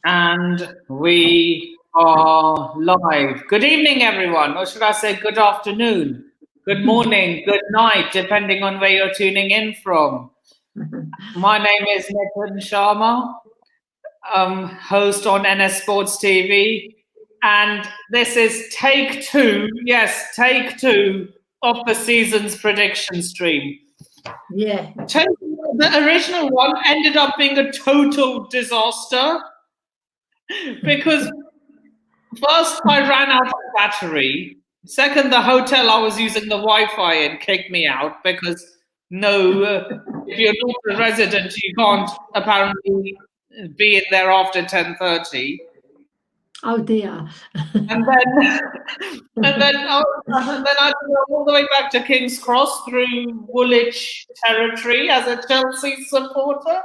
And we are live. Good evening, everyone, or should I say good afternoon, good morning, good night, depending on where you're tuning in from. My name is Nitin Sharma, host on NS Sports TV, and this is take two, yes, take two of the season's prediction stream. Yeah. The original one ended up being a total disaster because first I ran out of battery. Second, the hotel I was using the Wi-Fi and kicked me out because if you're not a resident, you can't apparently be in there after 10:30. Oh dear. And then I drove all the way back to King's Cross through Woolwich territory as a Chelsea supporter.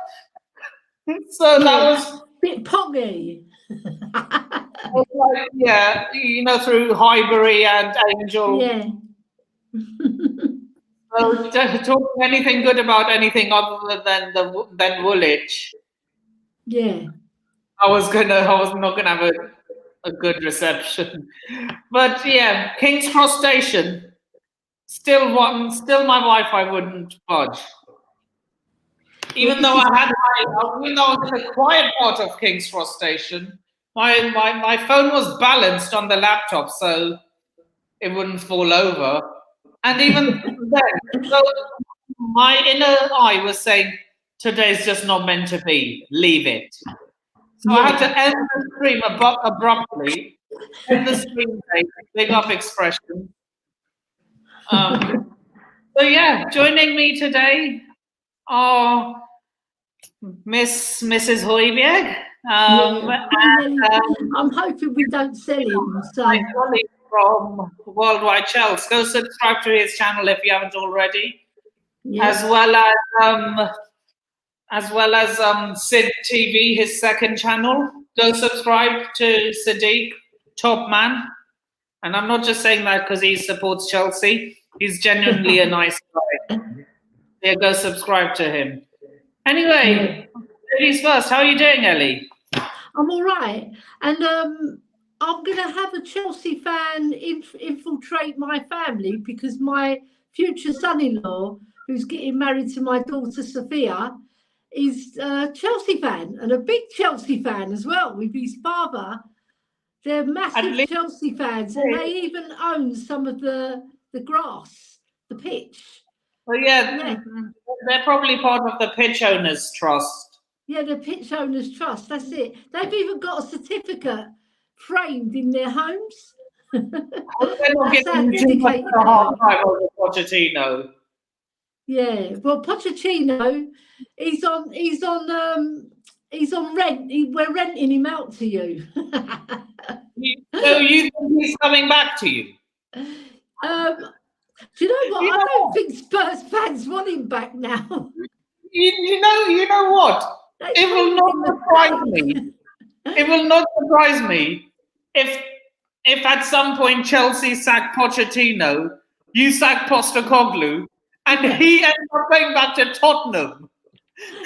So that was bit poggy. Yeah, through Highbury and Angel. Yeah. So talking anything good about anything other than Woolwich. Yeah. I was not gonna have a good reception. But yeah, King's Cross Station. Still my Wi-Fi wouldn't budge. Even though I was in the quiet part of King's Cross Station, my phone was balanced on the laptop so it wouldn't fall over. And even then, so my inner eye was saying, today's just not meant to be. Leave it. So I had to end the stream abruptly. End the stream, big up expression. So yeah, joining me today are Mrs. Hoiberg. I'm hoping we don't sell him. So. My colleague from Worldwide Chelsea. Go subscribe to his channel if you haven't already. Yeah. As well as Sid TV, his second channel. Go subscribe to Sadiq, top man. And I'm not just saying that because he supports Chelsea. He's genuinely a nice guy. Yeah, go subscribe to him. Anyway, ladies first. How are you doing, Ellie? I'm all right. And I'm going to have a Chelsea fan infiltrate my family because my future son-in-law, who's getting married to my daughter Sophia, is a Chelsea fan and a big Chelsea fan as well with his father. They're massive Chelsea fans and they even own some of the grass, the pitch. Well, yeah, they're probably part of the Pitch Owners Trust. Yeah, the Pitch Owners Trust, that's it. They've even got a certificate framed in their homes. That's how dedicated they are. Pochettino. Yeah, well, Pochettino, he's on rent. We're renting him out to you. So you think he's coming back to you? Do you know what? I don't think Spurs fans want him back now. You know what? It will not surprise me. It will not surprise me if at some point Chelsea sack Pochettino, you sack Postecoglou, and he ends up going back to Tottenham.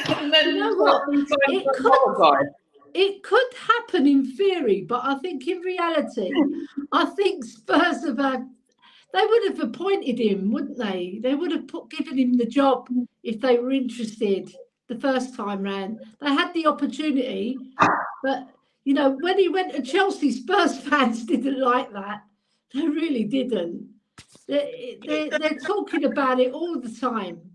And then you know what? It could happen in theory, but I think in reality, I think Spurs they would have appointed him, wouldn't they? They would have given him the job if they were interested the first time round. They had the opportunity, but when he went to Chelsea, Spurs fans didn't like that. They really didn't. They're talking about it all the time.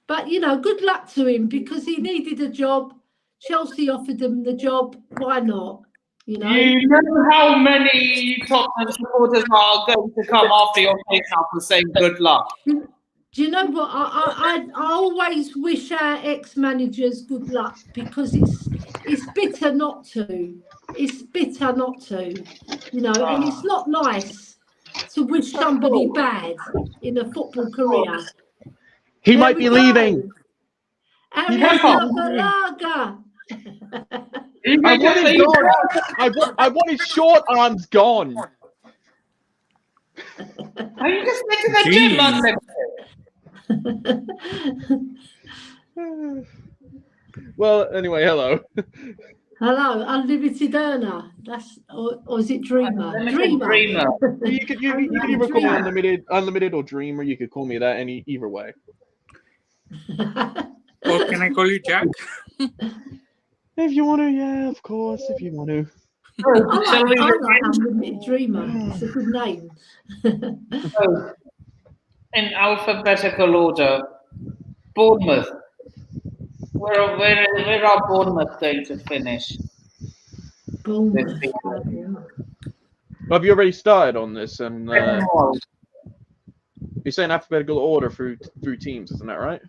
But, good luck to him because he needed a job. Chelsea offered him the job. Why not? You know how many Tottenham supporters are going to come after your face after saying good luck? Do you know what? I always wish our ex-managers good luck because it's bitter not to. It's bitter not to, and it's not nice to wish somebody bad in a football career. He might be leaving. And Malaga. I want his short arms gone. Are you just making a gym on them? Well, anyway, hello. Hello, unlimited earner. That's or is it dreamer? Unlimited Dreamer. You could either call me unlimited or dream, or you could call me that either way. Or can I call you Jack? If you want to, yeah, of course. If you want to. Shall we I like begin? unlimited dreamer. It's a good name. So, in alphabetical order, Bournemouth. Where are Bournemouth going to finish? Bournemouth. Have you already started on this? And Oh, you're saying alphabetical order through teams, isn't that right?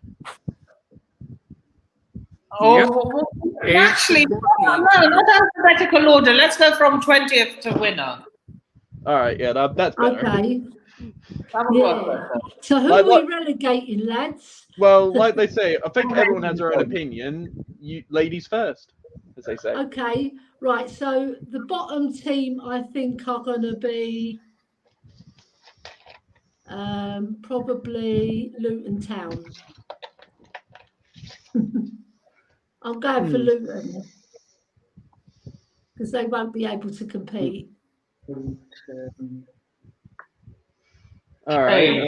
actually, no, not alphabetical order. Let's go from 20th to winner. All right, yeah, that's better. Okay. That would work Yeah. better. So who Like are what- we relegating, lads? Well, like they say, I think everyone has their own opinion. You ladies first, as they say. Okay, right. So the bottom team, I think, are going to be probably Luton Town. I'm going for Luton because they won't be able to compete. All right.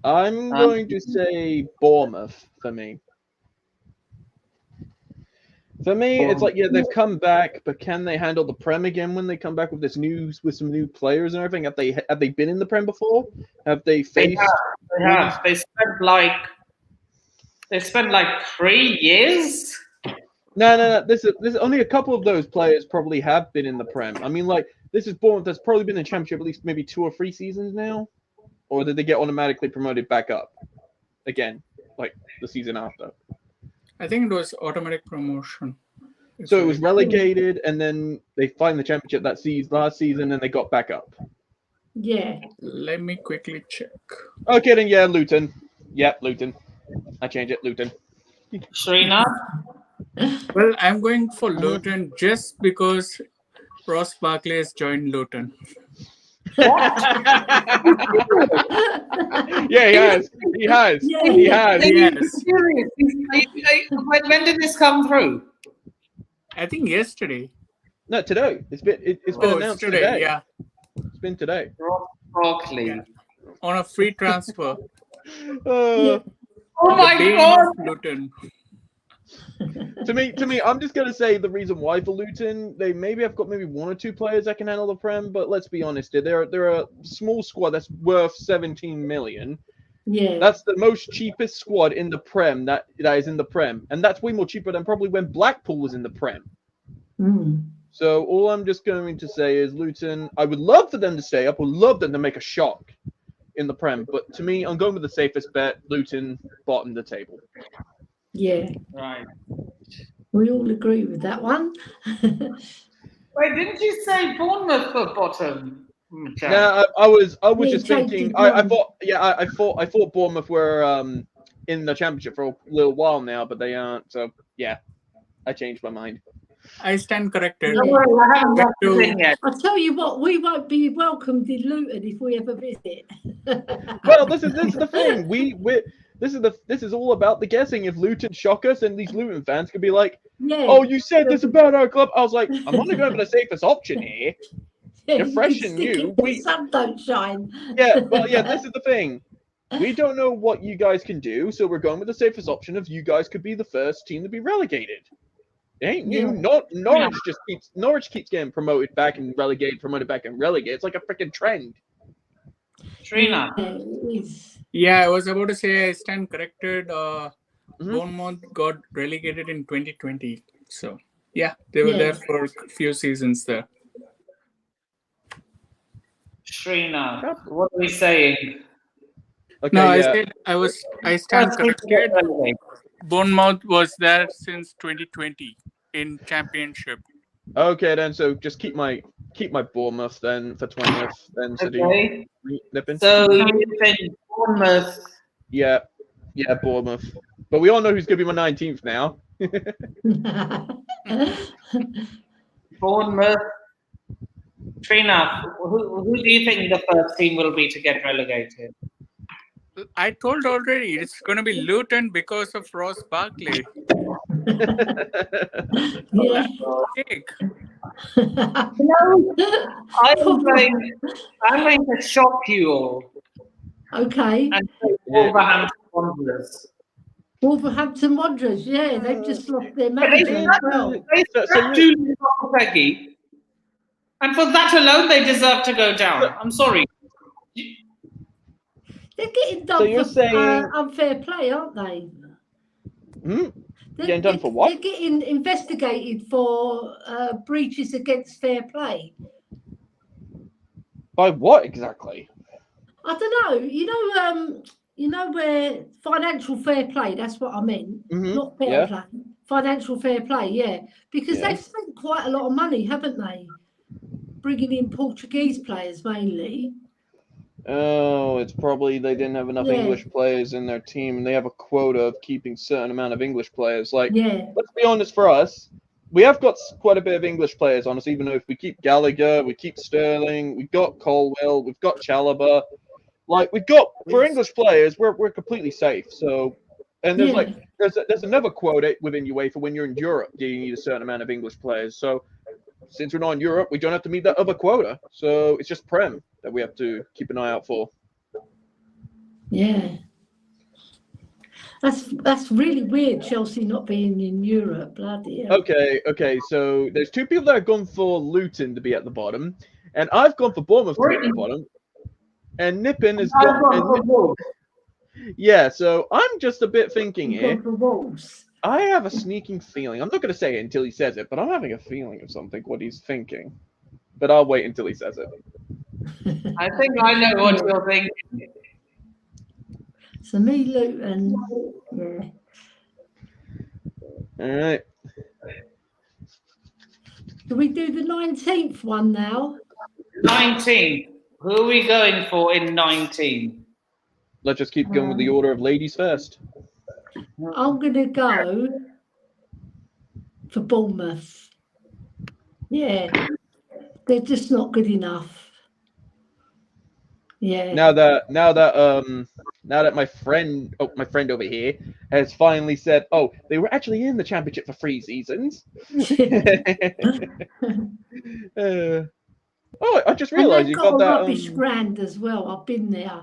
I'm going to say Bournemouth for me. For me, it's like, yeah, they've come back, but can they handle the Prem again when they come back with some new players and everything? Have they been in the Prem before? Have they faced? They have. They spent like 3 years. No. This is only a couple of those players probably have been in the Prem. I mean, like, this is Bournemouth that's probably been in the Championship at least maybe 2 or 3 seasons now. Or did they get automatically promoted back up again, like the season after? I think it was automatic promotion. So it was relegated, and then they find the Championship last season, and they got back up. Yeah. Let me quickly check. Okay, then yeah, Luton. Yep, Luton. I change it, Luton. Srinath? Well, I'm going for Luton just because Ross Barkley has joined Luton. Yeah, he has. He has. Yeah, He has. Yes. Serious? When did this come through? I think yesterday. No, today. It's been It's announced today. Yeah. It's been today. Ross Barkley. Yeah. On a free transfer. Uh, Oh my The Bane god! of Luton. to me, I'm just gonna say the reason why for Luton, they maybe have got maybe 1 or 2 players that can handle the Prem, but let's be honest, they're a small squad that's worth 17 million. Yeah. That's the most cheapest squad in the Prem that is in the Prem, and that's way more cheaper than probably when Blackpool was in the Prem. So all I'm just going to say is Luton. I would love for them to stay up. I would love them to make a shock in the Prem, but to me, I'm going with the safest bet. Luton bottom the table. Yeah. Right. We all agree with that one. Wait, didn't you say Bournemouth for bottom? Jack? No, I was Yeah, just Jake thinking. did I wrong. thought Bournemouth were in the Championship for a little while now, but they aren't. So yeah, I changed my mind. I stand corrected. Don't worry, I haven't got to- the thing yet. I'll tell you what, we won't be welcomed in Luton if we ever visit. Well, this is the thing. This is all about the guessing. If Luton shock us, and these Luton fans could be like, Yeah. "Oh, you said this about our club." I was like, "I'm only going for the safest option here." Yeah, You're you fresh can and stick new. it where the sun don't shine. Yeah, well, yeah. This is the thing. We don't know what you guys can do, so we're going with the safest option of you guys could be the first team to be relegated. It ain't new. Yeah. Norwich keeps getting promoted back and relegated, promoted back and relegated. It's like a freaking trend. Srinath. Yeah, it is. Yeah, I was about to say I stand corrected. Mhm. Bournemouth got relegated in 2020. So, yeah, they were there for a few seasons there. Srinath, what are we saying? Okay, No, I yeah. said I stand corrected. Bournemouth was there since 2020 in Championship. Okay, then. So just keep my Bournemouth then for 20th. Then so Okay. Nipping. So you think Bournemouth? Yeah, Bournemouth. But we all know who's gonna be my 19th now. Bournemouth. Srinath, who do you think the first team will be to get relegated? I told already it's going to be Luton because of Ross Barkley. Yeah. Cake. I'm going to shock you all. Okay. And say Wolverhampton Wanderers. Wolverhampton Wanderers, yeah, they've just lost their They manager as well. scrapped Julian Lopetegui, and for that alone, they deserve to go down. I'm sorry. They're getting done So you're for saying- unfair play, aren't they? Getting done for what? They're getting investigated for breaches against fair play. By what exactly? I don't know. You know where financial fair play. That's what I meant. Not fair play. Financial fair play. Yeah, because they've spent quite a lot of money, haven't they? Bringing in Portuguese players mainly. Oh, it's probably they didn't have enough English players in their team, and they have a quota of keeping certain amount of English players. Like, let's be honest, for us, we have got quite a bit of English players on us, even though if we keep Gallagher, we keep Sterling, we've got Colwell, we've got Chalobah. Like, we've got, for English players, we're completely safe. So, and there's like, there's another quota within UEFA when you're in Europe, you need a certain amount of English players. So, since we're not in Europe, we don't have to meet that other quota. So it's just Prem that we have to keep an eye out for. Yeah. That's really weird, Chelsea not being in Europe. Bloody hell. Okay. So there's two people that have gone for Luton to be at the bottom, and I've gone for Bournemouth to be at the bottom. And Nippon has gone. Yeah, so I'm just a bit thinking here. I have a sneaking feeling. I'm not going to say it until he says it, but I'm having a feeling of something, what he's thinking. But I'll wait until he says it. I think I know what you're thinking. So me, Luton. Yeah. All right. Do we do the 19th one now? 19. Who are we going for in 19? Let's just keep going with the order of ladies first. I'm going to go for Bournemouth. Yeah, they're just not good enough. Yeah. Now that my friend over here has finally said, oh, they were actually in the championship for 3 seasons. Oh, I just realised you got that rubbish ground as well. I've been there.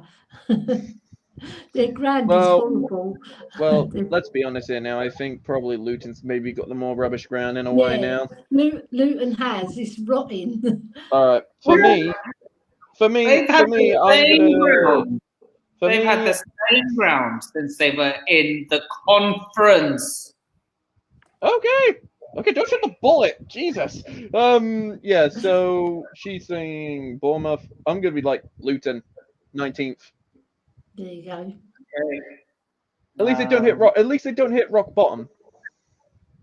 Their ground is horrible. Well, let's be honest here now. I think probably Luton's maybe got the more rubbish ground in a way now. Luton has. It's rotting. All right. They've had the same ground since they were in the conference. Okay, don't shoot the bullet. Jesus. Yeah, so she's saying Bournemouth. I'm gonna be like Luton, 19th. There you go. Okay. At least they don't hit rock. At least they don't hit rock bottom.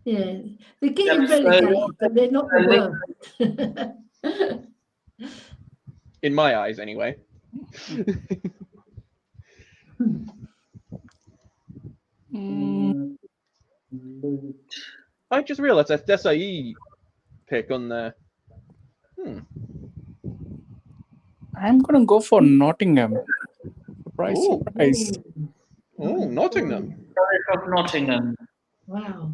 Yeah, they're getting relegated, but they're not the worst. In my eyes, anyway. I just realized that's Desai pick on there. I'm gonna go for Nottingham. Surprise. Oh, Nottingham. Of Nottingham. Wow.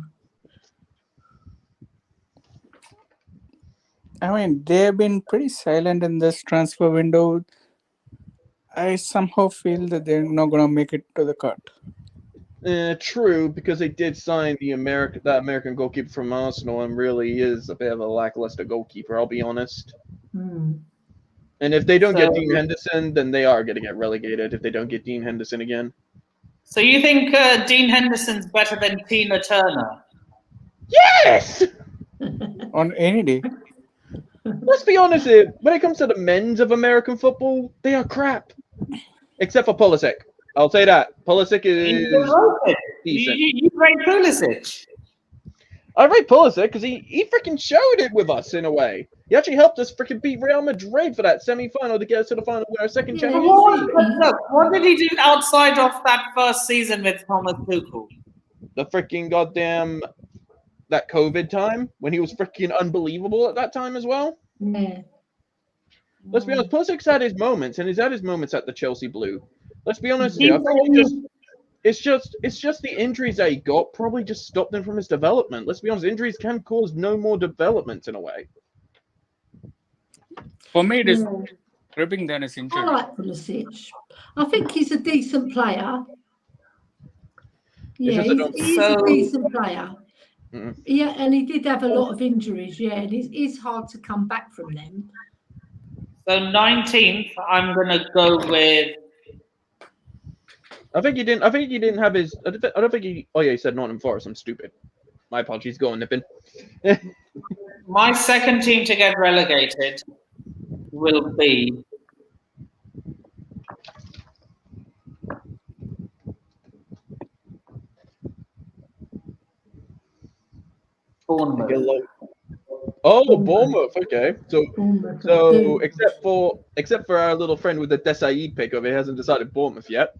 I mean, they've been pretty silent in this transfer window. I somehow feel that they're not gonna make it to the cut. True, because they did sign that American goalkeeper from Arsenal, and really is a bit of a lackluster goalkeeper. I'll be honest. And if they don't get Dean Henderson, then they are going to get relegated. If they don't get Dean Henderson again. So you think Dean Henderson's better than Tina Turner? Yes. On any day. Let's be honest here. When it comes to the men's of American football, they are crap. Except for Pulisic. I'll say that. Pulisic is decent. You rate Pulisic? I rate Pulisic because he freaking showed it with us in a way. He actually helped us freaking beat Real Madrid for that semi-final to get us to the final with our second Champions League. Look, what did he do outside of that first season with Thomas Tuchel? The freaking goddamn that COVID time when he was freaking unbelievable at that time as well. Yeah. Let's be honest, Pulisic's had his moments, and he's had his moments at the Chelsea Blue. Let's be honest here. It's just the injuries that he got probably just stopped him from his development. Let's be honest, injuries can cause no more development in a way. For me, it is gripping than his injury. I like Pulisic. I think he's a decent player. Yeah, he's a decent player. Mm-hmm. Yeah, and he did have a lot of injuries. Yeah, and it's hard to come back from them. So 19th, I'm gonna go with. I think he didn't have his. I don't think he. Oh yeah, he said Nottingham Forest. I'm stupid. My apologies. Go on, Nippin. My second team to get relegated will be Bournemouth. Oh, Bournemouth. Okay, so except for our little friend with the Desailly pick over, he hasn't decided Bournemouth yet.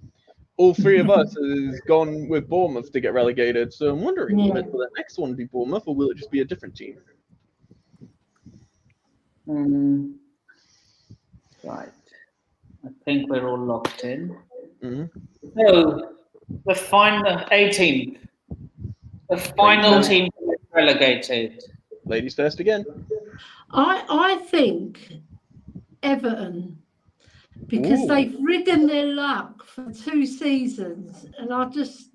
All three of us has gone with Bournemouth to get relegated. So I'm wondering, will the next one be Bournemouth, or will it just be a different team? Right. I think we're all locked in. Mm-hmm. So the final 18th, the final team to get relegated. Ladies first again. I think Everton, because they've ridden their luck for 2 seasons, and I just,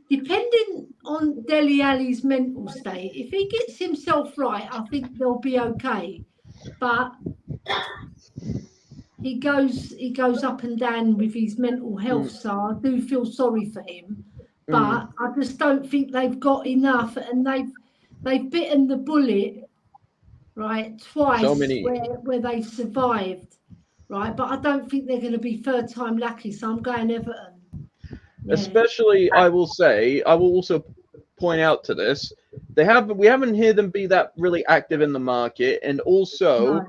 depending on Dele Alli's mental state, if he gets himself right, I think they'll be okay. But he goes up and down with his mental health, so I do feel sorry for him. But I just don't think they've got enough, and they've bitten the bullet, right, twice, where they've survived, right? But I don't think they're going to be third time lucky, so I'm going Everton. Yeah. Especially, I will also point out to this, we haven't heard them be that really active in the market, and also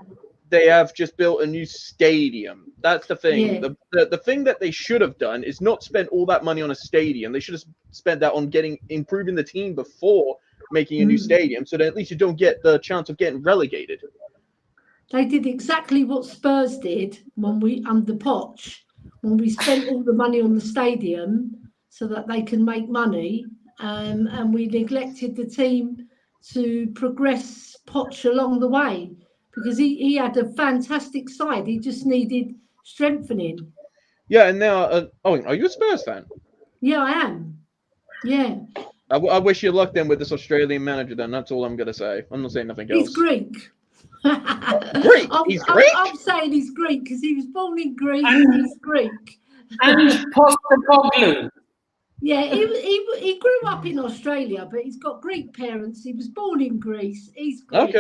they have just built a new stadium. That's the thing. Yeah. The thing that they should have done is not spend all that money on a stadium. They should have spent that on improving the team before making a new stadium, so that at least you don't get the chance of getting relegated. They did exactly what Spurs did under Poch, when we spent all the money on the stadium so that they can make money, and we neglected the team to progress Poch along the way, because he had a fantastic side. He just needed strengthening. Yeah, and now, are you a Spurs fan? Yeah, I am. Yeah. I wish you luck then with this Australian manager then. That's all I'm going to say. I'm not saying nothing else. He's Greek. Greek? He's Greek? I'm saying he's Greek because he was born in Greece and he's Greek. And Postecoglou. Yeah, he grew up in Australia, but he's got Greek parents. He was born in Greece. He's Greek.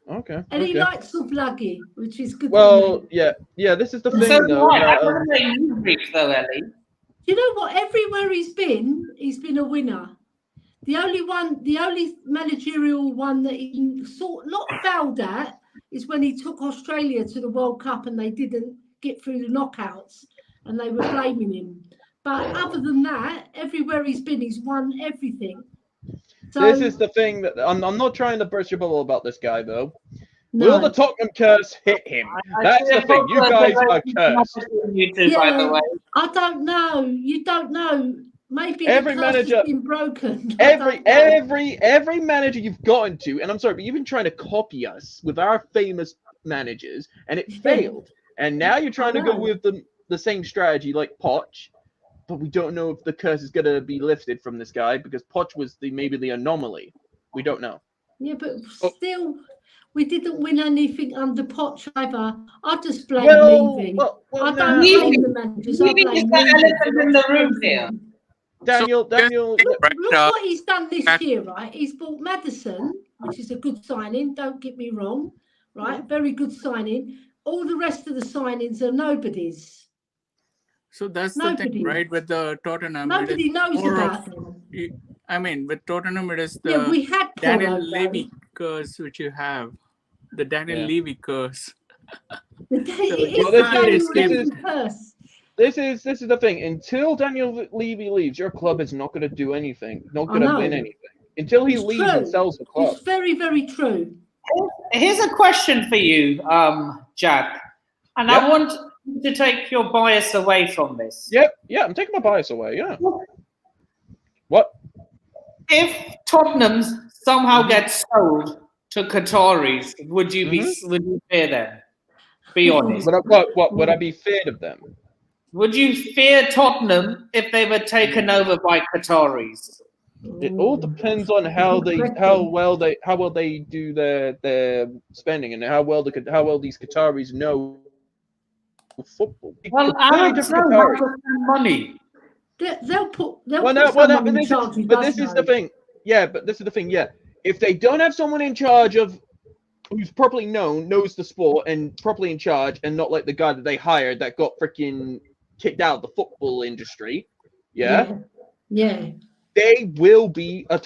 Okay. And he likes Souvlaki, which is good. Well, yeah. This is the thing, though. I wouldn't say he's Greek, though, Ellie. You know what? Everywhere he's been a winner. The only managerial one that he not fouled at is when he took Australia to the World Cup and they didn't get through the knockouts, and they were blaming him. But other than that, everywhere he's been, he's won everything. So, this is the thing that I'm not trying to burst your bubble about this guy, though. No. Will the Tottenham curse hit him? That's the thing. You guys are cursed. By the way. I don't know. You don't know. Maybe every manager has been broken. Every manager you've gotten to, and I'm sorry, but you've been trying to copy us with our famous managers, and it failed. And now you're trying to go with the same strategy like Poch, but we don't know if the curse is going to be lifted from this guy, because Poch was maybe the anomaly. We don't know. Yeah, but still, we didn't win anything under Poch either. I just blame Levy. I don't blame the managers. I blame the elephant in the room here. Daniel. Look what he's done this year, right? He's bought Maddison, which is a good signing. Don't get me wrong, right? Very good signing. All the rest of the signings are nobodies. So that's the thing, right? With the Tottenham, nobody knows about them. I mean, with Tottenham, it is the we had Daniel Levy curse, which you have. The Daniel Levy curse. This is the thing. Until Daniel Levy leaves, your club is not going to do anything. Not going to win anything. Until he leaves and sells the club. It's very, very true. Here's a question for you, Jack. And I want to take your bias away from this. Yep. Yeah, I'm taking my bias away, yeah. What? If Tottenham somehow gets sold to Qataris, would you fear them? Be honest. What would I be feared of them? Would you fear Tottenham if they were taken over by Qataris? It all depends on how well they do their spending and how well these Qataris know football. Well, Arabs know how to spend money. They'll put someone in charge. But this is the thing. Yeah, but this is the thing. Yeah, if they don't have someone in charge of who's properly knows the sport and properly in charge, and not like the guy that they hired that got freaking kicked out of the football industry, yeah. They will be a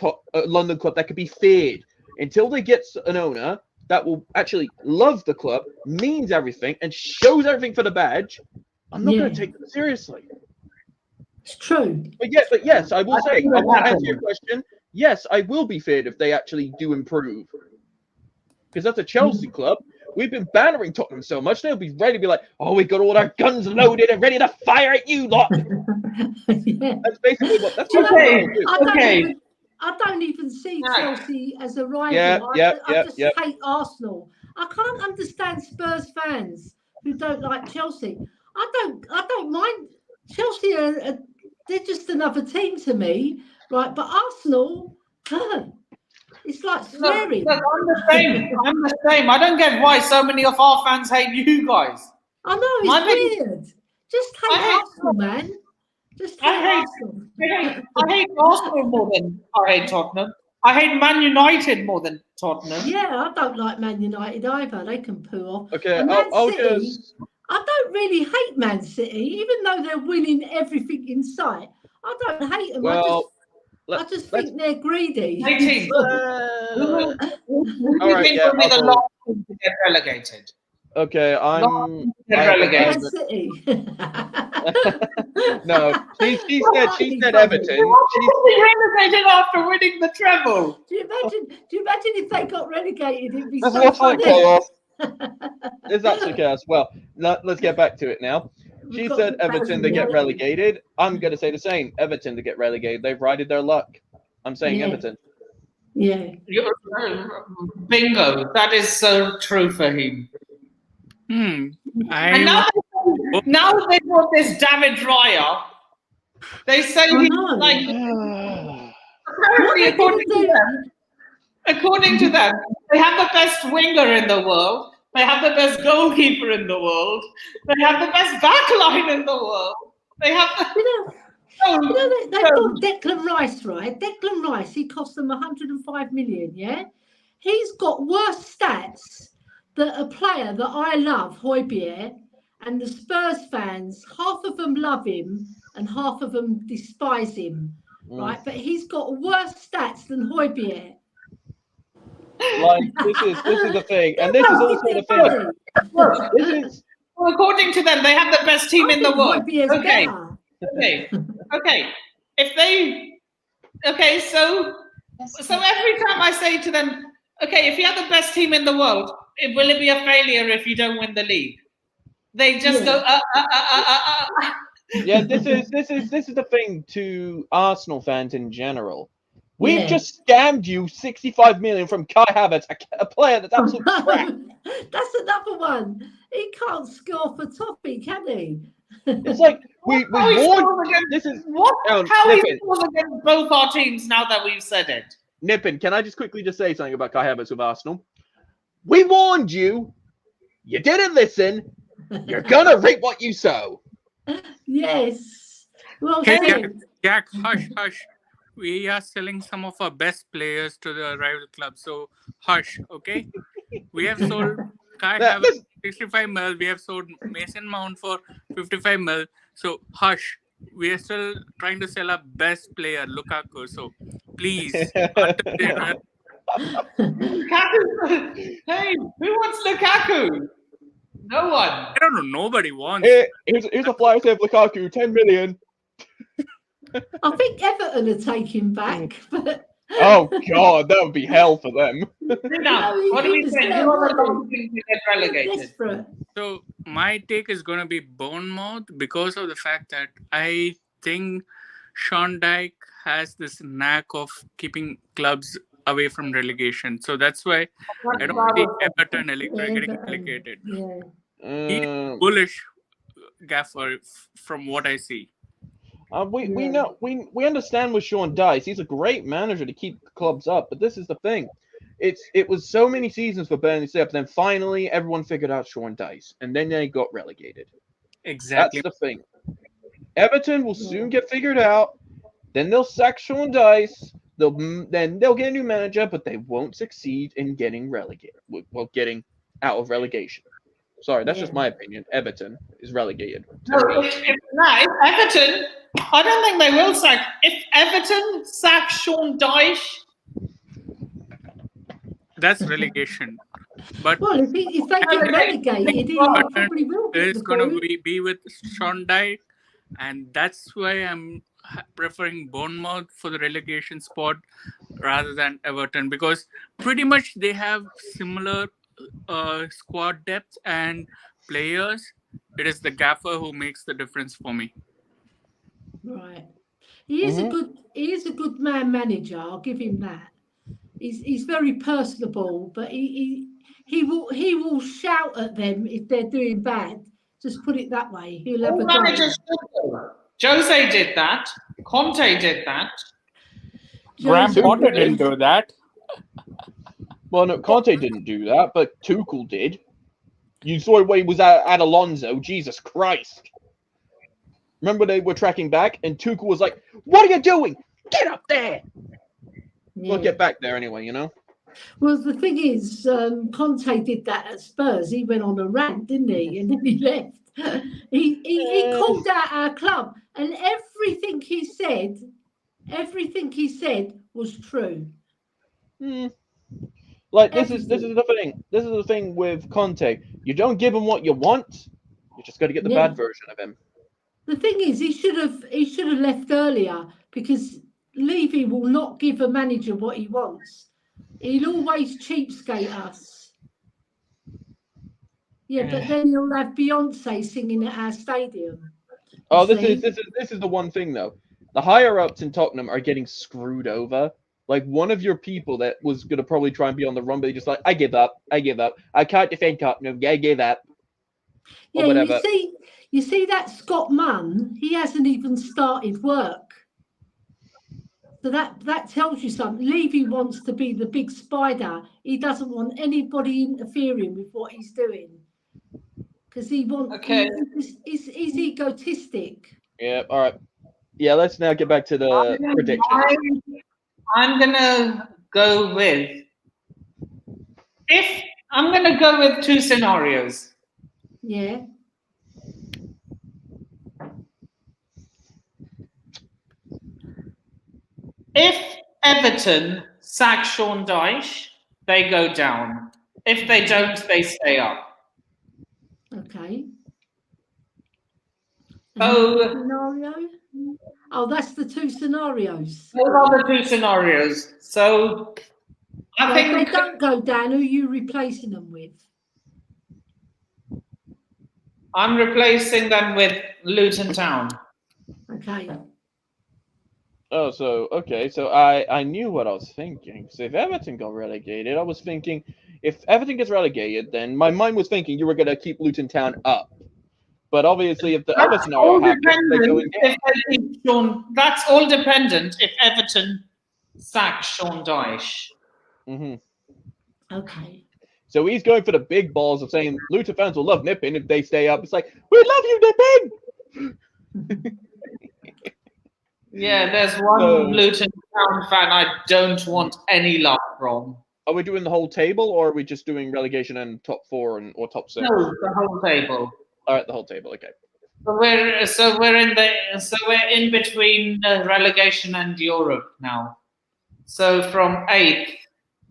London club that could be feared until they get an owner that will actually love the club, means everything, and shows everything for the badge. I'm not going to take them seriously. It's true. But yes, I will say, I want to answer your question. Yes, I will be feared if they actually do improve. Because that's a Chelsea club. We've been bannering Tottenham so much, they'll be ready to be like, oh, we got all our guns loaded and ready to fire at you lot. That's basically what that's okay. I don't even see Chelsea as a rival. I just hate Arsenal. I can't understand Spurs fans who don't like Chelsea. I don't mind Chelsea. They're just another team to me, right? But Arsenal, it's like swearing. Look, I'm the same. I don't get why so many of our fans hate you guys. I know, it's weird. Just hate Arsenal, man. I hate Arsenal more than I hate Tottenham. I hate Man United more than Tottenham. Yeah, I don't like Man United either. They can poo off. Okay, I don't really hate Man City, even though they're winning everything in sight. I don't hate them. I just think they're greedy. Who do you think will be the last team to get relegated? Okay, I'm relegated. City. No, she said Everton. She's relegated after winning the treble. Do you imagine if they got relegated? It'd be so funny. There's absolute chaos. Well, let's get back to it now. She said Everton to get relegated. I'm going to say the same. Everton to get relegated. They've rided their luck. I'm saying Everton. Yeah. Bingo. That is so true for him. And now they want this David Raya. They say he's like apparently according to them, they have the best winger in the world. They have the best goalkeeper in the world. They have the best backline in the world. They have the they got Declan Rice, right? Declan Rice, he cost them 105 million, yeah? He's got worse stats than a player that I love, Højbjerg, and the Spurs fans, half of them love him and half of them despise him, right? But he's got worse stats than Højbjerg. Like, this is the thing. And this is also the thing. Well, according to them, they have the best team in the world. So every time I say to them, okay, if you have the best team in the world, will it be a failure if you don't win the league? They just go. Yeah, this is the thing to Arsenal fans in general. We've just scammed you 65 million from Kai Havertz, a player that's absolute crap. That's another one. He can't score for Toffee, can he? It's like we warned. This is what? How he scores against both our teams now that we've said it. Nippin, can I just quickly say something about Kai Havertz with Arsenal? We warned you. You didn't listen. You're gonna reap what you sow. Yes. Well, Jack, hush. We are selling some of our best players to the rival club. So hush, okay? We have sold Kai Havertz 65 mil. We have sold Mason Mount for 55 mil. So hush. We are still trying to sell our best player, Lukaku. So please. Hey, who wants Lukaku? No one. I don't know. Nobody wants. Here's a flyer save Lukaku, 10 million. I think Everton are taking back, but oh god, that would be hell for them. What do we say? Who are the long things to get relegated? So my take is going to be Bournemouth because of the fact that I think Sean Dyche has this knack of keeping clubs away from relegation. So that's why I don't see Everton getting relegated. Yeah. He's bullish, Gaffer, from what I see. We know we understand with Sean Dyche. He's a great manager to keep clubs up, but this is the thing. It was so many seasons for Burnley to stay up, then finally everyone figured out Sean Dyche, and then they got relegated. Exactly. That's the thing. Everton will soon get figured out. Then they'll sack Sean Dyche. Then they'll get a new manager, but they won't succeed in getting relegated. Well, getting out of relegation. Sorry, that's just my opinion. Everton is relegated. No, if Everton, I don't think they will sack. If Everton sack Sean Dyche, that's relegation. But well, if they get relegated, he probably will. It's going to be with Sean Dyche, and that's why I'm preferring Bournemouth for the relegation spot rather than Everton, because pretty much they have similar squad depth and players. It is the Gaffer who makes the difference for me. Right, he is a good man manager. I'll give him that. He's very personable, but he will shout at them if they're doing bad. Just put it that way. He'll have a go. Jose did that. Conte did that. Graham Potter didn't do that. Well, no, Conte didn't do that, but Tuchel did. You saw when he was at Alonso. Jesus Christ. Remember they were tracking back, and Tuchel was like, "What are you doing? Get up there!" Yeah. We'll get back there anyway, you know? Well, the thing is, Conte did that at Spurs. He went on a rant, didn't he? And then he left. He called out our club, and everything he said was true. Like this is the thing. This is the thing with Conte. You don't give him what you want. You just got to get the bad version of him. The thing is, he should have left earlier, because Levy will not give a manager what he wants. He'll always cheapskate us. Yeah, but then he'll have Beyonce singing at our stadium. Oh, this is the one thing though. The higher ups in Tottenham are getting screwed over. Like one of your people that was gonna probably try and be on the run, but they just like, I give up. I can't defend Tottenham. I give up. Yeah, you see that Scott Munn, he hasn't even started work. So that tells you something. Levy wants to be the big spider. He doesn't want anybody interfering with what he's doing, because he wants. Okay. He's egotistic. Yeah. All right. Yeah. Let's now get back to the prediction. I'm gonna go with. I'm gonna go with two scenarios. Yeah. If Everton sack Sean Dyche, they go down. If they don't, they stay up. Okay. So, oh, that's the two scenarios. Those are the two scenarios. So I think if they don't go down, who are you replacing them with? I'm replacing them with Luton Town. Okay. Oh, so I knew what I was thinking. So if Everton got relegated, I was thinking if Everton gets relegated, then my mind was thinking you were going to keep Luton Town up. But obviously, if the other scenario happens, they go down. That's all dependent if Everton sack Sean Dyche. Okay. So he's going for the big balls of saying Luton fans will love Nippin if they stay up. It's like, we love you, Nippin! Yeah, there's one Luton Town fan I don't want any love from. Are we doing the whole table, or are we just doing relegation and top four or top six? No, the whole table. All right, the whole table. Okay. So we're in between relegation and Europe now. So from 8th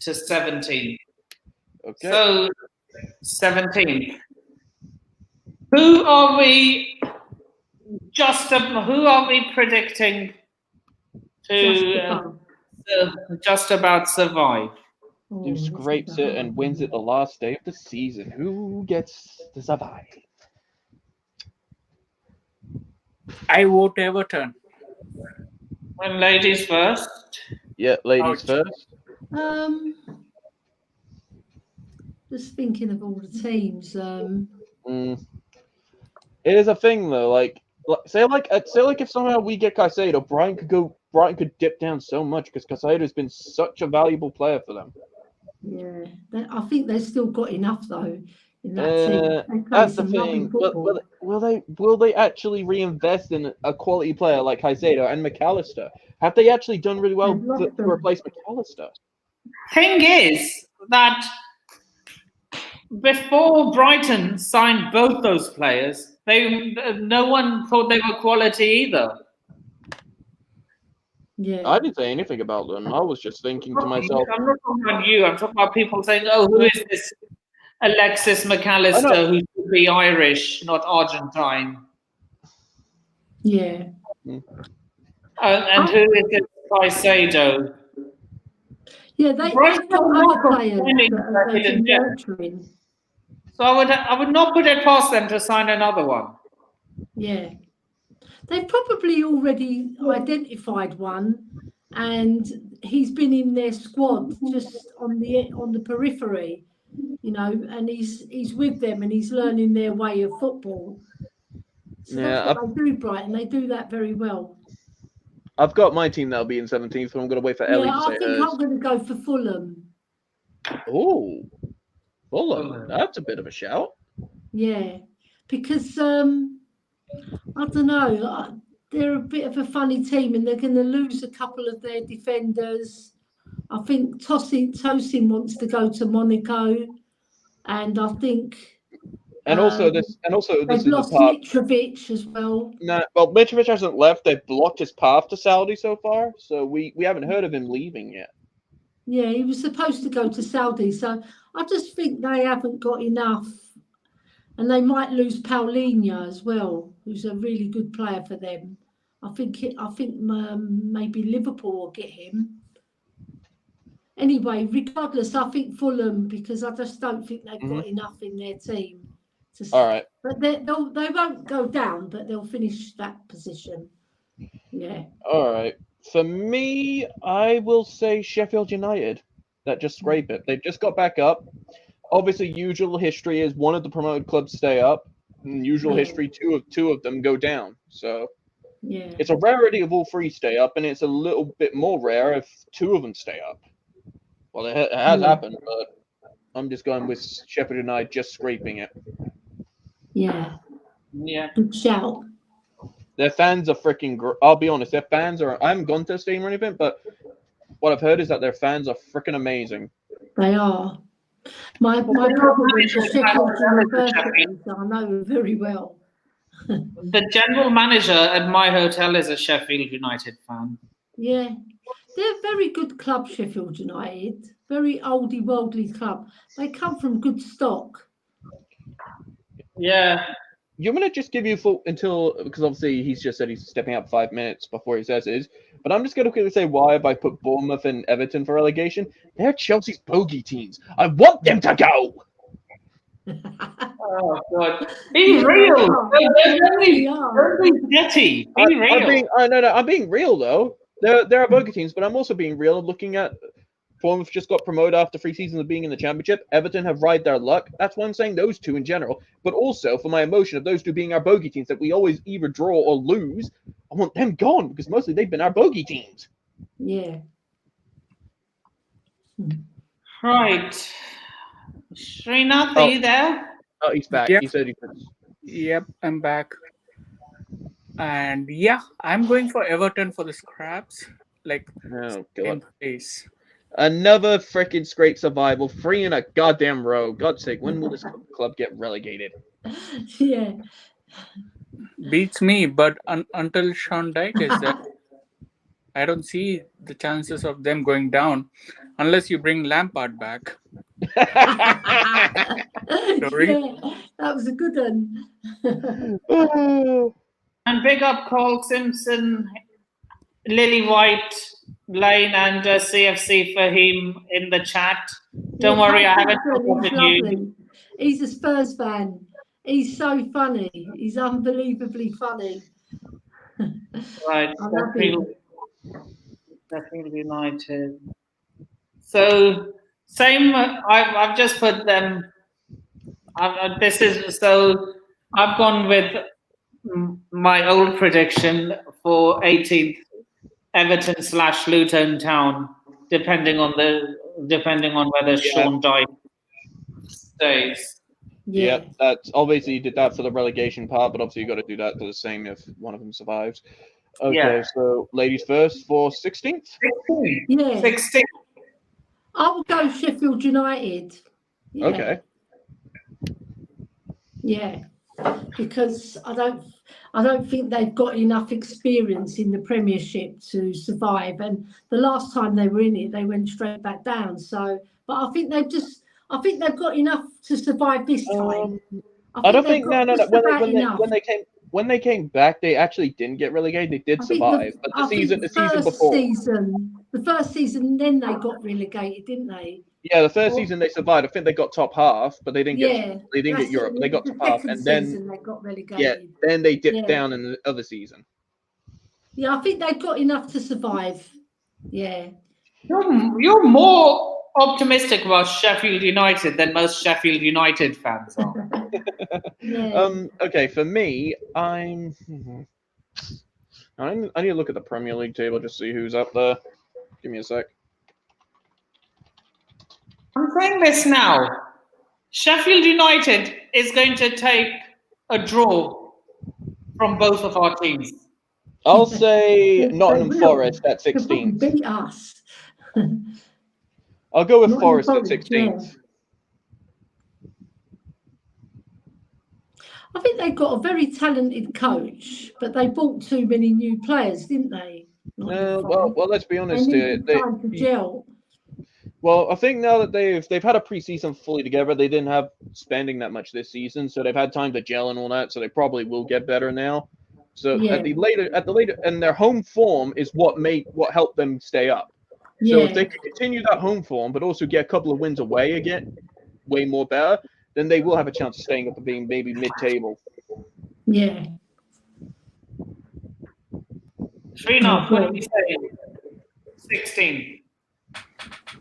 to 17th. Okay. So 17th. Who are we predicting to just about survive? Who scrapes it and wins it the last day of the season? Who gets to survive? I vote Everton. And ladies first. Yeah, ladies Ouch. first. Just thinking of all the teams. It is a thing though. Like say if somehow we get Caicedo, Brighton could dip down so much because Caicedo has been such a valuable player for them. Yeah, I think they've still got enough though in that team. That's the thing. Will they actually reinvest in a quality player like Caicedo and McAllister? Have they actually done really well to replace McAllister? Thing is that before Brighton signed both those players, no one thought they were quality either. Yeah, I didn't say anything about them. I was just thinking to myself. I'm not talking about you. I'm talking about people saying, "Oh, who is this Alexis McAllister who should be Irish, not Argentine?" Yeah. And who is this Caicedo? Yeah, they've got other players that they've been nurturing. So I would not put it past them to sign another one. Yeah. They've probably already identified one, and he's been in their squad just on the periphery, you know, and he's with them and he's learning their way of football. So that's what they do, Brighton. They do that very well. I've got my team that'll be in 17th, so I'm going to wait for Ellie to say I think I'm going to go for Fulham. Oh, Fulham. That's a bit of a shout. Yeah, because I don't know. They're a bit of a funny team, and they're going to lose a couple of their defenders. I think Tosin wants to go to Monaco, and I think. And also this they've lost Mitrovic as well. No, well, Mitrovic hasn't left. They've blocked his path to Saudi so far, so we haven't heard of him leaving yet. Yeah, he was supposed to go to Saudi, so I just think they haven't got enough. And they might lose Paulinho as well, who's a really good player for them. I think maybe Liverpool will get him. Anyway, regardless, I think Fulham, because I just don't think they've got enough in their team. All right. But they won't go down, but they'll finish that position. Yeah. All right. For me, I will say Sheffield United. That just scrape it. They've just got back up. Obviously, usual history is one of the promoted clubs stay up. And usual history, two of them go down. So yeah, it's a rarity of all three stay up, and it's a little bit more rare if two of them stay up. Well, it has happened, but I'm just going with Sheffield United just scraping it. Yeah. Yeah. Good shout. Their fans are freaking. I'll be honest. Their fans are. I haven't gone to the stadium or anything, but what I've heard is that their fans are freaking amazing. They are. My brother went to Sheffield University, so I know him very well. The general manager at my hotel is a Sheffield United fan. Yeah, they're a very good club, Sheffield United. Very oldie, worldly club. They come from good stock. Yeah. I'm going to just give you full until, because obviously he's just said he's stepping up 5 minutes before he says his, but I'm just going to quickly say why have I put Bournemouth and Everton for relegation. They're Chelsea's bogey teams. I want them to go. Oh, God. Be real. Don't be petty. Be real. I'm being real, though. There are bogey teams, but I'm also being real looking at Bournemouth just got promoted after 3 seasons of being in the Championship. Everton have ride their luck. That's why I'm saying those two in general. But also for my emotion of those two being our bogey teams that we always either draw or lose, I want them gone because mostly they've been our bogey teams. Yeah. Right. Srinath, are you there? Oh, he's back. Yep. He said he could. Yep, I'm back. And yeah, I'm going for Everton for the scraps. Like, Oh, in God. place. Another freaking scrape survival. 3 in a goddamn row. God's sake, when will this club get relegated? Yeah. Beats me, but until Sean Dyche is there, I don't see the chances of them going down unless you bring Lampard back. Sorry. Yeah, that was a good one. And big up Cole Simpson, Lily White, Lane, and CFC Fahim in the chat. Don't worry, I haven't forgotten you. He's a Spurs fan. He's so funny. He's unbelievably funny. Right. I love him. Sheffield United. So same. I've just put them. This is so. I've gone with my old prediction for 18th, Everton / Luton Town, depending on whether Sean Dyche stays. Yeah, that's obviously you did that for the relegation part, but obviously you got to do that for the same if one of them survives. Okay, so ladies first for 16th. 16. Yeah. 16. I will go Sheffield United. Yeah. Okay. Yeah, because I don't think they've got enough experience in the Premiership to survive. And the last time they were in it, they went straight back down. So, but I think they've got enough to survive this time. I don't think no. When they came back, they actually didn't get relegated. They did survive, but the season before. The first season, then they got relegated, didn't they? Yeah, the first season they survived. I think they got top half, but they didn't get Europe. They got top half, and then they got relegated. Yeah, then they dipped down in the other season. Yeah, I think they've got enough to survive. Yeah. You're more optimistic about Sheffield United than most Sheffield United fans are. Okay, for me, I need to look at the Premier League table just to see who's up there. Give me a sec. I'm saying this now. Sheffield United is going to take a draw from both of our teams. I'll say Nottingham Forest at 16th. Beat us. I'll go with Forest at 16th. Yeah. I think they've got a very talented coach, but they bought too many new players, didn't they? Well, let's be honest. They time to gel. Well, I think now that they've had a preseason fully together, they didn't have spending that much this season, so they've had time to gel and all that. So they probably will get better now. So at the later, and their home form is what helped them stay up. So if they can continue that home form, but also get a couple of wins away again, way more better, then they will have a chance of staying up and being maybe mid-table. Yeah. Srinath, what do you say? 16.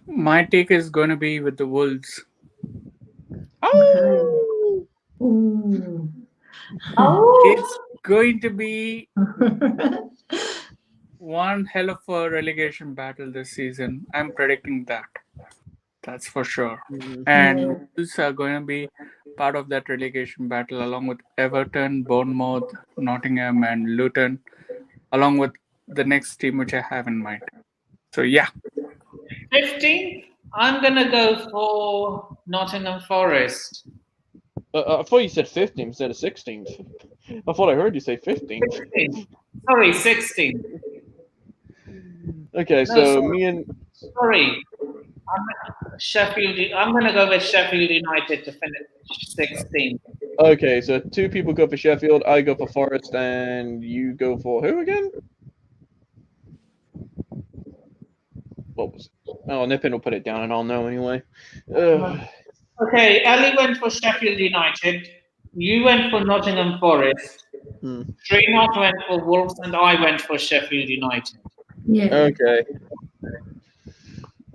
My take is going to be with the Wolves. Oh. It's going to be one hell of a relegation battle this season. I'm predicting that. That's for sure. And Wolves are going to be part of that relegation battle along with Everton, Bournemouth, Nottingham, and Luton, along with the next team which I have in mind. So, yeah. 15th, I'm going to go for Nottingham Forest. I thought you said 15th instead of 16th. I thought I heard you say 15th. 16th. Sorry, 16th. Okay, me and... Sorry. I'm going to go with Sheffield United to finish 16th. Okay, so two people go for Sheffield, I go for Forest, and you go for who again? What was it? Oh, Nippin will put it down and I'll know anyway. Okay, Ellie went for Sheffield United. You went for Nottingham Forest. Srinath went for Wolves, and I went for Sheffield United. Yeah. Okay.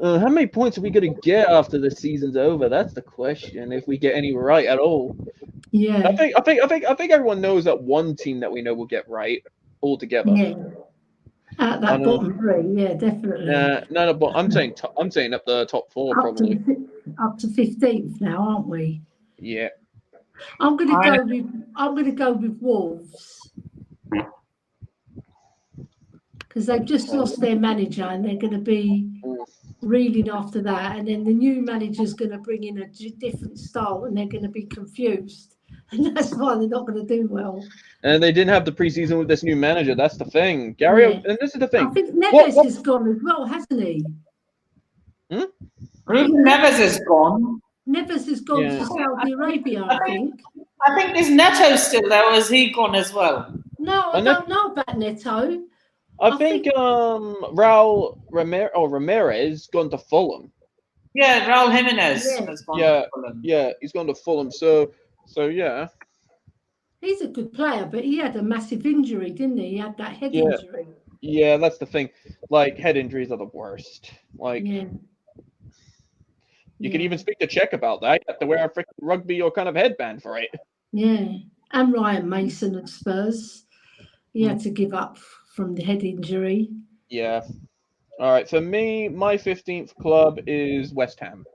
How many points are we going to get after the season's over? That's the question. If we get any right at all. Yeah. I think everyone knows that one team that we know will get right altogether. Yeah. At that bottom three, yeah, definitely. No, but I'm saying up the top four probably. Up to 15th now, aren't we? Yeah. I'm gonna go with Wolves. Because they've just lost their manager and they're gonna be reeling after that, and then the new manager's gonna bring in a different style and they're gonna be confused. And that's why they're not going to do well. And they didn't have the preseason with this new manager. That's the thing. Gary, and this is the thing. I think Neves is gone as well, hasn't he? Neves is gone. Neves has gone to Saudi Arabia, I think. I think is Neto still there, or is he gone as well? No, I don't know about Neto. I think Raul Ramirez gone to Fulham. Yeah, Raul Jimenez has gone to Fulham. Yeah, he's gone to Fulham. So yeah. He's a good player, but he had a massive injury, didn't he? He had that head injury. Yeah, that's the thing. Like, head injuries are the worst. Like, Yeah. you can even speak to Czech about that. You have to wear a freaking rugby or kind of headband for it. Yeah. And Ryan Mason of Spurs. He had to give up from the head injury. Yeah. All right. For me, my 15th club is West Ham.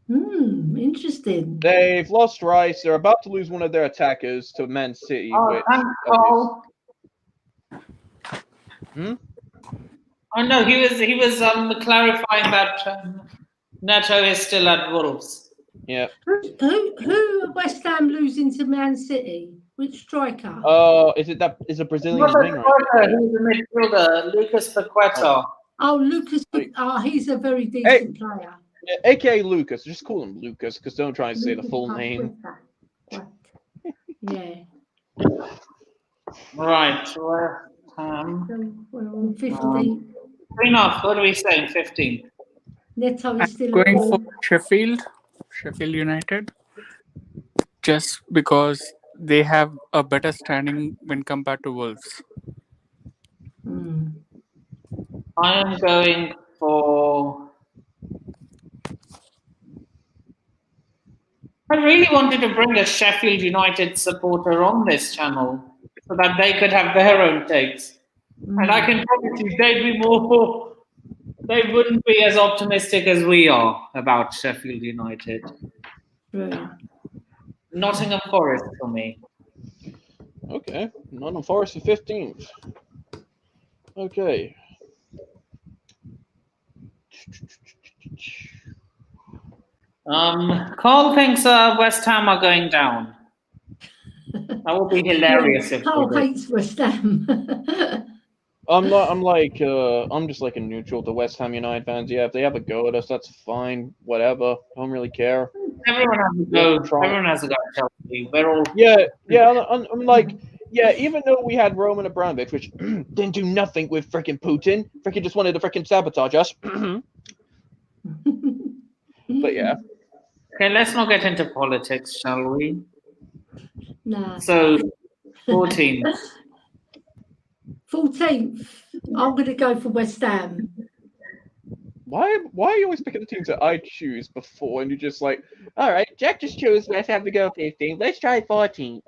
Interesting. They've lost Rice. They're about to lose one of their attackers to Man City. Oh, thanks, Carl. Oh no, he was clarifying that Neto is still at Wolves. Yeah. Who are West Ham losing to Man City? Which striker? Is a Brazilian winger? He's a midfielder, Lucas Paqueta. Oh, Lucas. Oh, he's a very decent player. Yeah, AKA Lucas. Just call him Lucas, because don't try and say the full name. Yeah. Right. We're on 15. Enough. What are we saying? 15. Neto is still Going for Sheffield United, just because they have a better standing when compared to Wolves. I am going for. I really wanted to bring a Sheffield United supporter on this channel so that they could have their own takes. And I can promise you they wouldn't be as optimistic as we are about Sheffield United. Right. Nottingham Forest for me. Okay. Nottingham Forest for 15th. Okay. Carl thinks West Ham are going down. That would be hilarious if Carl Oh, hates West Ham. I'm just like a neutral to West Ham United fans. Yeah, if they have a go at us, that's fine. Whatever. I don't really care. Everyone has a go. Everyone has a go at Chelsea. We're all. Yeah. I'm like, yeah. Even though we had Roman Abramovich, which didn't do nothing with freaking Putin, freaking just wanted to freaking sabotage us. But yeah. Okay, let's not get into politics, shall we? Nah. So, 14. 14th. I'm going to go for West Ham. Why are you always picking the teams that I choose before, and you're just like, all right, Jack just chose West Ham to go 15th. Let's try 14th.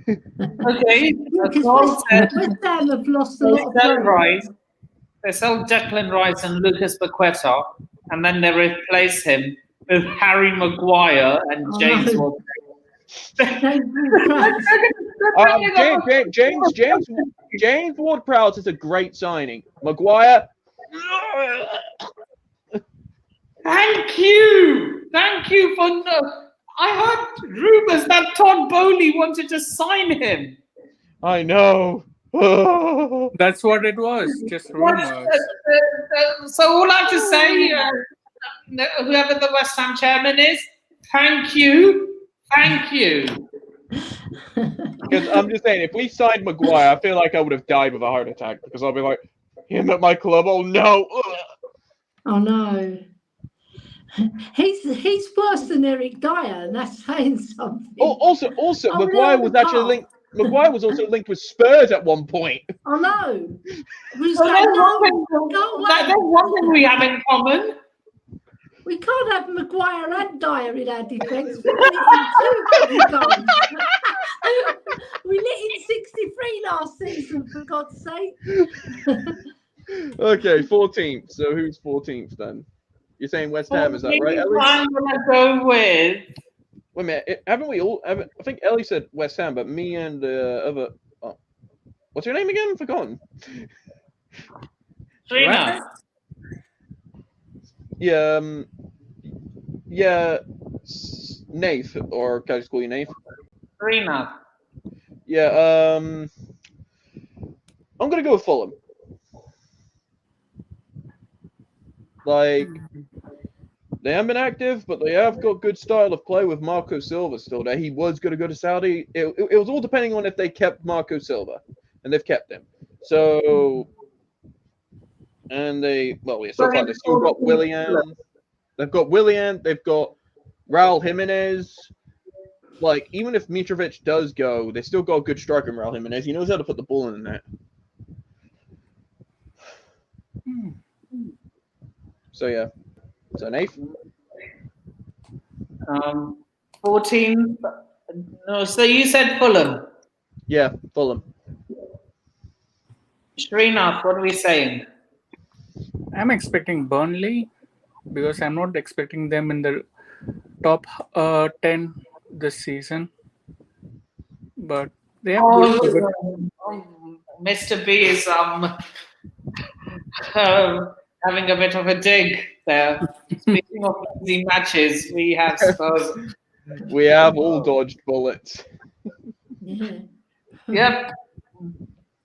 Okay. West Ham have lost a lot of players. They sell Declan Rice and Lucas Paqueta, and then they replace him with Harry Maguire and James Ward. James Ward-Prowse is a great signing. Maguire. Thank you for no. I heard rumors that Todd Bowley wanted to sign him. I know. That's what it was, just rumors. So all I have to say, whoever the West Ham chairman is, thank you. Because I'm just saying, if we signed Maguire, I feel like I would have died with a heart attack, because I'll be like, him at my club, oh no. Oh no. He's worse than Eric Dyer, and that's saying something. Also, Maguire was actually linked. Maguire was also linked with Spurs at one point. I know. There's one thing we have in common. We can't have Maguire and Dyer in our defence. We lit in 63 last season, for God's sake. Okay, 14th. So who's 14th then? You're saying West Ham, is that right, Ellie? I'm going to go with... Wait a minute, haven't we all... I think Ellie said West Ham, but me and other... Oh, what's your name again? Forgotten. Trina. Yeah, Nath, or can I just call you Nath? Trina. Yeah, I'm going to go with Fulham. Like, they haven't been active, but they have got good style of play with Marco Silva still there. He was going to go to Saudi. It was all depending on if they kept Marco Silva, and they've kept him. So, and so far they've still got Willian. They've got Willian. They've got Raul Jimenez. Like, even if Mitrovic does go, they still got a good striker in Raul Jimenez. He knows how to put the ball in the net. So yeah. So Nath? 14th. No, so you said Fulham. Yeah, Fulham. Srinath, what are we saying? I'm expecting Burnley because I'm not expecting them in the top 10 this season. But they have good. Mr. B is having a bit of a dig there. Speaking of easy matches, we have Spurs. We have all dodged bullets. Yep.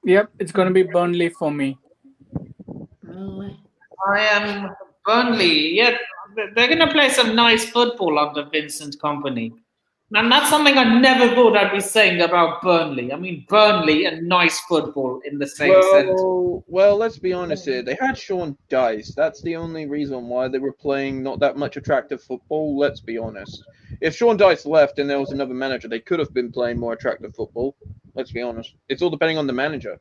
Yep, it's going to be Burnley for me. I am Burnley. Yeah, they're going to play some nice football under Vincent Kompany. And that's something I never thought I'd be saying about Burnley. I mean, Burnley and nice football in the same sentence. Well, let's be honest here. They had Sean Dyche. That's the only reason why they were playing not that much attractive football. Let's be honest. If Sean Dyche left and there was another manager, they could have been playing more attractive football. Let's be honest. It's all depending on the manager.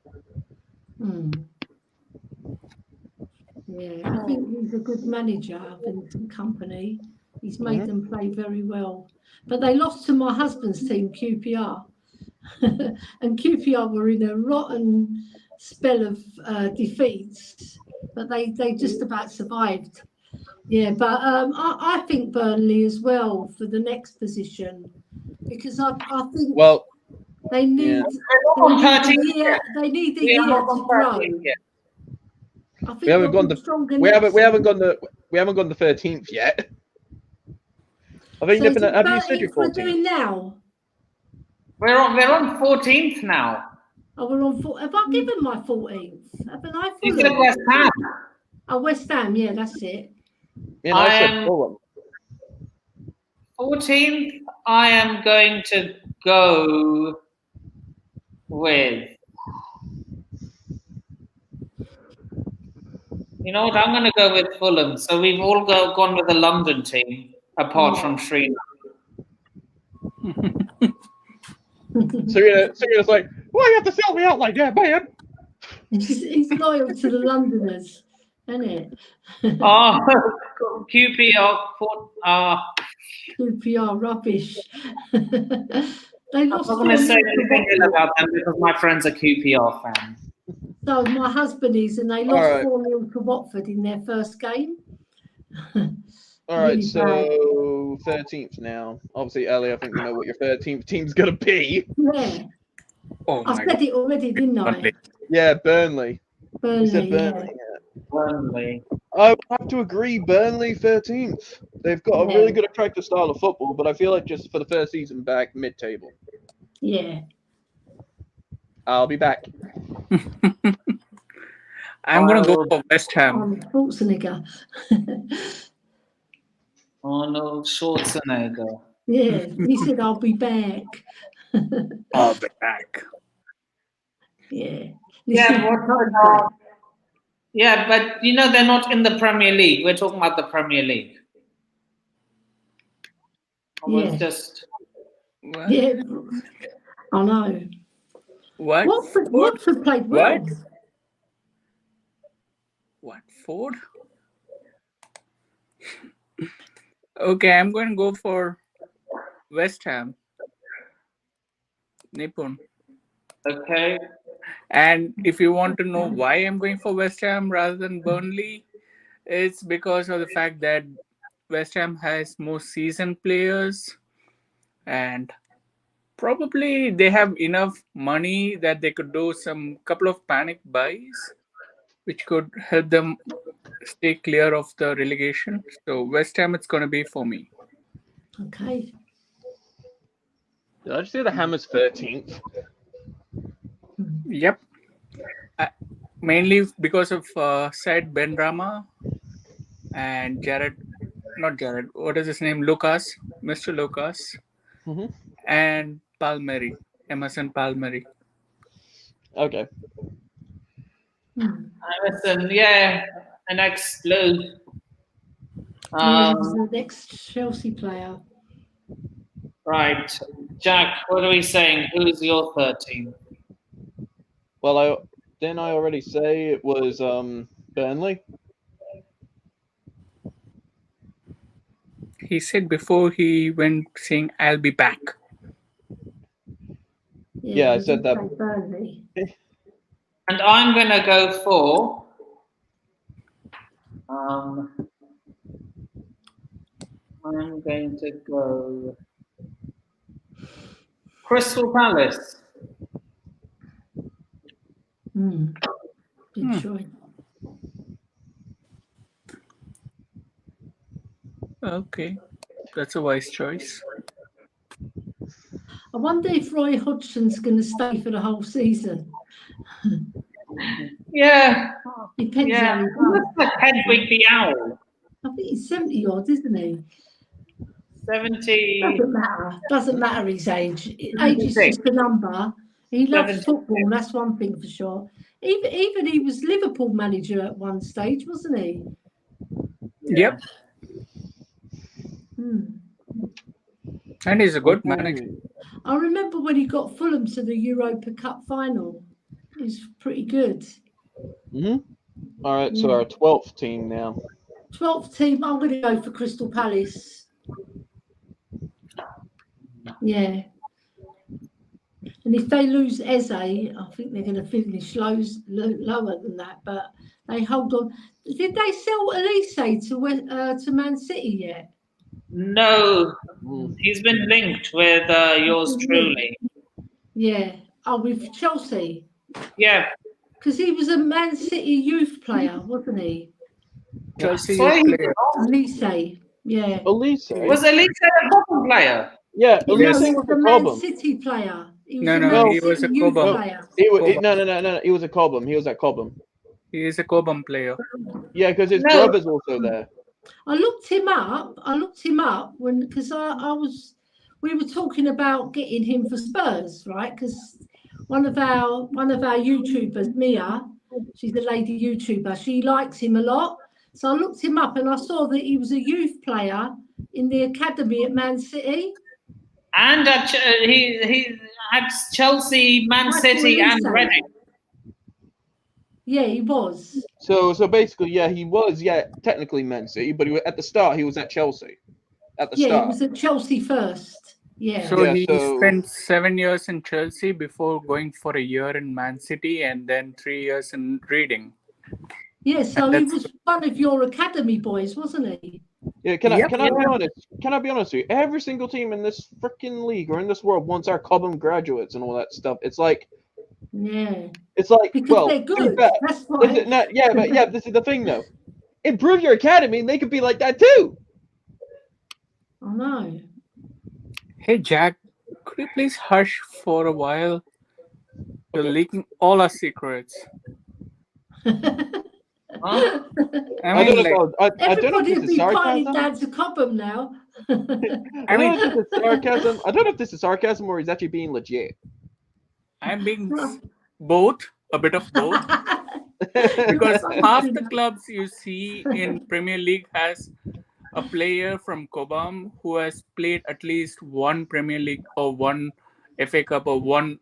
Yeah, I think he's a good manager, Vincent Kompany. He's made them play very well. But they lost to my husband's team, QPR. And QPR were in a rotten spell of defeats, but they just about survived. Yeah, but I think Burnley as well for the next position, because I think they need a year to grow. I think we haven't gone the 13th yet. I think have you said you're 14th? We're doing now. We're on 14th now. Oh, we're on 14th. Have I given my 14th? Haven't I? You said West Ham. Oh, West Ham. Yeah, that's it. Yeah, I said Fulham. 14th. I am going to go with. You know what? I'm going to go with Fulham. So we've all gone with the London team, apart from Srinath. So you're just like, why you have to sell me out like that, man? He's loyal to the Londoners, isn't it? QPR. QPR rubbish. They lost. I'm not going to say anything ill about them because my friends are QPR fans. So my husband is, and they lost 4-0 to Watford in their first game. All right, so 13th now. Obviously, Ellie, I think we know what your 13th team's going to be. Yeah. I said it already, didn't I? Yeah, Burnley. Burnley. Burnley. I would have to agree, Burnley 13th. They've got a really good, attractive style of football, but I feel like just for the first season back, mid-table. Yeah. I'll be back. I'm going to go for West Ham. Schwarzenegger. Arnold Schwarzenegger. Yeah, he said, I'll be back. I'll be back. Yeah. Yeah, but you know, they're not in the Premier League. We're talking about the Premier League. Yeah, I know. What? Watford played well. Watford? Okay, I'm going to go for West Ham. Nipun. Okay. And if you want to know why I'm going for West Ham rather than Burnley, it's because of the fact that West Ham has more seasoned players and probably they have enough money that they could do some couple of panic buys, which could help them stay clear of the relegation. So West Ham, it's going to be for me. Okay. Did I just say the Hammers 13th? Yep. Mainly because of Said Benrahma and what is his name? Mr. Lucas, and Palmieri, Emerson Palmieri. Okay. Emerson, yeah, an ex-Blue. The next Chelsea player. Right. Jack, what are we saying? Who's your 13? Well, didn't I already say it was Burnley. He said before he went saying, "I'll be back." Yeah, I said that. Burnley. And I'm going to go for I'm going to go Crystal Palace. Good choice. Okay, that's a wise choice. I wonder if Roy Hodgson's going to stay for the whole season. Yeah. Depends Yeah. how he That's like Hedwig the Owl. I think he's 70 odd, isn't he? 70. Doesn't matter his age. Age is just a number. He loves football, that's one thing for sure. Even he was Liverpool manager at one stage, wasn't he? Yep. And he's a good manager. I remember when he got Fulham to the Europa Cup final. It was pretty good. All right, so our 12th team now. 12th team, I'm going to go for Crystal Palace. Yeah. And if they lose Eze, I think they're going to finish lower than that. But they hold on. Did they sell Elise to Man City yet? No. He's been linked with yours truly. Yeah. Oh, with Chelsea? Yeah. Because he was a Man City youth player, wasn't he? Chelsea player. Elise. Yeah. Elise? Was Elise a Cobham player? Yeah, Elise was was a a Man Cobham. City player. He was No, he was a Cobham. Player. No, he was a Cobham. He was at Cobham. He is a Cobham player. Yeah, because his brother's also there. I looked him up because we were talking about getting him for Spurs, right? Because one of our YouTubers, Mia, she's a lady YouTuber, she likes him a lot. So I looked him up and I saw that he was a youth player in the academy at Man City. And he had Chelsea, Man City, and Reading. Yeah, he was. So basically, yeah, he was, technically Man City, but at the start he was at Chelsea. At the start. He was at Chelsea first. Yeah. So he spent 7 years in Chelsea before going for a year in Man City and then 3 years in Reading. Yeah, so he was one of your academy boys, wasn't he? Yeah, can I be honest? Can I be honest with you? Every single team in this freaking league or in this world wants our Cobham graduates and all that stuff. It's like, it's like, because they're good. That's why. But this is the thing though. Improve your academy, and they could be like that too. I know. Hey Jack, could you please hush for a while? You're leaking all our secrets. I don't know if this is sarcasm. Down to Cobham now. I don't know if this is sarcasm. I don't know if this is sarcasm or he's actually being legit. I'm being both, a bit of both. Because half the clubs you see in Premier League has a player from Cobham who has played at least one Premier League or one FA Cup or one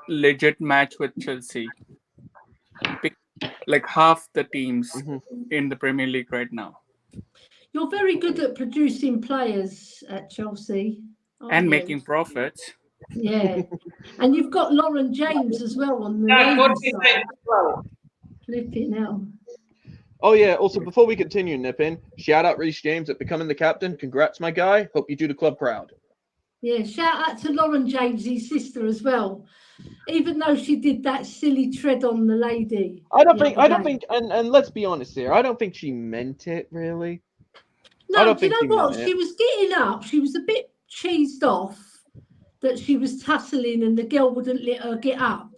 legit match with Chelsea. Like half the teams in the Premier League right now. You're very good at producing players at Chelsea. And making profits. Yeah. And you've got Lauren James as well on the side. Flipping hell. Oh yeah, also before we continue, Nippin, shout out Reece James at becoming the captain. Congrats, my guy. Hope you do the club proud. Yeah, shout out to Lauren James, his sister as well. Even though she did that silly tread on the lady. I don't think, and let's be honest here, I don't think she meant it really. No, do you know what? She was getting up. She was a bit cheesed off that she was tussling and the girl wouldn't let her get up.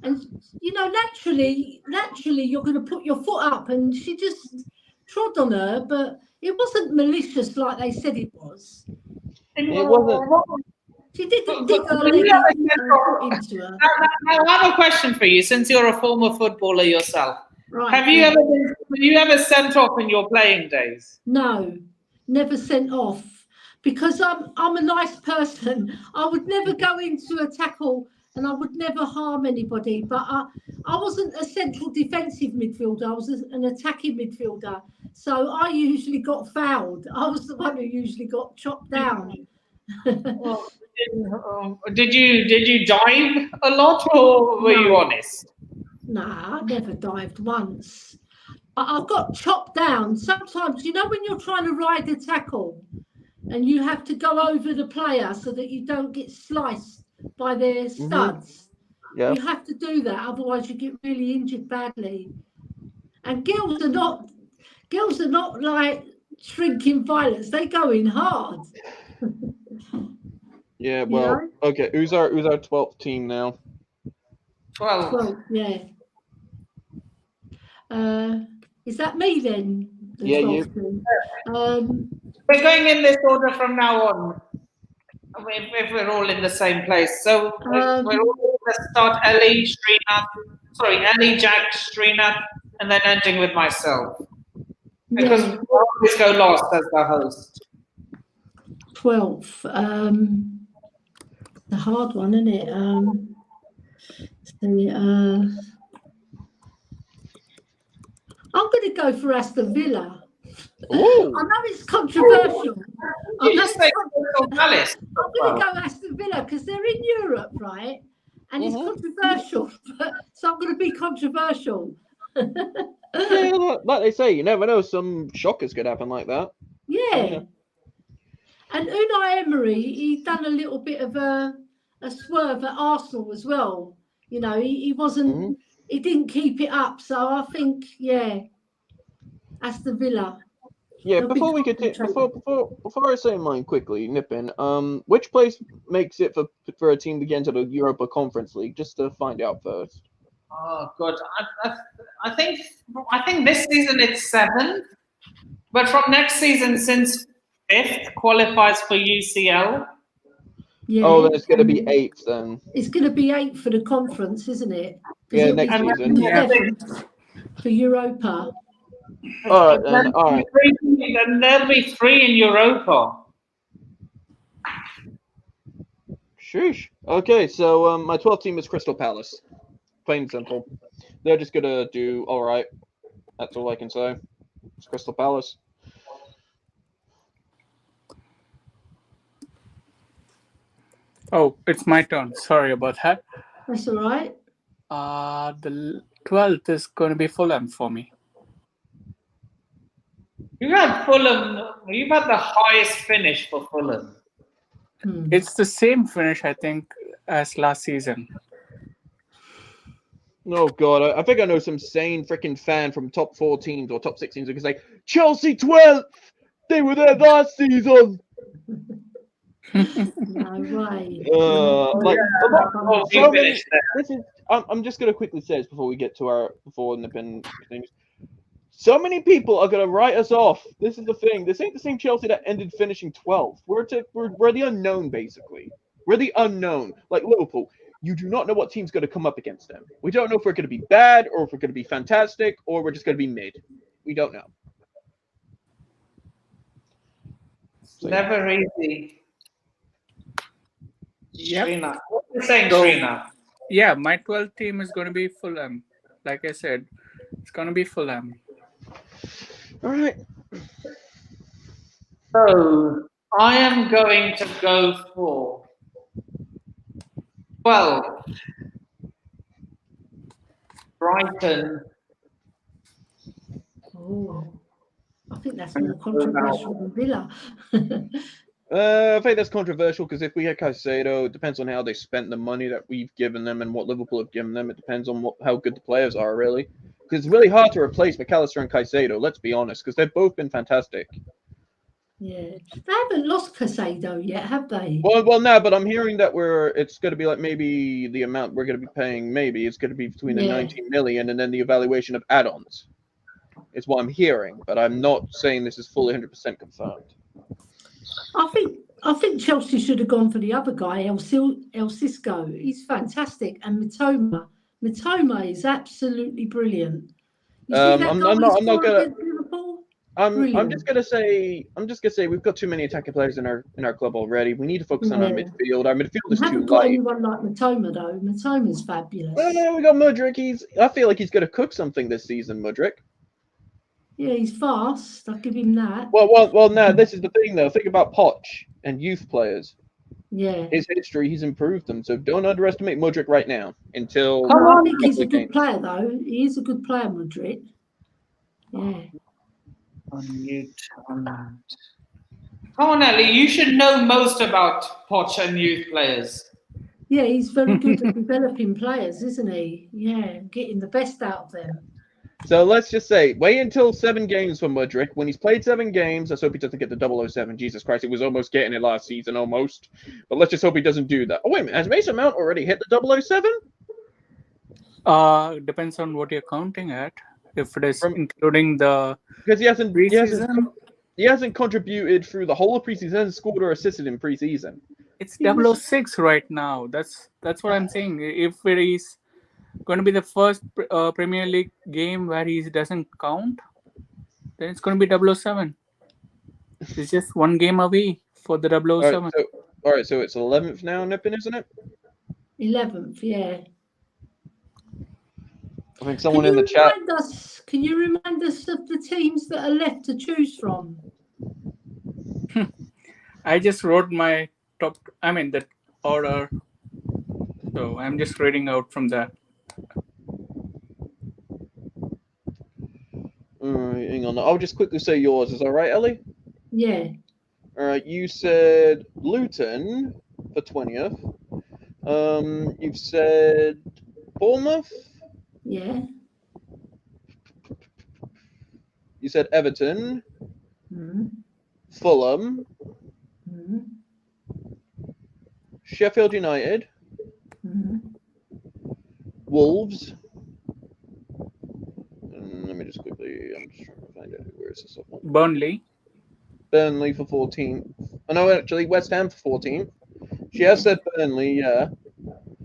And, you know, naturally, you're going to put your foot up, and she just trod on her, but it wasn't malicious like they said it was. It wasn't. She didn't dig her leg into her. Now, I have a question for you, since you're a former footballer yourself. Right. Have you ever sent off in your playing days? No, never sent off. Because I'm a nice person. I would never go into a tackle and I would never harm anybody. But I wasn't a central defensive midfielder. I was an attacking midfielder. So I usually got fouled. I was the one who usually got chopped down. Well, did you dive a lot, or were you honest? Nah, I never dived once. I've got chopped down. Sometimes, you know, when you're trying to ride a tackle and you have to go over the player so that you don't get sliced by their studs. Yeah. You have to do that, otherwise you get really injured badly. And girls are not like shrinking violets. They go in hard. Yeah, well, okay. Who's our 12th team now? 12. Well, yeah. Is that me then? Yeah, you. We're going in this order from now on. If we're all in the same place. So we're all going to start Ellie, Jack, Srinath, and then ending with myself. Because we always go last as the host. 12th. The hard one, isn't it? I'm going to go for Aston Villa. Ooh. I know it's controversial. You just say Crystal Palace. I'm going to go Aston Villa because they're in Europe, right? And it's controversial. So I'm going to be controversial. Yeah, like they say, you never know. Some shockers could happen like that. Yeah. And Unai Emery, he's done a little bit of a swerve at Arsenal as well. You know, he wasn't, he didn't keep it up. So I think, Aston Villa. Yeah, before we get before I say mine quickly, Nippin, which place makes it for a team to get into the Europa Conference League? Just to find out first. Oh God, I think this season it's 7th, but from next season, since 5th qualifies for UCL. Yeah. Oh, then it's going to be 8th then. It's going to be 8th for the conference, isn't it? Yeah, next season. Yeah. For Europa. All right. Then there'll be 3 in Europa. Sheesh. Okay, so my 12th team is Crystal Palace. Plain and simple. They're just gonna do all right. That's all I can say. It's Crystal Palace. Oh, it's my turn. Sorry about that. That's all right. The 12th is going to be Fulham for me. You had Fulham. You've had the highest finish for Fulham. It's the same finish, I think, as last season. Oh God, I think I know some sane freaking fan from top 4 teams or top 6 teams who can say Chelsea 12th. They were there last season. No way. I'm just gonna quickly say this before we get to before Nippin things. So many people are gonna write us off. This is the thing. This ain't the same Chelsea that ended finishing 12th. We're the unknown, basically. We're the unknown. Like Liverpool, you do not know what team's gonna come up against them. We don't know if we're gonna be bad or if we're gonna be fantastic or we're just gonna be mid. We don't know. So, never easy. Yeah. Srinath. What are you saying, Srinath? Yeah, my 12th team is going to be Fulham. Like I said, it's going to be Fulham. All right. So I am going to go for 12. Brighton. Oh, I think that's more controversial than Villa. I think that's controversial because if we had Caicedo, it depends on how they spent the money that we've given them and what Liverpool have given them. It depends on how good the players are, really. Because it's really hard to replace McAllister and Caicedo, let's be honest, because they've both been fantastic. Yeah. They haven't lost Caicedo yet, have they? Well, no, but I'm hearing that it's going to be like maybe the amount we're going to be paying, maybe it's going to be between the 19 million and then the evaluation of add-ons. Is what I'm hearing, but I'm not saying this is fully 100% confirmed. I think Chelsea should have gone for the other guy, El Cisco. He's fantastic, and Mitoma is absolutely brilliant. I'm not gonna. I'm just gonna say we've got too many attacking players in our club already. We need to focus on our midfield. Our midfield is We too haven't got light. anyone like Matoma though. Matoma's fabulous. Well, we got Mudryk. I feel like he's gonna cook something this season, Mudryk. Yeah, he's fast. I'll give him that. Well. Now this is the thing though. Think about Poch and youth players. Yeah. His history, he's improved them. So don't underestimate Mudryk right now. Until I think he's a good player though. He is a good player, Mudryk. Yeah. Come on, Ellie. You should know most about Poch and youth players. Yeah, he's very good at developing players, isn't he? Yeah, getting the best out of them. So let's just say, wait until 7 games for Mudryk. When he's played 7 games, let's hope he doesn't get the 007. Jesus Christ, he was almost getting it last season, almost. But let's just hope he doesn't do that. Oh, wait a minute. Has Mason Mount already hit the 007? Depends on what you're counting at. If it is including the because he hasn't preseason. He hasn't contributed through the whole of preseason. He hasn't scored or assisted in preseason. It's 006 right now. That's what I'm saying. If it is going to be the first Premier League game where he doesn't count, then it's going to be 007. It's just 1 game away for the 007. All right, so it's 11th now, Nippon, isn't it? 11th, yeah. I think someone in the chat. Can you remind us of the teams that are left to choose from? I just wrote my the order. So I'm just reading out from that. All right, hang on. I'll just quickly say yours. Is that right, Ellie? Yeah. All right, you said Luton for 20th. You've said Bournemouth. Yeah. You said Everton. Mm-hmm. Fulham. Mm-hmm. Sheffield United. Mm-hmm. Wolves. Let me just quickly. I'm just trying to find out where is this one. Burnley for 14th. Oh no, actually West Ham for 14th. She has said Burnley, yeah.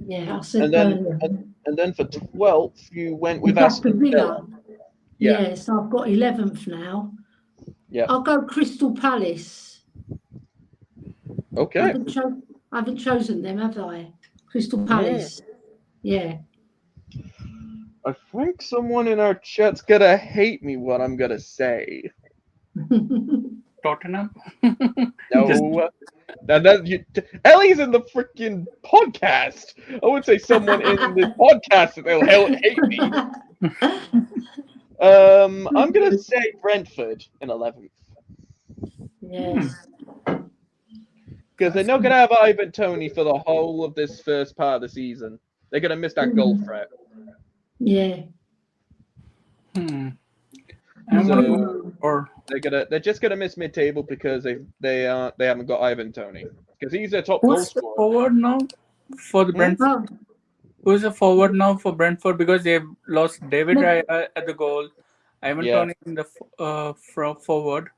Yeah, I said Burnley. And then for 12th, you went with Aston Villa. Yeah, so I've got 11th now. Yeah. I'll go Crystal Palace. Okay. I haven't chosen them, have I? Crystal Palace. Yeah. I think someone in our chat's gonna hate me what I'm gonna say. Tottenham? No. Ellie's in the freaking podcast. I would say someone in the podcast that they'll hate me. I'm gonna say Brentford in 11th. Yes. Because they're not gonna have Ivan Toney for the whole of this first part of the season. They're gonna miss that goal threat. Yeah. They're just gonna miss mid-table because they haven't got Ivan Toney because he's their top goal scorer. Forward now for the Brentford? Who's the forward now for Brentford because they've lost David Raya at the goal. Ivan Toney in the forward.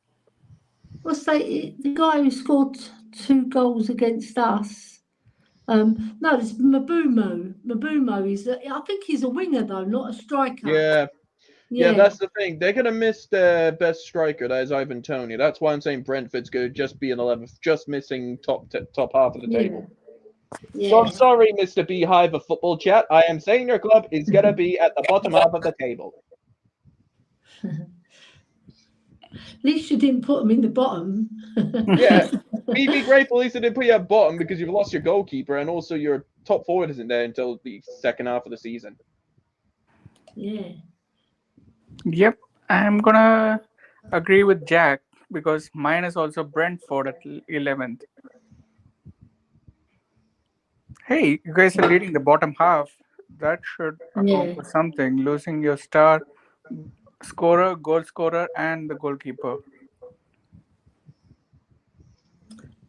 What's the guy who scored 2 goals against us? No, it's Mabumo. Mabumo is. I think he's a winger though, not a striker. Yeah, that's the thing. They're going to miss their best striker, that is Ivan Toney. That's why I'm saying Brentford's going to just be an 11th, just missing top half of the table. Yeah. So I'm sorry, Mr. Beehive of Football Chat. I am saying your club is going to be at the bottom half of the table. At least you didn't put them in the bottom. Yeah, be grateful at least they didn't put you at bottom because you've lost your goalkeeper and also your top forward isn't there until the second half of the season. Yeah. Yep, I'm gonna agree with Jack because mine is also Brentford at 11th. Hey, you guys are leading the bottom half. That should account for something. Losing your star scorer, goal scorer, and the goalkeeper.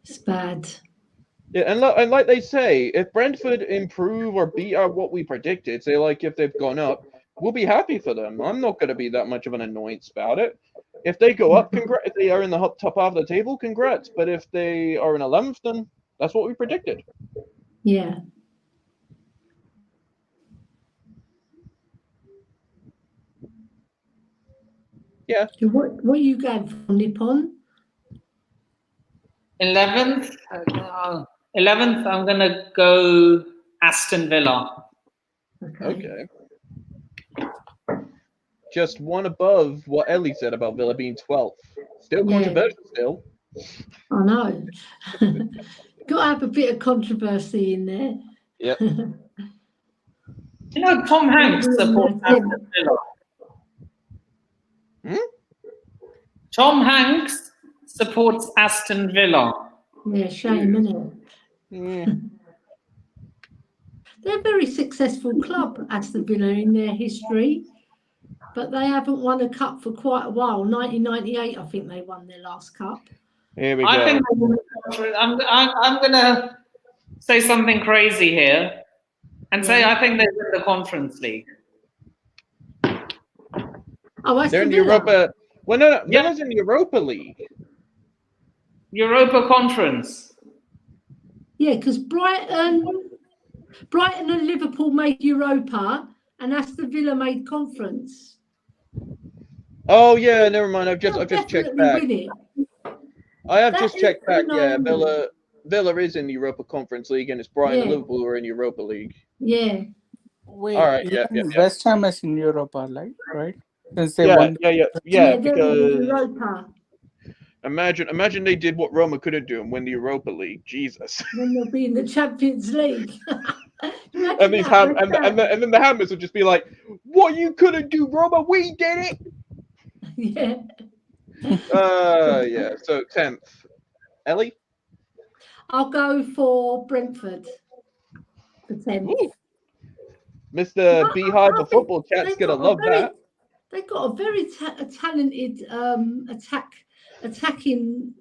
It's bad. Yeah, and like they say, if Brentford improve or beat out what we predicted, say like if they've gone up, we'll be happy for them. I'm not going to be that much of an annoyance about it. If they go up, congrats. If they are in the top half of the table, congrats. But if they are in 11th, then that's what we predicted. Yeah. Yeah. What you going for, Nippon? 11th? 11th, I'm going to go Aston Villa. Okay. Just one above what Ellie said about Villa being 12th. Still controversial, still. I know. Got to have a bit of controversy in there. Yep. You know, Tom Hanks supports Aston Villa. Tom Hanks supports Aston Villa. Yeah, shame, isn't it? Yeah. They're a very successful club, Aston Villa, in their history, but they haven't won a cup for quite a while. 1998, I think they won their last cup. Here we I go. think I'm going to say something crazy here and say I think they win the Conference League. Oh, They're Aston in the Villa. Europa. Well, no. Villa's in the Europa League. Europa Conference. Yeah, because Brighton and Liverpool made Europa, and Aston Villa made Conference. Oh yeah, never mind. I've just checked Definitely back. win it. I have That just is, checked back. you know, Yeah, Villa is in the Europa Conference League, and it's Brighton and Liverpool who are in Europa League. Yeah. Wait, All right. even West Ham is in Europa, right? Since they Yeah, won. yeah. They're in Because Europa. imagine they did what Roma couldn't do and win the Europa League. Jesus. Then they'll be in the Champions League. And these and then the Hammers would just be like, "What you couldn't do, Roma? We did it." Yeah. Yeah. So 10th, Ellie. I'll go for Brentford. The 10th. Ooh. Mr. Beehive of Football Chat's gonna love that. They've got a very talented attacking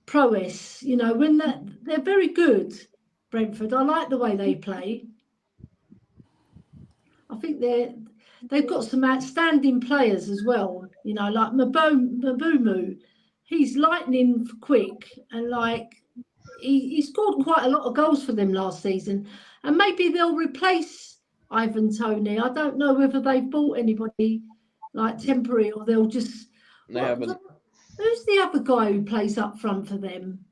prowess. You know, when they're very good. Brentford. I like the way they play. I think they've got some outstanding players as well. You know, like Mabumu. He's lightning quick, and like he scored quite a lot of goals for them last season. And maybe they'll replace Ivan Toney. I don't know whether they've bought anybody like temporary, or they'll just. They haven't. Who's the other guy who plays up front for them?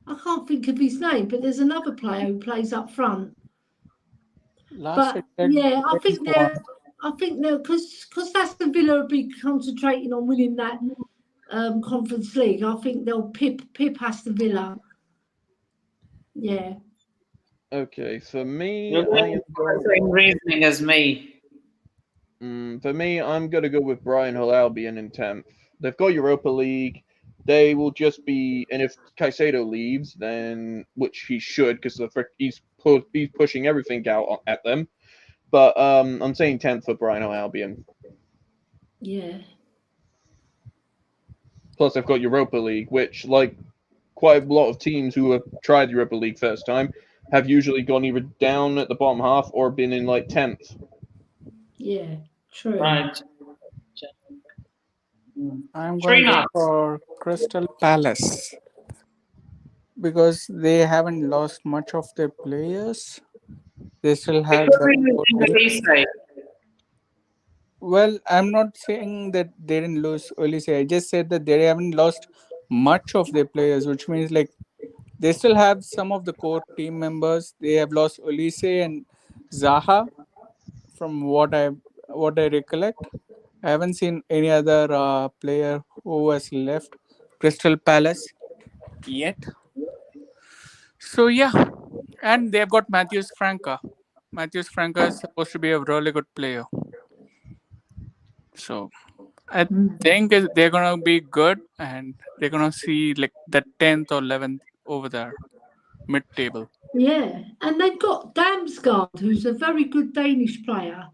I can't think of his name, but there's another player who plays up front. I think they're because Aston Villa will be concentrating on winning that Conference League. I think they'll pip Aston Villa. Yeah. Okay, for me, You're the same reasoning as me. For me, I'm gonna go with Brighton Hove Albion in 10th. They've got Europa League. They will just be, and if Caicedo leaves, then which he should, because he's pushing everything out at them. But I'm saying 10th for Brighton Hove Albion. Yeah. Plus, they've got Europa League, which, like quite a lot of teams who have tried Europa League first time, have usually gone either down at the bottom half or been in like 10th. Yeah, true. Right. I'm going to go for Crystal Palace because they haven't lost much of their players. They still have. Well, I'm not saying that they didn't lose Olise. I just said that they haven't lost much of their players, which means like they still have some of the core team members. They have lost Olise and Zaha, from what I recollect. I haven't seen any other player who has left Crystal Palace yet. So yeah, and they've got Matheus Franca. Matheus Franca is supposed to be a really good player. So I think they're gonna be good, and they're gonna see like the 10th or 11th over there, mid-table. Yeah, and they've got Damsgaard, who's a very good Danish player.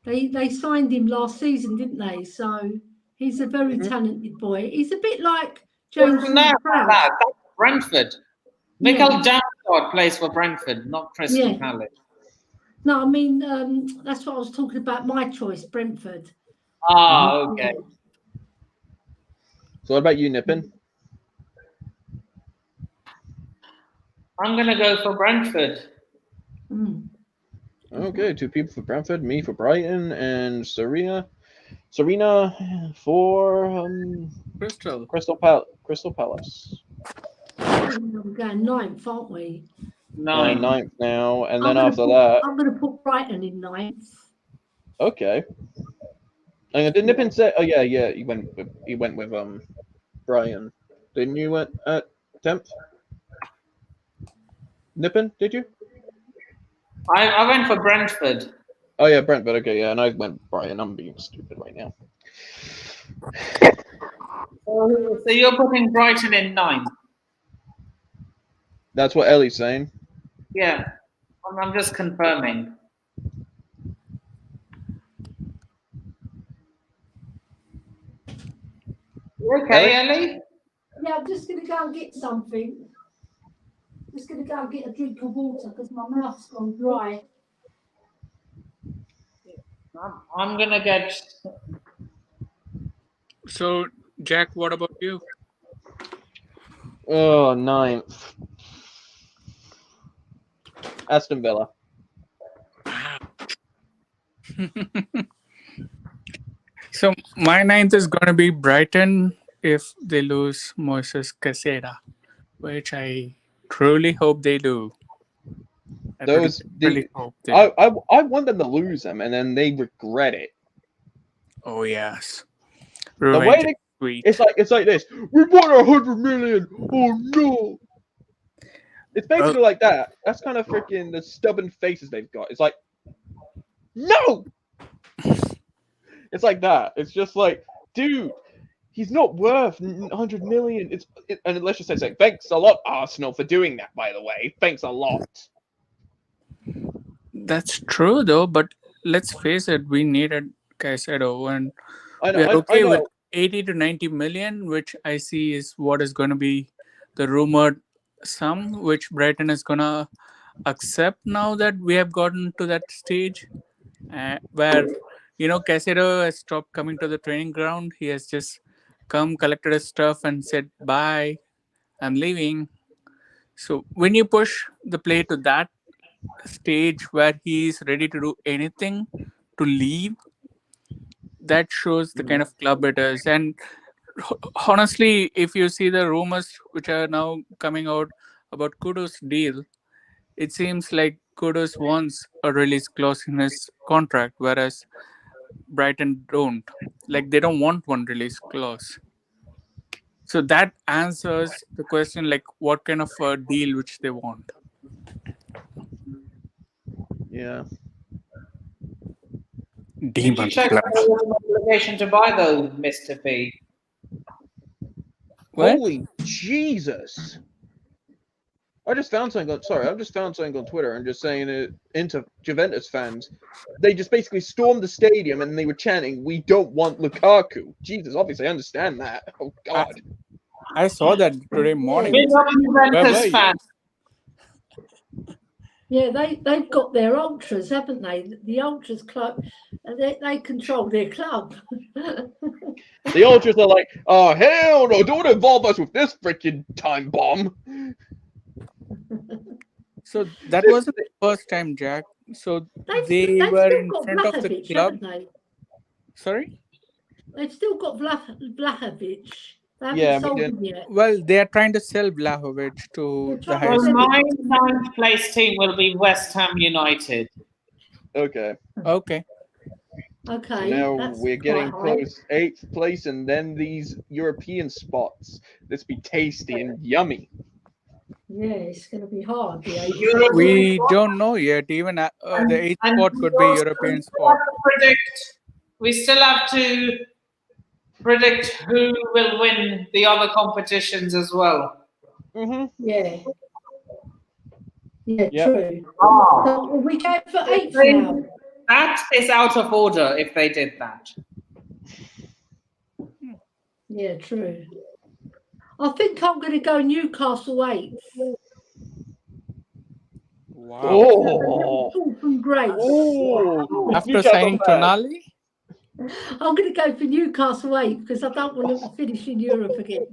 They signed him last season, didn't they? So he's a very talented boy. He's a bit like James. That's Brentford. Mikael Damsgaard plays for Brentford, not Crystal Palace. No, I mean that's what I was talking about. My choice, Brentford. Oh, okay. So what about you, Nippon? I'm gonna go for Brentford. Okay, 2 people for Brentford, me for Brighton, and Saria. Serena for Crystal Palace. We're going ninth, aren't we? Ninth now, and then after that, I'm going to put Brighton in ninth. Okay. And did Nippon say? Oh yeah, he went with Brian. Didn't you went at 10th? Nippon, did you? I went for Brentford. Oh yeah, Brentford. Okay, yeah, and I went Brian. I'm being stupid right now. So you're putting Brighton in 9th. That's what Ellie's saying. Yeah, I'm just confirming. You okay, Ellie? Yeah, I'm just going to go and get something. Just going to go and get a drink of water because my mouth's gone dry. I'm going to get... So, Jack, what about you? Oh, 9th. Aston Villa. So my 9th is going to be Brighton if they lose Moises Caicedo, which I truly hope they do. I want them to lose them, and then they regret it. Oh yes, the way it's like this. We won 100 million. Oh no! It's basically like that. That's kind of freaking the stubborn faces they've got. It's like, no. It's like that. It's just like, dude, he's not worth 100 million. And let's just say, thanks a lot, Arsenal, for doing that. By the way, thanks a lot. That's true, though. But let's face it, we needed Caicedo, and we're okay with 80 to 90 million, which I see is what is going to be the rumored sum, which Brighton is going to accept now that we have gotten to that stage where, Caicedo has stopped coming to the training ground. He has just come, collected his stuff, and said, bye, I'm leaving. So when you push the player to that stage where he's ready to do anything to leave, that shows the kind of club it is. And honestly, if you see the rumors which are now coming out about Kudus' deal, it seems like Kudus wants a release clause in his contract, whereas Brighton don't. Like, they don't want one release clause. So that answers the question, like, what kind of a deal which they want. Yeah. Did you check the obligation to buy those, Mr. P? What? Holy Jesus! I just found something on Twitter and just saying it into Juventus fans. They just basically stormed the stadium and they were chanting, "We don't want Lukaku." Jesus, obviously I understand that. Oh God. I saw that today morning. We're not Juventus fans. Yeah, they've got their ultras, haven't they? The ultras club, they control their club. The ultras are like, oh hell no! Don't involve us with this freaking time bomb. So that wasn't the first time, Jack. So they were in front of the club. Sorry? They've still got Vlahovic. They haven't sold him yet. Well, they are trying to sell Vlahovic to the high school. My 9th place team will be West Ham United. Okay. Okay. So now we're getting close. 8th place, and then these European spots. This be tasty and yummy. Yeah, it's going to be hard. We don't know yet. Even the 8th spot could be European spot. We still have to predict who will win the other competitions as well. Mm-hmm. Yeah. Yeah, true. So we go for 8th now. That is out of order if they did that. Yeah, true. I think I'm going to go Newcastle 8th. Wow. Oh. From Grace. Oh. After signing Tonali? I'm going to go for Newcastle 8th because I don't want them to finish in Europe again.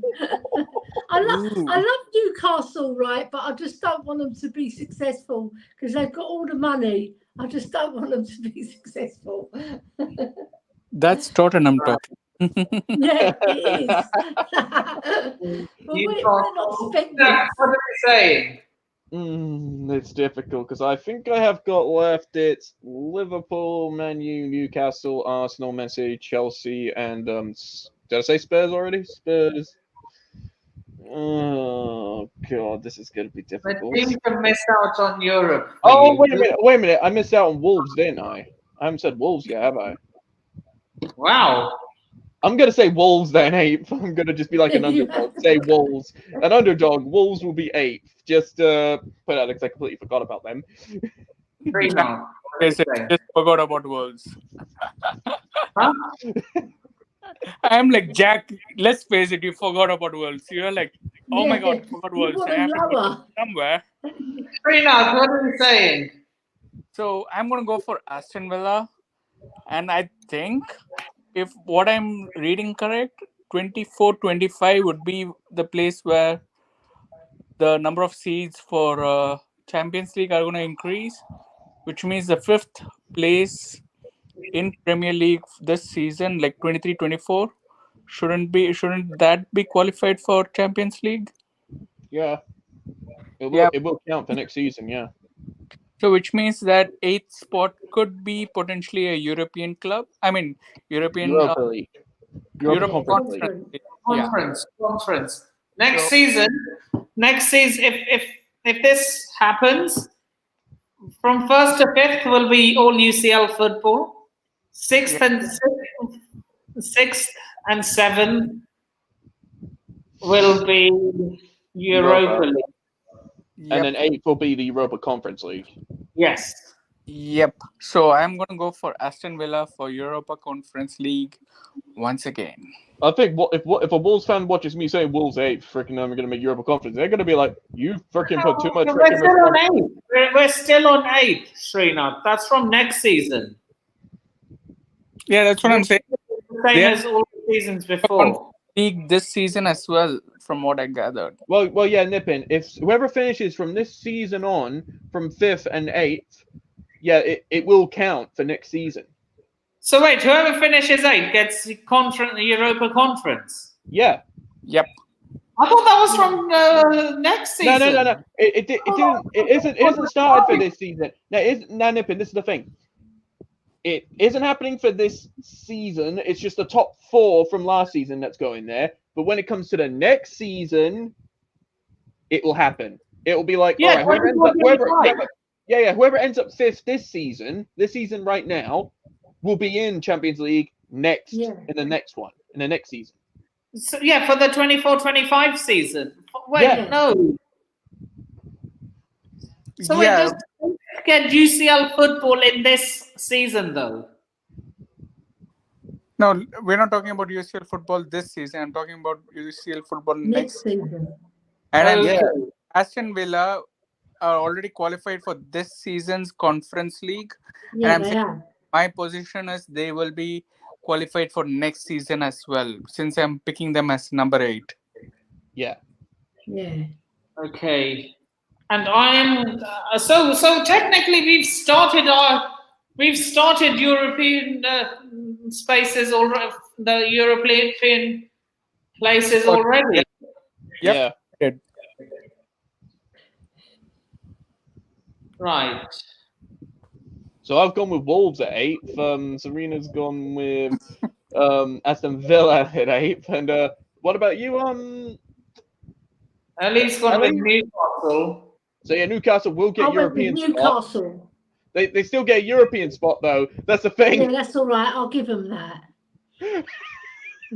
I love Newcastle, right? But I just don't want them to be successful because they've got all the money. I just don't want them to be successful. That's Tottenham talking. Yeah, it is. But we're not spending. What are we saying? It's difficult because I think I have got left. It's Liverpool, Man U, Newcastle, Arsenal, Man City, Chelsea, and did I say Spurs already? Spurs. Oh god, this is going to be The difficult. teams have missed out on Europe. Oh wait a minute! I missed out on Wolves, didn't I? I haven't said Wolves yet, have I? Wow. I'm gonna say Wolves then 8th. I'm gonna just be like an underdog. Say Wolves. An underdog. Wolves will be 8th. Just put out because I completely forgot about them. Very long. Yes, I just forgot about Wolves. Huh? I'm like, Jack, let's face it, you forgot about Wolves. You're like, oh my God, forgot Wolves. I have to put it somewhere. Srinath, what are you saying? So I'm going to go for Aston Villa. And I think if what I'm reading correct, 24-25 would be the place where the number of seeds for Champions League are going to increase, which means the 5th place in Premier League this season, like 23-24, shouldn't that be qualified for Champions League? Yeah. It will count for next season, yeah. So which means that 8th spot could be potentially a European club. I mean, European Europa League. Europe Conference League. Conference. Next season, if this happens, from 1st to 5th will be all UCL football. 6th and 7th will be Europa League. And then 8th will be the Europa Conference League. Yes. Yep. So I'm going to go for Aston Villa for Europa Conference League once again. I think if a Wolves fan watches me saying Wolves 8th, freaking I'm going to make Europa Conference, they're going to be like, you freaking put too much. We're still on 8th. We're still on 8th, Srinath. That's from next season. Yeah, that's what I'm saying. Same as all the seasons before. League this season as well, from what I gathered. Well, yeah, Nippin. If whoever finishes from this season on, from 5th and 8th, yeah, it will count for next season. So wait, whoever finishes 8th gets the Europa Conference. Yeah. Yep. I thought that was from next season. No. It isn't started for this season. No, Nippin. This is the thing. It isn't happening for this season. It's just the top 4 from last season that's going there. But when it comes to the next season, it will happen. It will be like, all right, whoever ends up 5th this season right now, will be in Champions League next in the next one, in the next season. So yeah, for the 24-25 season. Wait, no. So wait, just get UCL football in this season though. No, we're not talking about UCL football this season. I'm talking about UCL football next season. And Aston Villa are already qualified for this season's Conference League. Yeah, and I'm saying my position is they will be qualified for next season as well, since I'm picking them as number 8. Yeah. Yeah. Okay. And I am so technically we've started European spaces already, the European places already. Yeah. Right. So I've gone with Wolves at 8th. Serena's gone with Aston Villa at 8th. And what about you? Ellie's gone with Newcastle. So yeah, Newcastle will get European Newcastle. spot. They still get a European spot though. That's the thing. Yeah, that's all right. I'll give them that.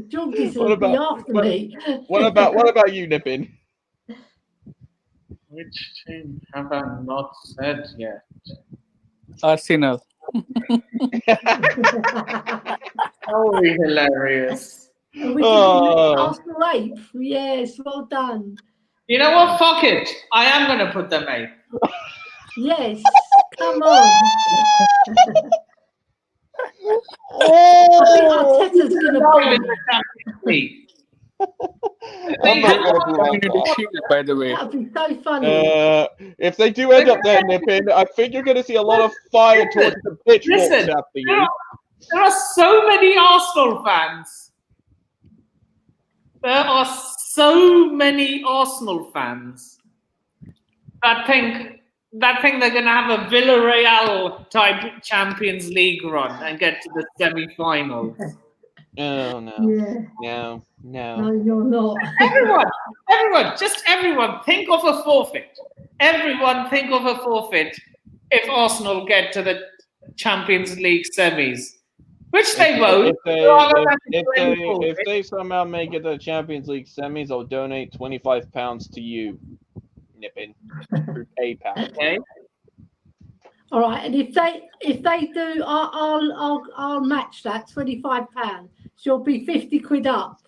Jordy's will be after me. What about you, Nippin? Which team have I not said yet? Arsenal. Oh, hilarious. Arsenal 8th. Yes, well done. You know what? Fuck it. I am going to put them 8th. Yes, come on. Oh, I think Arteta's going to be. By the way, that'd be so funny. If they do end up there, Nippin, I think you're going to see a lot of fire towards the pitch after you. There are so many Arsenal fans. There are so many Arsenal fans that think they're going to have a Villarreal type Champions League run and get to the semi-finals. Oh no. Yeah. No. No, you're not. Everyone, think of a forfeit. Everyone think of a forfeit if Arsenal get to the Champions League semis. Which they won't. If they somehow make it to the Champions League semis, I'll donate £25 to you, Nippin, through PayPal. Okay. All right, and if they do, I'll match that £25. So you'll be 50 quid up.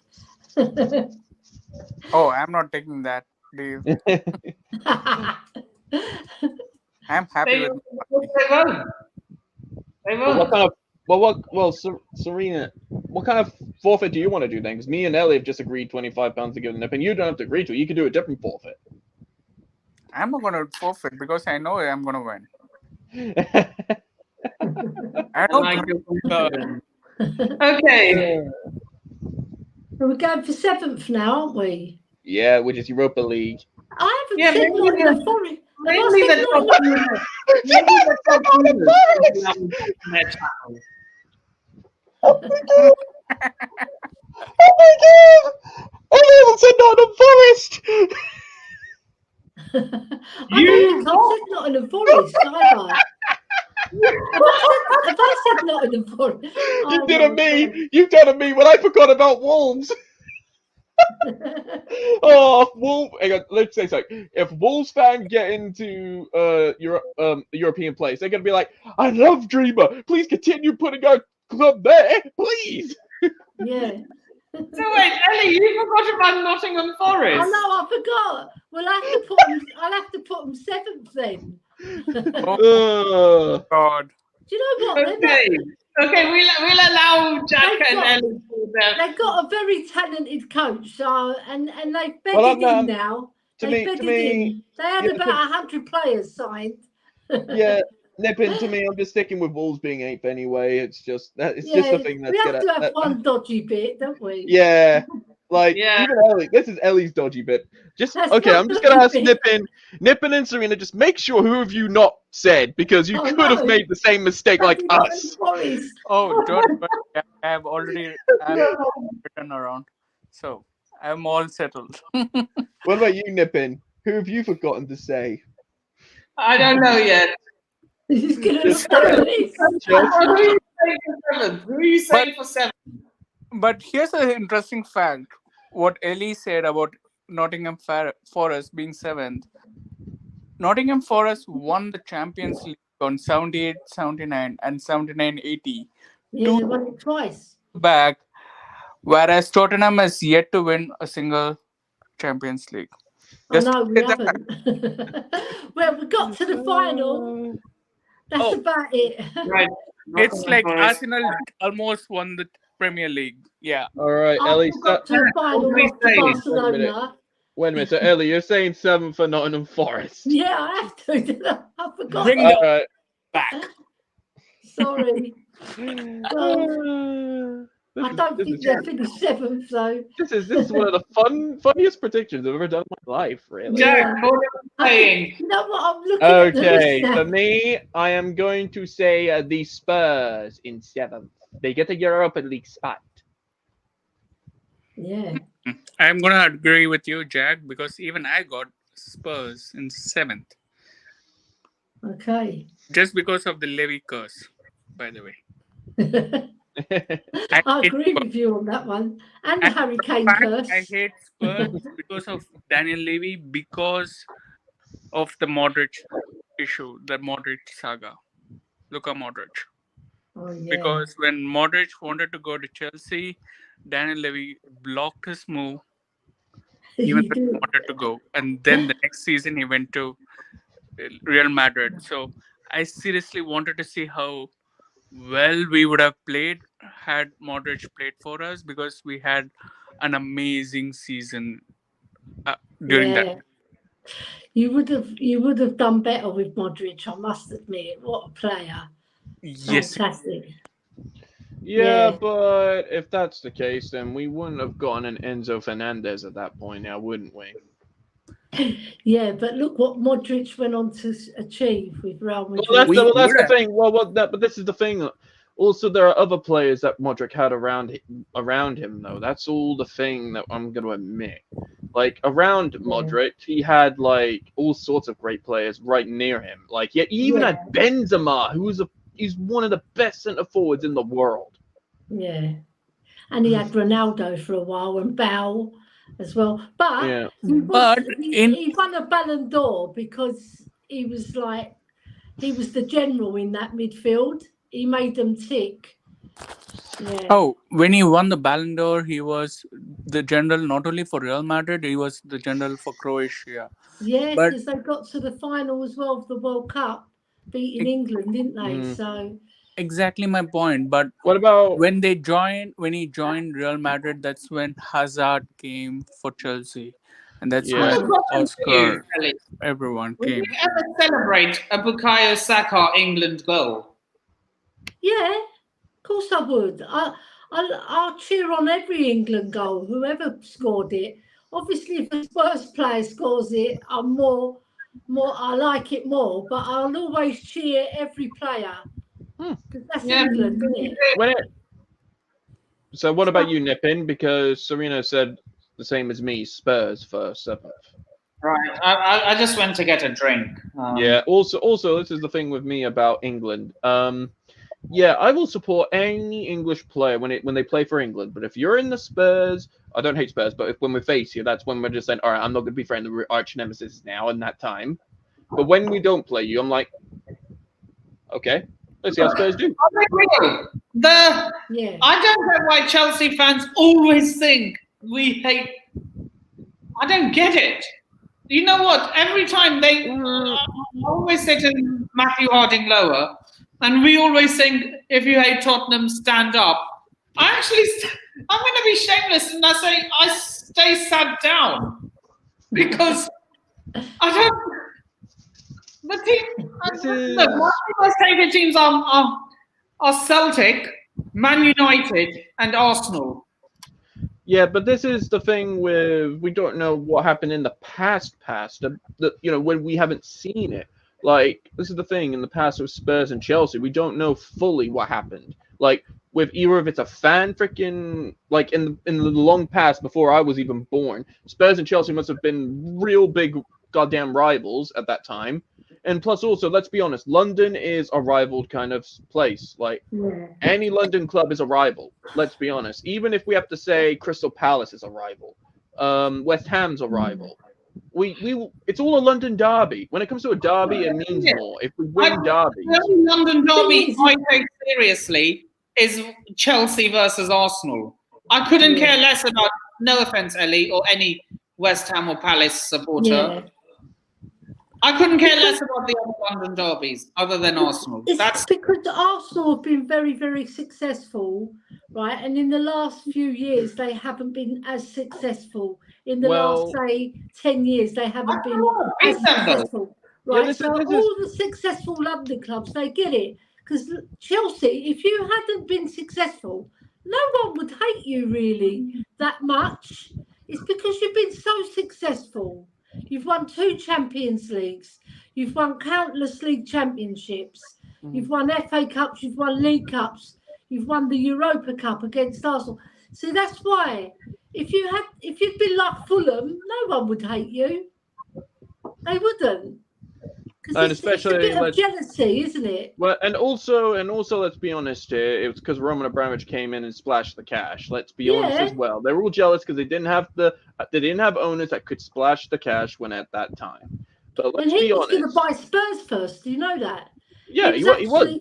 Oh, I'm not taking that, Dave. I'm happy with They won't. Serena, what kind of forfeit do you want to do then? Because me and Ellie have just agreed £25 to give the Nippin. You don't have to agree to it. You can do a different forfeit. I'm not going to forfeit because I know I'm going to win. I don't Okay. We're going for 7th now, aren't we? Yeah, which is Europa League. I haven't said Nottingham Forest. Mainly the Oh my god! I haven't said Nottingham Forest! I said Nottingham Forest, either. Have I said Nottingham Forest? You've done me. You've done me when I forgot about Wolves. Wolves. Hang on, let's say so. If Wolves fans get into the European place, they're gonna be like, "I love Dreamer. Please continue putting our club there, please." Yeah. So wait, Ellie, you forgot about Nottingham Forest. Oh no, I forgot. Well, I'll have to put them 7th then. Oh God. Do you know what? Okay, we'll allow Jack and Ellie to their... They've got a very talented coach, so and they've bedded in now. They had about 100 players signed. Yeah, Nippin, to me, I'm just sticking with Wolves being 8th anyway. It's just the thing that's we have to have one dodgy bit, don't we? Yeah. Even Ellie, this is Ellie's dodgy bit. I'm just gonna ask Nippin and Serena, just make sure who have you not said, because you could have made the same mistake like us. Oh, don't worry. I have already written around, so I'm all settled. What about you, Nippin? Who have you forgotten to say? I don't know yet. He's gonna start this. Who are you saying for 7? But here's an interesting fact. What Ellie said about Nottingham Forest being 7th. Nottingham Forest won the Champions League on 78, 79 and 79, 80. Yeah, they won it twice. Back, whereas Tottenham has yet to win a single Champions League. Oh no, we haven't. Well, we got to the final. That's about it. Right. It's like Arsenal almost won the Premier League. Yeah. All right, Ellie. Got to the final of Barcelona. Wait a minute. So, Ellie, you're saying 7 for Nottingham Forest? Yeah, I have to. I forgot. Bring it back. Sorry. I don't think they'll finish 7th, though. This is one of the funniest predictions I've ever done in my life, really. Yeah, saying. You know what? I'm looking at Okay, this for me, I am going to say the Spurs in 7th. They get a Europa League spot. Yeah. I'm gonna agree with you, Jack, because even I got Spurs in 7th. Okay. Just because of the Levy curse, by the way. I agree with you on that one. And the Harry Kane curse. I hate Spurs because of Daniel Levy, because of the Modric issue, the Modric saga. Luka Modric. Oh, yeah. Because when Modric wanted to go to Chelsea, Daniel Levy blocked his move, even though he wanted to go. And then the next season, he went to Real Madrid. So I seriously wanted to see how well we would have played had Modric played for us, because we had an amazing season during that. You would have done better with Modric, I must admit. What a player. Yes. Fantastic. Yeah, Yeah. but if that's the case, then we wouldn't have gotten an Enzo Fernandez at that point now, wouldn't we? Yeah, but look what Modric went on to achieve with Real Well, Madrid. that's the thing. But this is the thing. Also, there are other players that Modric had around him, though. That's all the thing that I'm going to admit. Like around Modric, he had like all sorts of great players right near him. Like, he even had Benzema, he's one of the best centre forwards in the world. Yeah, and he had Ronaldo for a while and Bale as well. But Yeah. he won a Ballon d'Or because he was the general in that midfield. He made them tick. Yeah. Oh, when he won the Ballon d'Or, he was the general not only for Real Madrid, he was the general for Croatia. Yeah, But because they got to the final as well of the World Cup, beating England, didn't they? So exactly my point. But what about when he joined Real Madrid, that's when Hazard came for Chelsea, and that's Yeah. when Oscar, everyone Will came. you ever celebrate a Bukayo Saka England goal? yeah, of course I would. I'll cheer on every England goal, whoever scored it. Obviously, if a Spurs player scores it, I'm more. I like it more, but I'll always cheer every player because that's England, isn't it? So what about you, Nippin? Because Serena said the same as me, Spurs for 7th. Right. I just went to get a drink. Yeah. Also, this is the thing with me about England. Yeah, I will support any English player when they play for England. But if you're in the Spurs, I don't hate Spurs, but when we face you, that's when we're just saying, all right, I'm not going to be friends with arch nemesis now in that time. But when we don't play you, I'm like, okay, let's see how Spurs do. I don't know why Chelsea fans always think we hate. I don't get it. You know what? Every time they always say to Matthew Harding Lower, and we always think, if you hate Tottenham, stand up. I'm going to be shameless and I say I stay sat down because I don't. The team. Look, my most favourite teams are Celtic, Man United, and Arsenal. Yeah, but this is the thing with we don't know what happened in the past, when we haven't seen it. Like, this is the thing in the past with Spurs and Chelsea, we don't know fully what happened. Like, with either if it's a fan freaking, like, in the long past before I was even born, Spurs and Chelsea must have been real big goddamn rivals at that time. And plus also, let's be honest, London is a rival kind of place. Like, any London club is a rival. Let's be honest. Even if we have to say Crystal Palace is a rival, West Ham's a rival. It's all a London derby. When it comes to a derby, it means more. If we win derby, the only London derby I take seriously is Chelsea versus Arsenal. I couldn't care less about. No offense, Ellie, or any West Ham or Palace supporter. Yeah. I couldn't care less about the other London derbies other than Arsenal. It's because Arsenal have been very, very successful, right? And in the last few years, they haven't been as successful. In the last, say, 10 years, they haven't been as successful. Right? Yeah, so all the successful London clubs, they get it. Because Chelsea, if you hadn't been successful, no one would hate you really that much. It's because you've been so successful. You've won 2 Champions Leagues. You've won countless league championships. You've won FA Cups. You've won League Cups. You've won the Europa Cup against Arsenal. So that's why, if you'd been like Fulham, no one would hate you. They wouldn't. And especially it's a bit of jealousy, isn't it? Well, and also, let's be honest here. It was because Roman Abramovich came in and splashed the cash. Let's be honest as well. They were all jealous because they didn't have owners that could splash the cash when at that time. But let's be honest. He was going to buy Spurs first. Do you know that? Yeah, he was.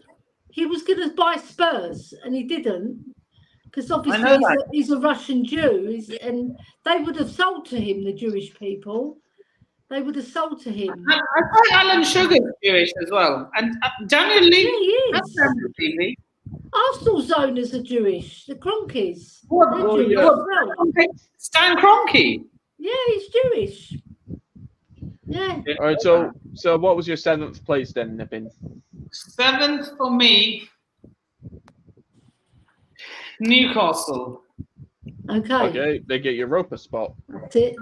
He was going to buy Spurs, and he didn't, because obviously he's a Russian Jew, and they would have sold to him, the Jewish people. They would have sold to him. I thought Alan Sugar's Jewish as well. And Daniel Levy. Yeah, he is. Arsenal's owners are Jewish. The Kroenkes. Stan Kroenke. Yeah, he's Jewish. Yeah. All right, so what was your 7th place then, Nippin? 7th for me. Newcastle. Okay. They get Europa spot. That's it.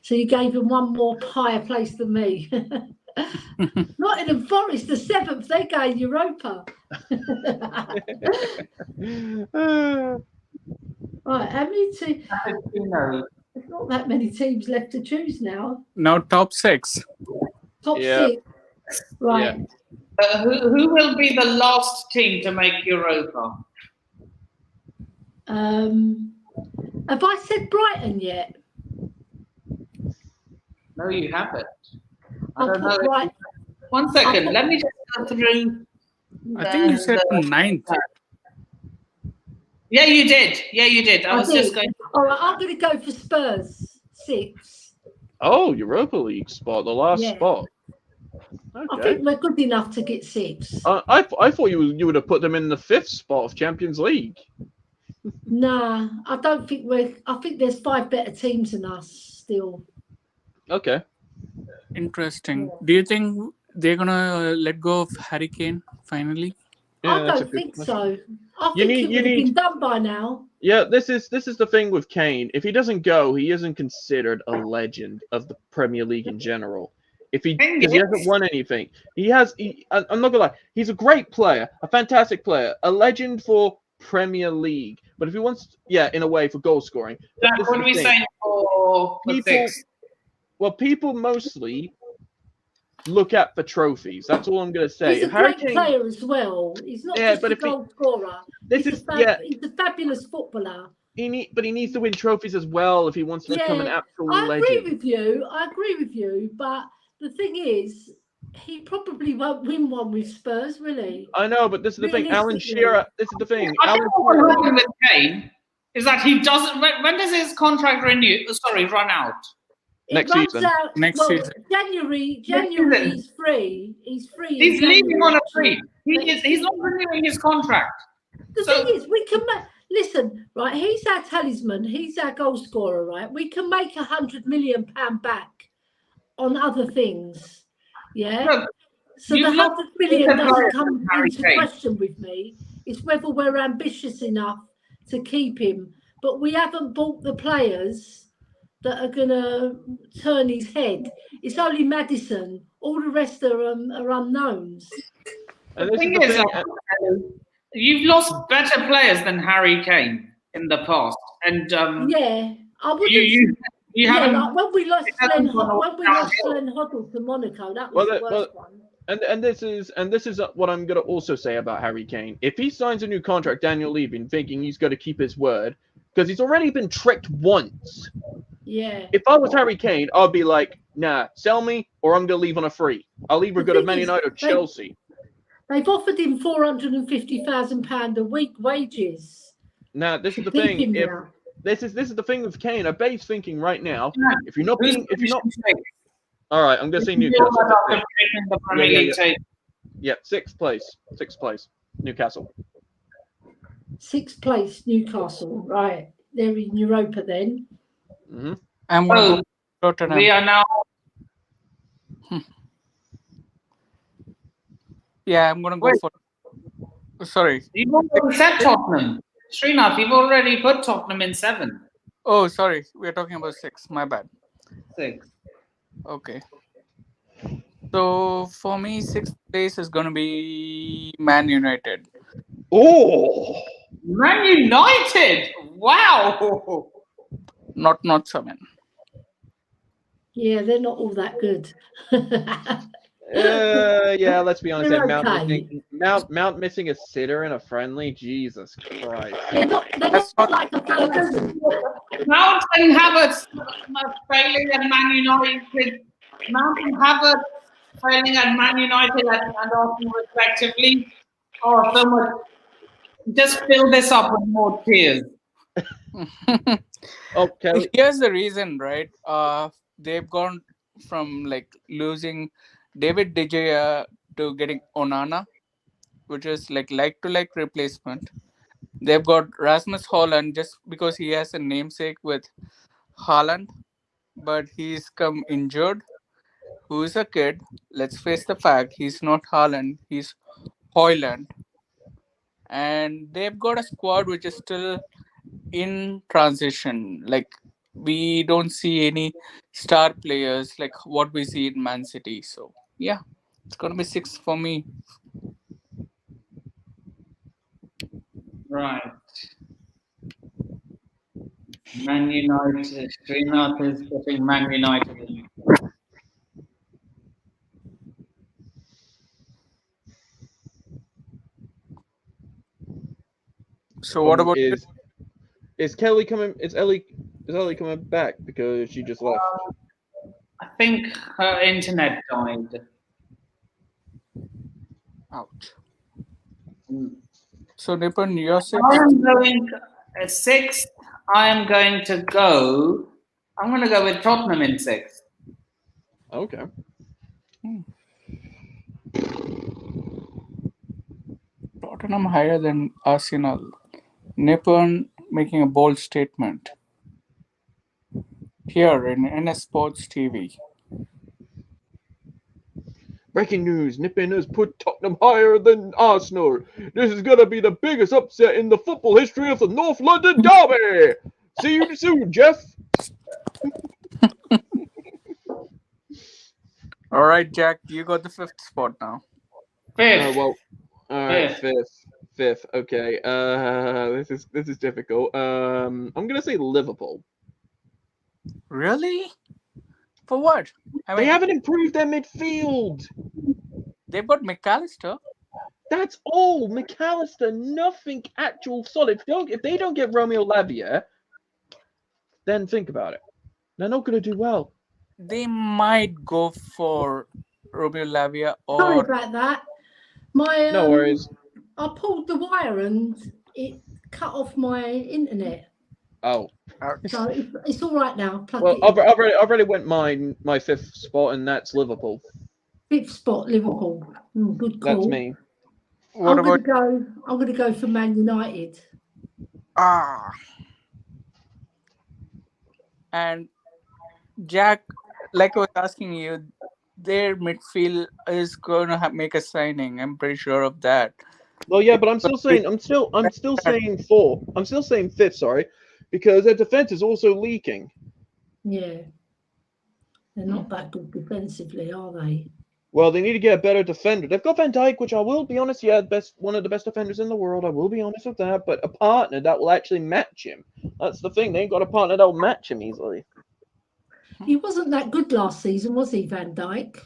So you gave them one more higher place than me. Nottingham Forest, the 7th, they go Europa. Right, how many teams? There's not that many teams left to choose now. Now top 6. Top Yeah. 6. Right. Who will be the last team to make Europa? Have I said Brighton yet? No, you haven't. I I'll don't put know. Brighton. One second. Let me just go through. I think you said 9th. Yeah, you did. Yeah, you did. I was just going. All right, I'm going to go for Spurs. 6. Oh, Europa League spot, the last Yeah. spot. I Okay. think we're good enough to get 6. I thought you would have put them in the 5th spot of Champions League. Nah, I don't think I think there's 5 better teams than us still. Okay. Interesting. Do you think they're gonna let go of Harry Kane finally? Yeah, I that's a don't good think question. so. I You think need- it you would have need- been done by now. Yeah, this is the thing with Kane. If he doesn't go, he isn't considered a legend of the Premier League in general. Because he hasn't won anything. I'm not gonna lie, he's a great player, a fantastic player, a legend for Premier League. But if he wants, in a way, for goal scoring. But this is What are the we thing. saying for People- 6? Well, people mostly look at the trophies. That's all I'm gonna say. He's a If Harry great Kane- player as well. He's not Yeah, just but a if he- goal scorer. This He's is he's a fabulous footballer. he needs to win trophies as well if he wants to become an Yeah, actual I legend. agree with you. But the thing is, he probably won't win one with Spurs, will he? I know, but this is the thing. Alan Realistically. Shearer. This is the thing. I Alan think what will Shearer. happen with Kane is that he doesn't. When does his contract run out? It Next runs season. out. Next well, season. January, season. he's free. He's free. in He's leaving January, on a actually. free. He's not renewing his contract. The So- thing is, we can listen, right? He's our talisman. He's our goal scorer, right? We can make £100 million back on other things. Yeah. Look, So the you've lost 100 million good doesn't players come in Harry into Kane. question with me. It's whether we're ambitious enough to keep him. But we haven't bought the players that are going to turn his head. It's only Maddison. All the rest are unknowns. And The this is thing the is, thing. you've lost better players than Harry Kane in the past, and Yeah, I wouldn't. you haven't. like when we lost haven't Glenn, gone all when we downhill. lost Glenn Hoddle to Monaco, that Well, was the that- worst one. And this is what I'm gonna also say about Harry Kane. If he signs a new contract, Daniel Levy, thinking he's going to keep his word, because he's already been tricked once. Yeah. If I was Harry Kane, I'd be like, nah, sell me, or I'm gonna leave on a free. I'll either The go to thing Man is, United or Chelsea. They've offered him £450,000 a week wages. Now, this is the Keep thing. him If now. this is the thing with Kane, I bet he's thinking right now. Yeah. If you're not being, if you're not, Sixth. all right, I'm gonna say You can Newcastle. build that up to breaking the Premier Yeah, League table. Yeah, sixth place, Newcastle. 6th place, Newcastle. Right. They're in Europa then. Hmm. I'm gonna Oh, go Tottenham. we are now. Yeah, I'm gonna go Wait. for. Sorry. You've already said Tottenham. Srinath, you've already put Tottenham in 7. Oh, sorry. We're talking about 6. My bad. 6. Okay. So for me, 6th place is gonna be Man United. Oh, Man United! Wow! Not 7. Yeah, they're not all that good. yeah. Let's be honest. They're Mount okay. Mount missing a sitter in a friendly. Jesus Christ. They're not like a Ferguson. Mount and Havertz failing at Man United. Mount and Havertz failing at Man United and Arsenal respectively. Oh, so much. Just fill this up with more tears. Okay. Here's the reason, right? They've gone from like losing David De Gea to getting Onana, which is like to like replacement. They've got Rasmus Holland just because he has a namesake with Haaland, but he's come injured. Who is a kid? Let's face the fact, he's not Haaland, he's Hoyland. and they've got a squad which is still in transition. Like, we don't see any star players like what we see in Man City. So yeah, it's gonna be 6 for me. Right. Man United. Srinath is putting Man United in. So what about is Kelly coming? Is Ellie coming back because she just left? I think her internet died. ouch? So Nipun, you're 6. I am going 6th. I'm going to go with Tottenham in 6th. Okay. Tottenham higher than Arsenal. Nipun making a bold statement here in NS Sports TV. Breaking news: Nipun has put Tottenham higher than Arsenal. This is gonna be the biggest upset in the football history of the North London derby. See you soon, Jeff. All right, Jack, you got the 5th spot now. 5th. Well, all right, fifth. Okay. This is difficult. I'm gonna say Liverpool. Really? For what? They haven't improved their midfield. They've got McAllister. That's all. McAllister, nothing actual solid. If they don't get Romeo Lavia, then think about it. They're not going to do well. They might go for Romeo Lavia or... Sorry about that. No worries. I pulled the wire and it cut off my internet. Oh. So it's all right now. Well, I've already went my 5th spot, and that's Liverpool. 5th spot, Liverpool. Good call. That's me. I'm gonna go for Man United. And Jack, like I was asking you, their midfield is going to make a signing. I'm pretty sure of that. Well, yeah, but I'm still saying 4. I'm still saying 5th. Sorry, because their defense is also leaking. Yeah, they're not that good defensively, are they? Well, they need to get a better defender. They've got Van Dijk, which I will be honest, one of the best defenders in the world. I will be honest with that. But a partner that will actually match him. That's the thing. They ain't got a partner that will match him easily. He wasn't that good last season, was he, Van Dijk?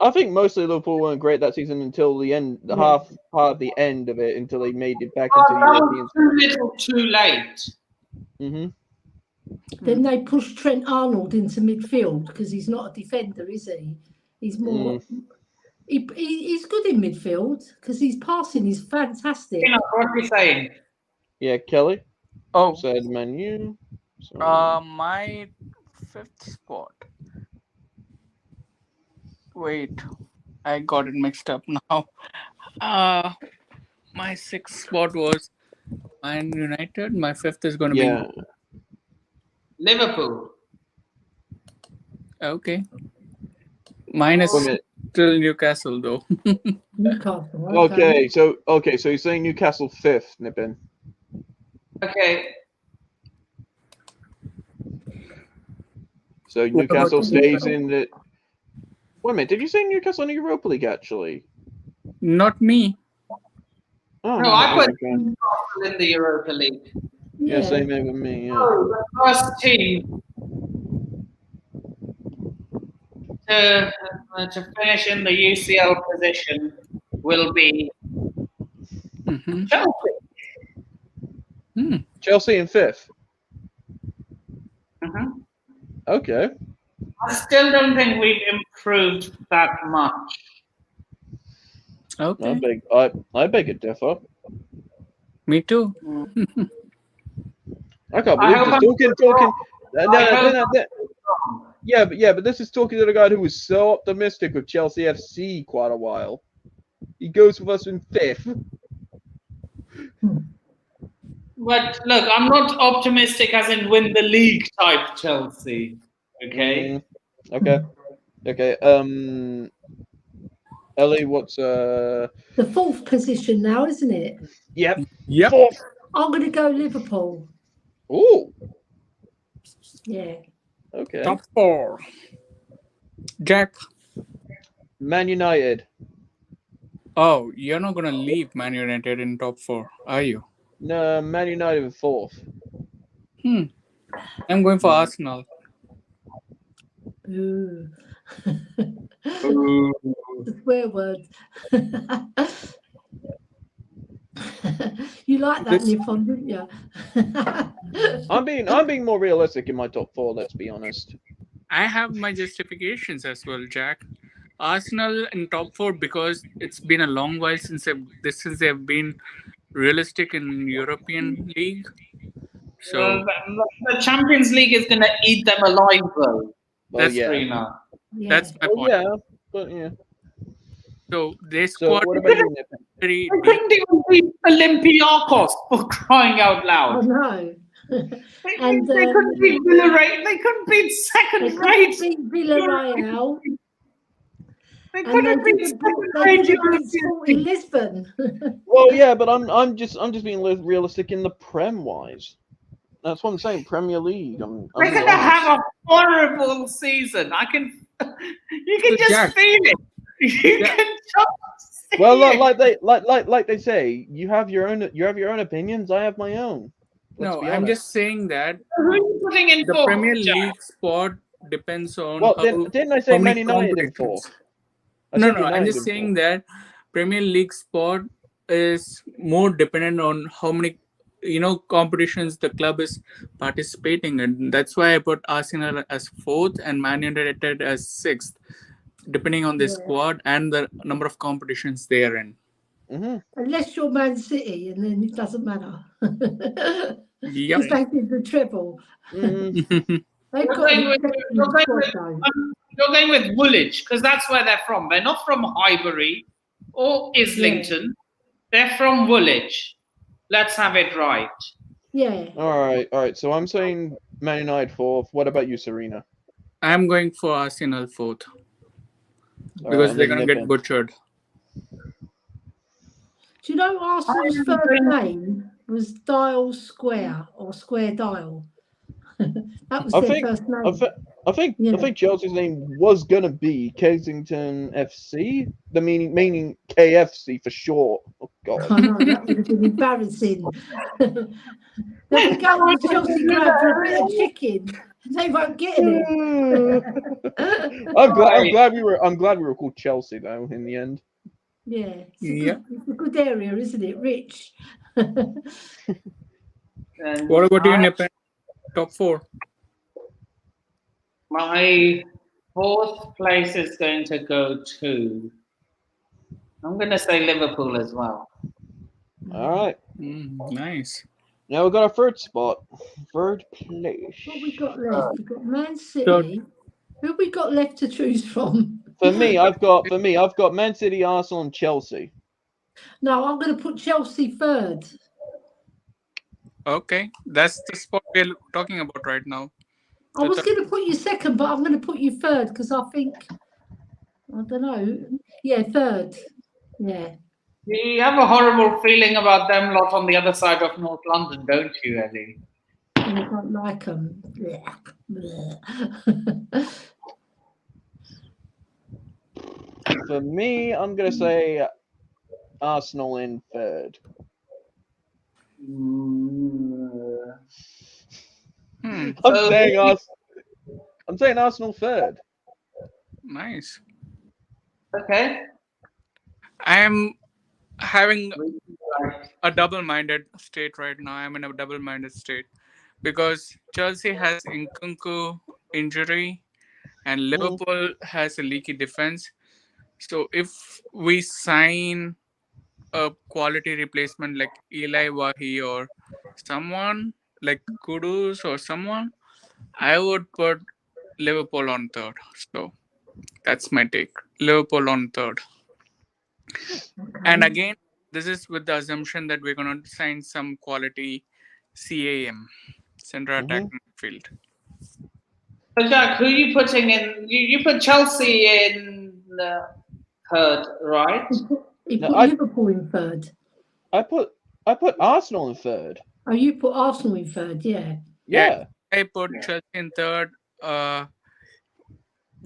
I think mostly Liverpool weren't great that season until the end, half part of the end of it, until they made it back into the European. Too little, too late. Mhm. Then they pushed Trent Arnold into midfield because he's not a defender, is he? He's more. He's good in midfield because his passing is fantastic. What are you saying? Yeah, Kelly. Oh, said Man U. My 5th spot. Wait, I got it mixed up now. My 6th spot was Man United. My 5th is going to be Liverpool. Okay. Mine is still Newcastle though. Newcastle. Okay, so you're saying Newcastle 5th, Nipun. Okay. So Newcastle stays in the. Wait a minute, did you say Newcastle in the Europa League actually? Not me. Oh, No, I put Newcastle in the Europa League. Yeah, same with me. Yeah. Oh, the first team to finish in the UCL position will be Chelsea. Chelsea in 5th. Okay. I still don't think we've improved that much. Okay. I beg to differ. Me too. I can't believe this. Talking. Yeah, but this is talking to the guy who was so optimistic with Chelsea FC quite a while. He goes with us in 5th. But look, I'm not optimistic as in win the league type Chelsea. Okay. Okay. Ellie, what's The fourth position now, isn't it? Yep. Yep. Fourth. I'm going to go Liverpool. Ooh. Yeah. Okay. Top 4. Jack. Man United. Oh, you're not gonna leave Man United in top 4, are you? No, Man United in fourth. I'm going for Arsenal. Ooh. The swear word. You like that, This- Nippon, didn't you? I'm being more realistic in my top 4. Let's be honest. I have my justifications as well, Jack. Arsenal in top 4 because it's been a long while since they've been realistic in European League. So the Champions League is going to eat them alive, though. Well, That's yeah. Serena. Yeah. that's my Well, point. yeah, but yeah. So they So squad what about you, Nick? very They couldn't even beat Olympiacos for crying out I loud. know. They, And, they couldn't beat Villarreal. They couldn't beat They second couldn't rate. beat Villarreal, They and they couldn't beat didn't second they rate didn't beat European Sporting teams. Lisbon. Well, yeah, but I'm just being realistic in the Prem wise. That's what I'm saying. Premier League. I'm They're being going to honest. have a horrible season. You can So, just Jack, feel it. You Jack. can just see Well, it. like they say, you have your own opinions. I have my own. Let's No, be I'm honest. just saying that Who are you putting in the fourth, Premier Jack? League spot depends on Well, how didn't I say how Man many United in competitions. fourth? I No, said no, I'm United just in saying fourth. that Premier League spot is more dependent on how many competitions the club is participating in. That's why I put Arsenal as 4th and Man United as 6th, depending on the Yeah. squad and the number of competitions they are in. Mm-hmm. Unless you're Man City, and then it doesn't matter. Yep. Because they did the treble. Mm, They've You're got going an with, you're exceptional going squad, with, though. you're going with Woolwich because that's where they're from. They're not from Highbury or Islington. They're from Woolwich. Let's have it right. Yeah. all right. So I'm saying Man United fourth. What about you, Serena? I'm going for Arsenal 4th All because right, they're and then going to get Nippon. butchered. Do you know Arsenal's am first going- name was Dial Square or Square Dial? That was I their think- first I name. think Yeah. I think Chelsea's name was gonna be Kensington FC, the meaning KFC for short. Oh God. I know, that would have been embarrassing. They'll be going to Chelsea Ground for a bit of chicken. They won't get it. I'm glad we were called Chelsea though in the end. Yeah, Yeah. it's a good area, isn't it? Rich. And What about you, I- Nippon? Top 4. My fourth place is going to go to. I'm going to say Liverpool as well. All right. Nice. Now we've got our third spot. Third place. What we got left? We've got Man City. Who have we got left to choose from? For me, I've got Man City, Arsenal, and Chelsea. No, I'm going to put Chelsea third. Okay, that's the spot we're talking about right now. I was going to put you second, but I'm going to put you third because I think, I don't know. Yeah, third. Yeah. You have a horrible feeling about them lot on the other side of North London, don't you, Ellie? And I don't like them. For me, I'm gonna say Arsenal in third. Hmm, I'm saying Arsenal third. nice. Okay. I am having a double-minded state right now. I'm in a double-minded state because Chelsea has Nkunku injury and Liverpool has a leaky defense. So if we sign a quality replacement like Eli Wahi or someone like Kudus or someone, I would put Liverpool on third. So that's my take. Liverpool on third. And again, this is with the assumption that we're going to sign some quality CAM, central attacking midfield. So, Jack, who are you putting in? You put Chelsea in third, right? He No, put I- Liverpool in third. I put Arsenal in third. Oh, you put Arsenal in third, yeah. Yeah. I put Chelsea in third.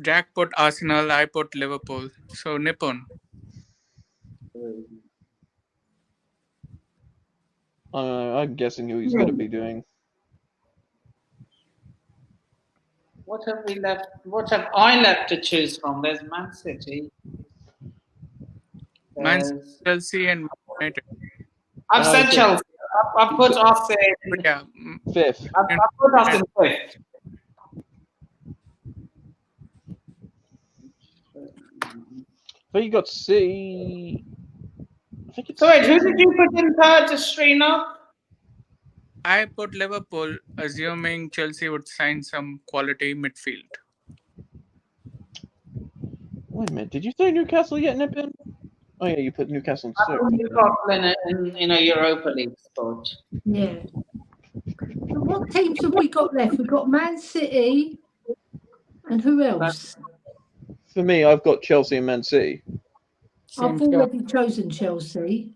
Jack put Arsenal. I put Liverpool. So Nippon. I'm guessing who he's going to be doing. What have we left? What have I left to choose from? There's Man City. Man There's- Chelsea and United. I've said Okay. Chelsea. I've put us in. But yeah, Fifth. I've put us in fifth. But you got C. I think it's So wait, who did you put in third to Srinath? I put Liverpool, assuming Chelsea would sign some quality midfield. Wait a minute. Did you say Newcastle yet, Nippon? Oh yeah, you put Newcastle in I sixth. put Newcastle in a Europa League spot. Yeah. So what teams have we got left? We've got Man City and who else? For me, I've got Chelsea and Man City. I've already chosen Chelsea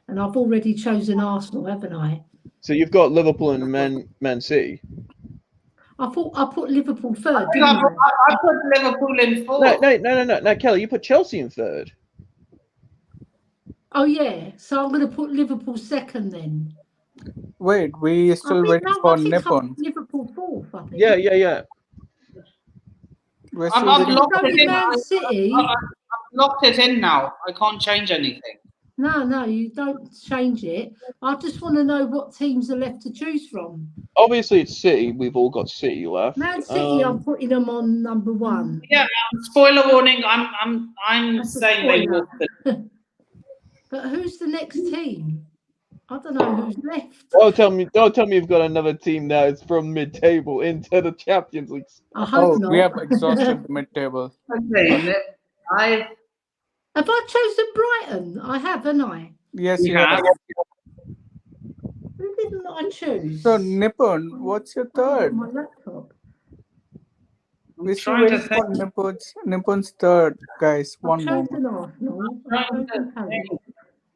and I've already chosen Arsenal, haven't I? So you've got Liverpool and Man City. I thought I put Liverpool third, I didn't I? put Liverpool in fourth. No, Kelly, you put Chelsea in third. Oh yeah, so I'm going to put Liverpool second then. Wait, we still waiting for I think I Nippon. put Liverpool fourth, I think. Yeah. We're I've still waiting. locked it in. Man City. I've locked it in now. I can't change anything. No, you don't change it. I just want to know what teams are left to choose from. Obviously, it's City. We've all got City left. Man City, I'm putting them on number one. Yeah, spoiler warning. I'm That's a saying they spoiler. will. But who's the next team? I don't know who's left. Don't tell me you've got another team that is from mid-table into the Champions League. I hope Oh, not. we have exhausted the mid-table. Okay, Have I chosen Brighton? I have, haven't I? Yes, you you have. have. Who didn't I choose? So Nippon, what's your third? My laptop. We're still trying to waiting for Nippon's third, guys. I've One more. chosen Arsenal. I've trying chosen to Palace. think.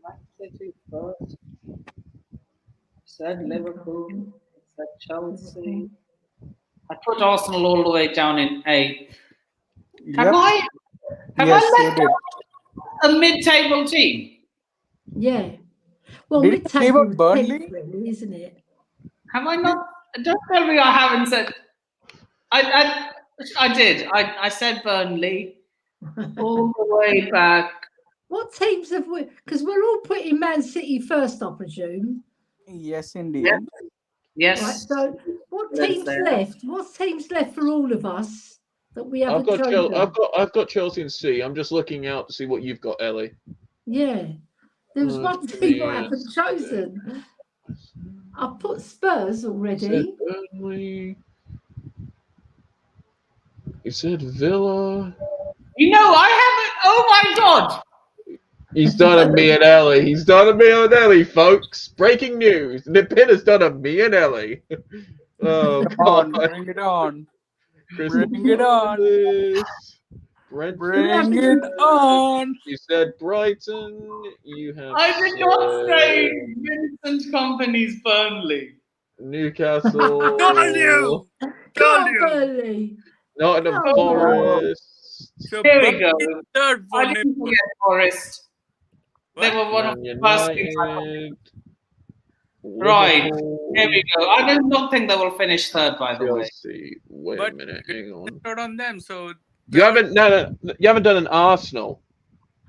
Man City first. Said Liverpool. Said Chelsea. I put Arsenal all the way down in eighth. Have Yep. I? Have Yes, I you left did. out a mid-table team? Yeah. Well, Did you mid-table leave out is Burnley? 10th, really, isn't it? Have I not? Don't tell me I haven't said. I did. I said Burnley all the way back. What teams have we? Because we're all putting Man City first, I presume. Yes, indeed. Yeah. Yes. Right. So, what Yes, teams there. left? What teams left for all of us that we haven't I've chosen? got Chelsea and City. I'm just looking out to see what you've got, Ellie. Yeah. There was one team I haven't chosen. I put Spurs already. Burnley. He said Villa. You know, I haven't. Oh my God! He's done a me and Ellie. He's done a me and Ellie, folks. Breaking news. Nippon has done a me and Ellie. Oh, Come on, God. bring it on. Crystal Bring it on. Palace. Brentford. Bring it on. You said Brighton. You have I did not said say Vincent Company's Burnley. Newcastle. Told you. Come Told on, you. Burnley. Nottingham Oh, Forest. So Here we go. third for I didn't Nippon. forget Forest. They were one of Man the first things I thought. United. Right. Liverpool, Here we go. I don't think they will finish third, by the way. Chelsea. Wait a But minute. Hang on. Not on them. So You haven't. No. You haven't done an Arsenal.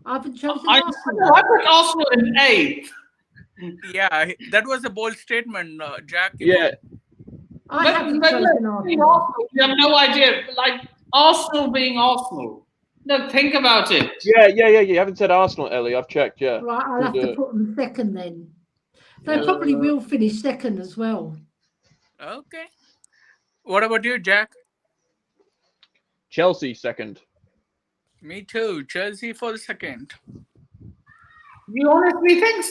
I haven't chosen I Arsenal. put Arsenal in eighth. yeah, that was a bold statement, Jack. Yeah. I But haven't look, chosen Arsenal. you have no idea. Like Arsenal being Arsenal. No, think about it. Yeah. You haven't said Arsenal, Ellie. I've checked. Yeah. Right, I'll have to put them second then. They Yeah. probably will finish second as well. Okay. What about you, Jack? Chelsea second. Me too. Chelsea for the second. You honestly think?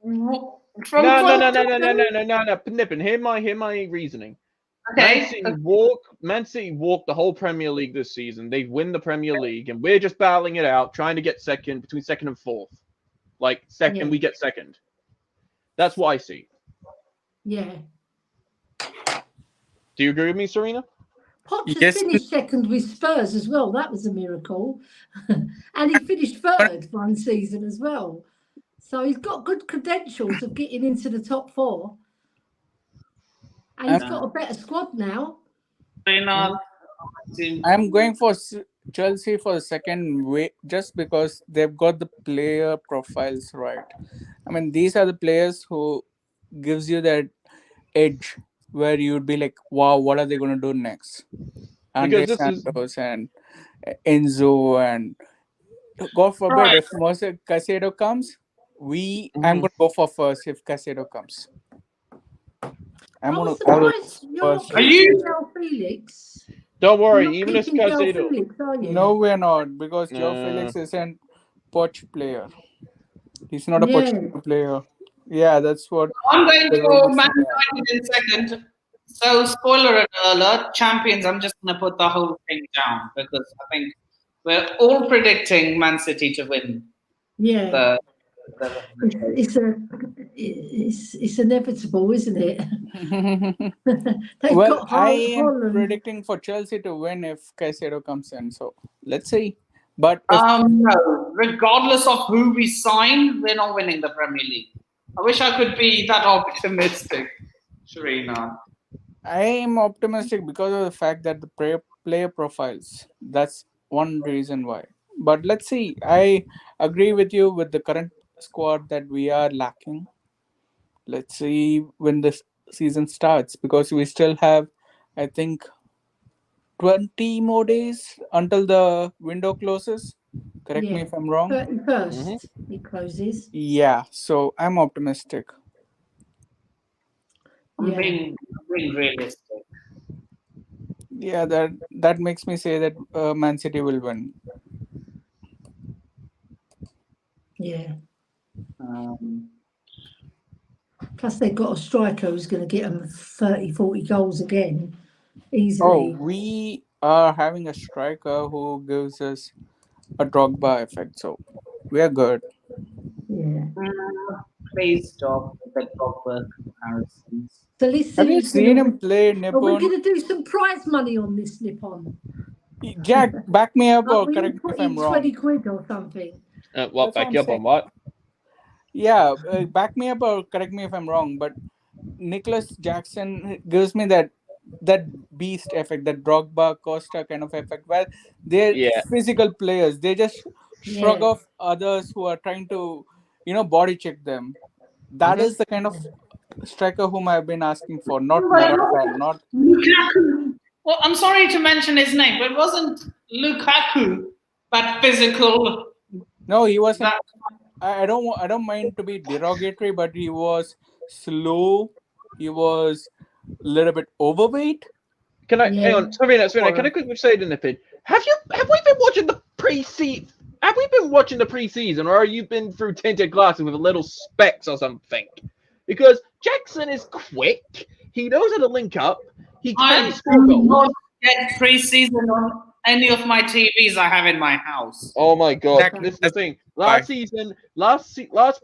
From No. first to second? Nippon, hear my reasoning. Okay. Man City walk the whole Premier League this season. They win the Premier League, and we're just battling it out, trying to get second, between second and fourth. Like second, Yeah. we get second. That's what I see. Yeah. Do you agree with me, Serena? Poch Yes. finished second with Spurs as well. That was a miracle. And he finished third one season as well. So he's got good credentials of getting into the top four. And he's got a better squad now. Serena, I'm going for Chelsea for the second way, just because they've got the player profiles right. I mean, these are the players who gives you that edge where you'd be like, wow, what are they going to do next? Andre Santos and Enzo, and God forbid if Moises Caicedo comes, I'm going to go for first if Caicedo comes. I'm surprised you're not keeping João Felix. Don't worry, even if Caicedo. No, we're not, because João Felix isn't Poch player. He's not a Poch player. Yeah, that's what. I'm going for Man United in second. So, spoiler alert, champions. I'm just going to put the whole thing down because I think we're all predicting Man City to win. Yeah. It's inevitable, isn't it? Well, I am predicting for Chelsea to win if Caicedo comes in. So let's see. But no, regardless of who we sign, we're not winning the Premier League. I wish I could be that optimistic, Serena. I am optimistic because of the fact that the player profiles. That's one reason why. But let's see. I agree with you with the current squad that we are lacking. Let's see when the season starts, because we still have, I think, 20 more days until the window closes. Correct me if I'm wrong. 31st it closes. Yeah, so I'm optimistic. I'm being realistic. Yeah, that makes me say that Man City will win. Yeah. Plus, they've got a striker who's going to get them 30, 40 goals again, easily. Oh, we are having a striker who gives us a Drogba effect, so we are good. Yeah. Please stop with the Drogba comparisons. So let's Have you seen him play Nippon? Are we going to do some prize money on this Nippon? Jack, back me up or correct me if I'm wrong. 20 quid or something. What, back you up on what? Yeah, back me up or correct me if I'm wrong, but Nicholas Jackson gives me that beast effect, that Drogba, Costa kind of effect, where they're physical players. They just shrug off others who are trying to, body check them. That is the kind of striker whom I've been asking for, not Morata, not Lukaku. Well, I'm sorry to mention his name, but wasn't Lukaku that physical? No, he wasn't. I don't mind to be derogatory, but he was slow. He was a little bit overweight. Can I hang on? Serena, can I quickly say to Nippon? Have we been watching the preseason? Have we been watching the preseason, or have you been through tinted glasses with a little specs or something? Because Jackson is quick. He knows how to link up. He can score goals. Not get preseason on any of my TVs I have in my house. Oh my god! This is the thing. Last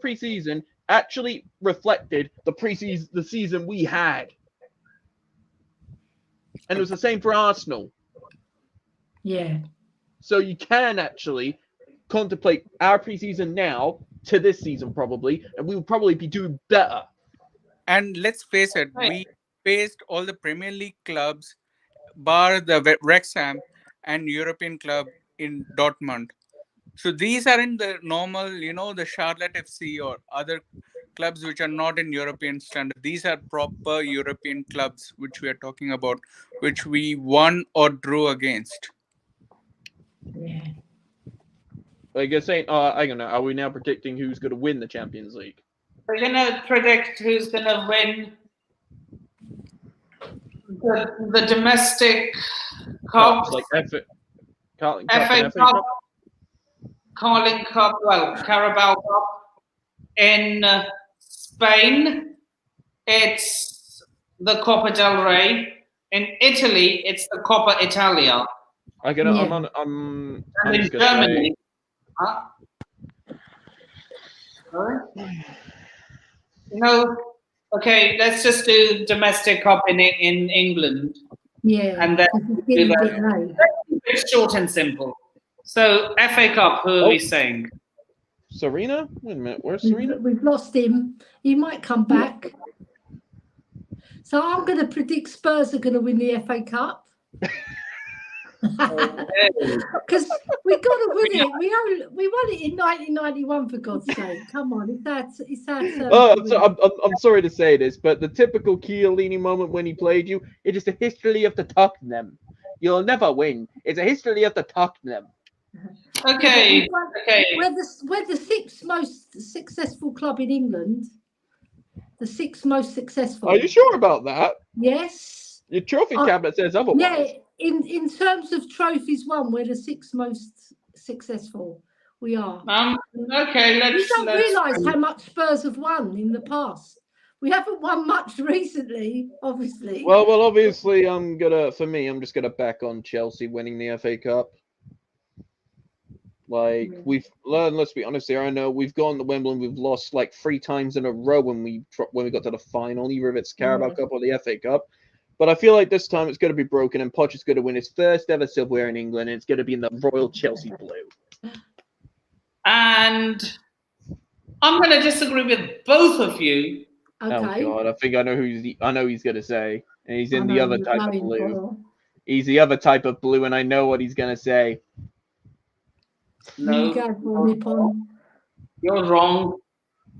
preseason actually reflected the season we had, and it was the same for Arsenal. Yeah. So you can actually contemplate our preseason now to this season probably, and we will probably be doing better. And let's face it, we faced all the Premier League clubs, bar the Wrexham and European club in Dortmund. So these aren't the normal, the Charlotte FC or other clubs which are not in European standard. These are proper European clubs which we are talking about, which we won or drew against. Yeah. Like you're saying, I don't know. Are we now predicting who's going to win the Champions League? We're going to predict who's going to win the domestic cups, like FA Cup, Carling Cup, Carabao Cup. In Spain, it's the Copa del Rey. In Italy, it's the Coppa Italia. I'm And in just gonna Germany, say, sorry? Okay, let's just do domestic cup in England. Yeah. And then do that. Right. It's short and simple. So FA Cup, who are we saying? Serena? Wait a minute, where's Serena? We've lost him. He might come back. So I'm going to predict Spurs are going to win the FA Cup. Because we got to win it. We won it in 1991, for God's sake. Come on, it's that. I'm sorry to say this, but the typical Chiellini moment when he played you, it is the history of the Tottenham. You'll never win. It's a history of the Tottenham. Okay. We're the sixth most successful club in England. The sixth most successful. Are you sure about that? Yes. Your trophy cabinet says otherwise. Yeah, in terms of trophies won, we're the sixth most successful. We are. Okay, You don't realise how much Spurs have won in the past. We haven't won much recently, obviously. Well, obviously, I'm just gonna back on Chelsea winning the FA Cup. Like we've learned. Let's be honest here. I know we've gone to Wimbledon. We've lost like 3 times in a row when we got to the final, either if it's Carabao Cup or the FA Cup. But I feel like this time it's going to be broken, and Poch is going to win his first ever silverware in England, and it's going to be in the Royal Chelsea blue. And I'm going to disagree with both of you. Okay. Oh God, I think I know he's going to say, and he's in the other type of blue. For. He's the other type of blue, and I know what he's going to say. No, you're wrong.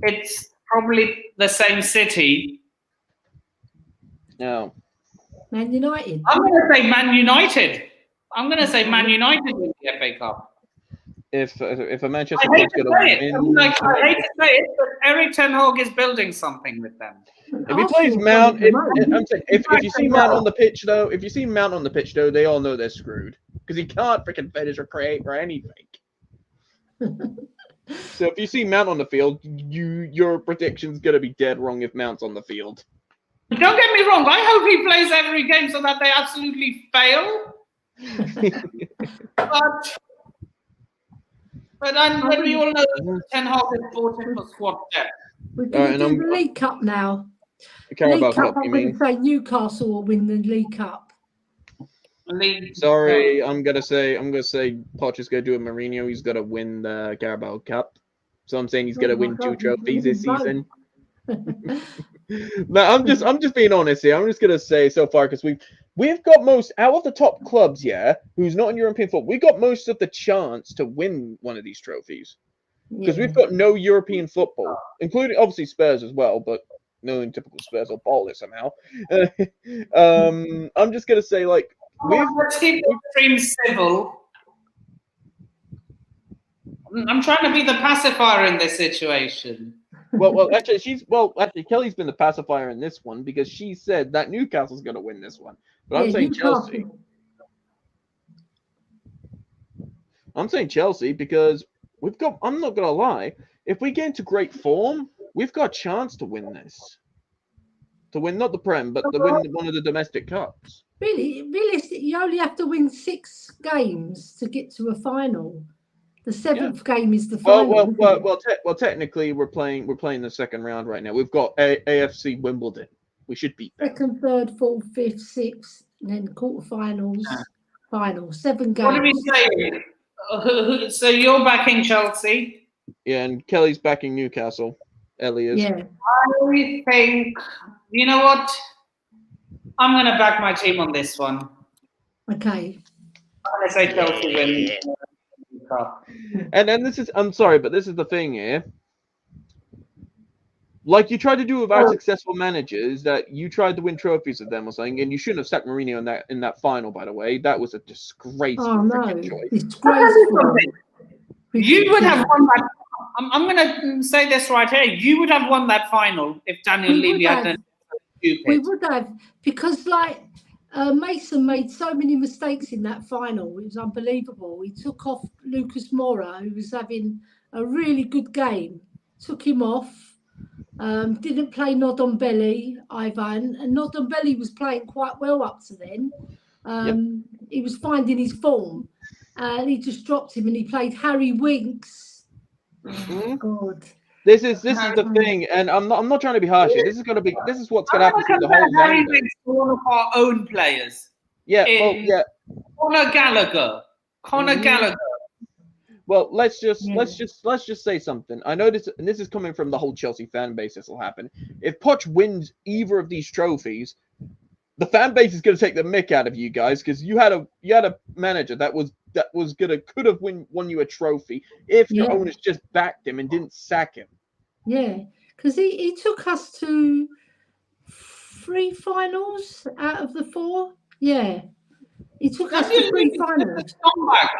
It's probably the same city. No. Man United. I'm going to say Man United. I'm going to say Man United win the FA Cup. If a Manchester I hate club's to going say to it. win, I hate to say it, but Eric Ten Hag is building something with them. If he plays Mount, if you see Mount on the pitch though, they all know they're screwed because he can't freaking finish or create or anything. So if you see Mount on the field, your prediction's gonna be dead wrong if Mount's on the field. Don't get me wrong. I hope he plays every game so that they absolutely fail. but we all know Ten Hag is bought in for squad depth. We're going to do the League Cup now. Carabao Cup, you mean? I'm going to say Newcastle will win the League Cup. Sorry, I'm gonna say Poch is gonna do a Mourinho. He's gonna win the Carabao Cup. So I'm saying he's gonna win 2 trophies this season. No, I'm just being honest here. I'm just gonna say so far because we've got most out of the top clubs, who's not in European football. We got most of the chance to win one of these trophies because we've got no European football, including obviously Spurs as well, but no typical Spurs will ball it somehow. I'm just gonna say like. Let's keep the extreme civil. I'm trying to be the pacifier in this situation. Actually, Kelly's been the pacifier in this one because she said that Newcastle's going to win this one. But I'm saying Chelsea. I'm saying Chelsea because I'm not going to lie. If we get into great form, we've got a chance to win this. To win not the Prem, but to win one of the domestic cups. Really, realistically, you only have to win 6 games to get to a final. The 7th game is the final. Well, technically, we're playing the second round right now. We've got AFC Wimbledon. We should beat them. 2nd, 3rd, 4th, 5th, 6th, and then quarterfinals, final. 7 games. What are we saying? So you're backing Chelsea? Yeah, and Kelly's backing Newcastle. Ellie is. Yeah. I think. You know what? I'm going to back my team on this one. Okay. I'm going to say Chelsea win. And then I'm sorry, but this is the thing here. Like you tried to do with our successful managers, that you tried to win trophies with them or something, and you shouldn't have sacked Mourinho in that final, by the way. That was a disgraceful choice. Disgraceful. You would have won that. I'm going to say this right here. You would have won that final if Daniel Levy hadn't. We would have, because Mason made so many mistakes in that final. It was unbelievable. He took off Lucas Moura, who was having a really good game. Took him off. Didn't play Ndombele, Ivan, and Ndombele was playing quite well up to then. He was finding his form, and he just dropped him, and he played Harry Winks. Mm-hmm. God. This is the thing, and I'm not trying to be harsh here. This is what's gonna happen through the whole Harry round. Winks for one of our own players. Yeah, Conor Gallagher. Gallagher. Well, let's just say something. I know this, and this is coming from the whole Chelsea fan base. This will happen if Poch wins either of these trophies. The fan base is going to take the mick out of you guys because you had a manager that could have won you a trophy if your owners just backed him and didn't sack him. Yeah, because he took us to 3 finals out of the 4. Yeah. He took us to 3 finals.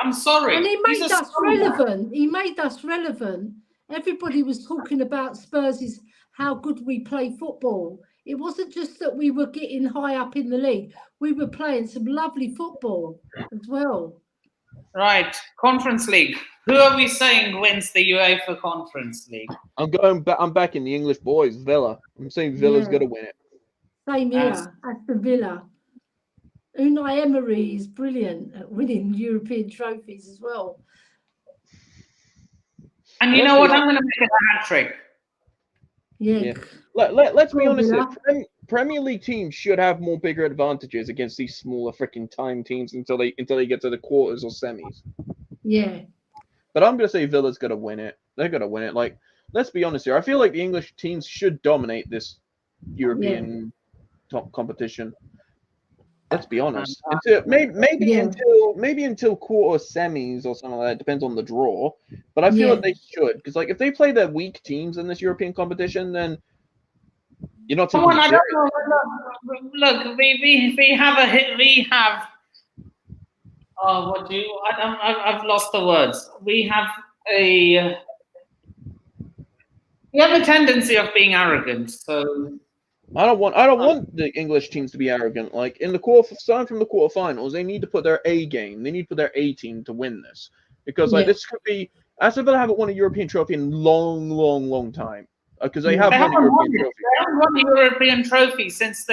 I'm sorry. And he made us relevant. He made us relevant. Everybody was talking about Spurs' how good we play football. It wasn't just that we were getting high up in the league. We were playing some lovely football as well. Right. Conference League. Who are we saying wins the UEFA Conference League? I'm back in the English boys, Villa. I'm saying Villa's going to win it. Same here, Aston Villa. Unai Emery is brilliant at winning European trophies as well. And you know what? I'm going to make it a hat trick. Yeah. Let's be honest here. Premier League teams should have more bigger advantages against these smaller freaking time teams until they get to the quarters or semis. Yeah. But I'm going to say Villa's going to win it. They're going to win it. Like, let's be honest here. I feel like the English teams should dominate this European top competition. Let's be honest. Maybe until quarter semis or something like that. Depends on the draw. But I feel like they should, because like if they play their weak teams in this European competition, then you're not taking it serious. Look, we have a hit. We have. Oh, what do you? I've lost the words. We have a tendency of being arrogant. So. I don't want the English teams to be arrogant. Like in starting from the quarterfinals, they need to put their A game. They need to put their A team to win this, because like this could be. Aston Villa haven't won a European trophy in long time, because they have won a European trophy. They haven't won a European trophy since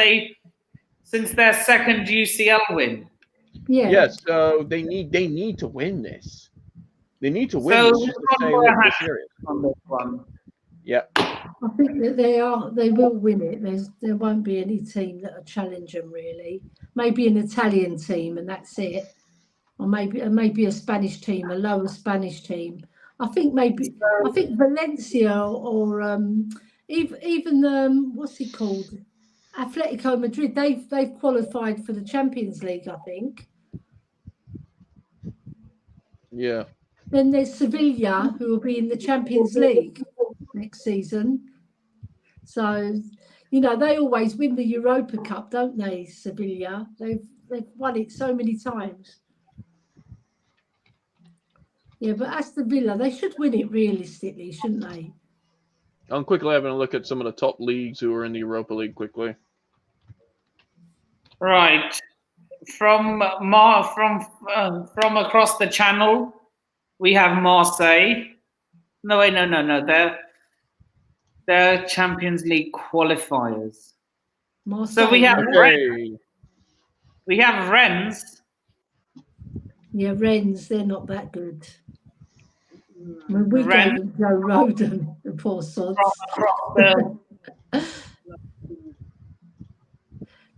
their second UCL win. Yeah. Yes, so they need to win this. They need to win this just to say we're serious on this one. Yeah. I think that they will win it. There won't be any team that'll challenge them really. Maybe an Italian team and that's it. Or maybe a Spanish team, a lower Spanish team. I think Valencia or even what's it called? Atletico Madrid. They've qualified for the Champions League, I think. Yeah. Then there's Sevilla, who will be in the Champions League next season. So, they always win the Europa Cup, don't they, Sevilla? They've won it so many times. Yeah, but Aston Villa, they should win it realistically, shouldn't they? I'm quickly having a look at some of the top leagues who are in the Europa League quickly. Right. From across the channel, we have Marseille. No, wait, no. They're Champions League qualifiers. Marseille, so we have Rennes. Yeah, Rennes, they're not that good. I mean, we gave them Joe Roden, the poor sods.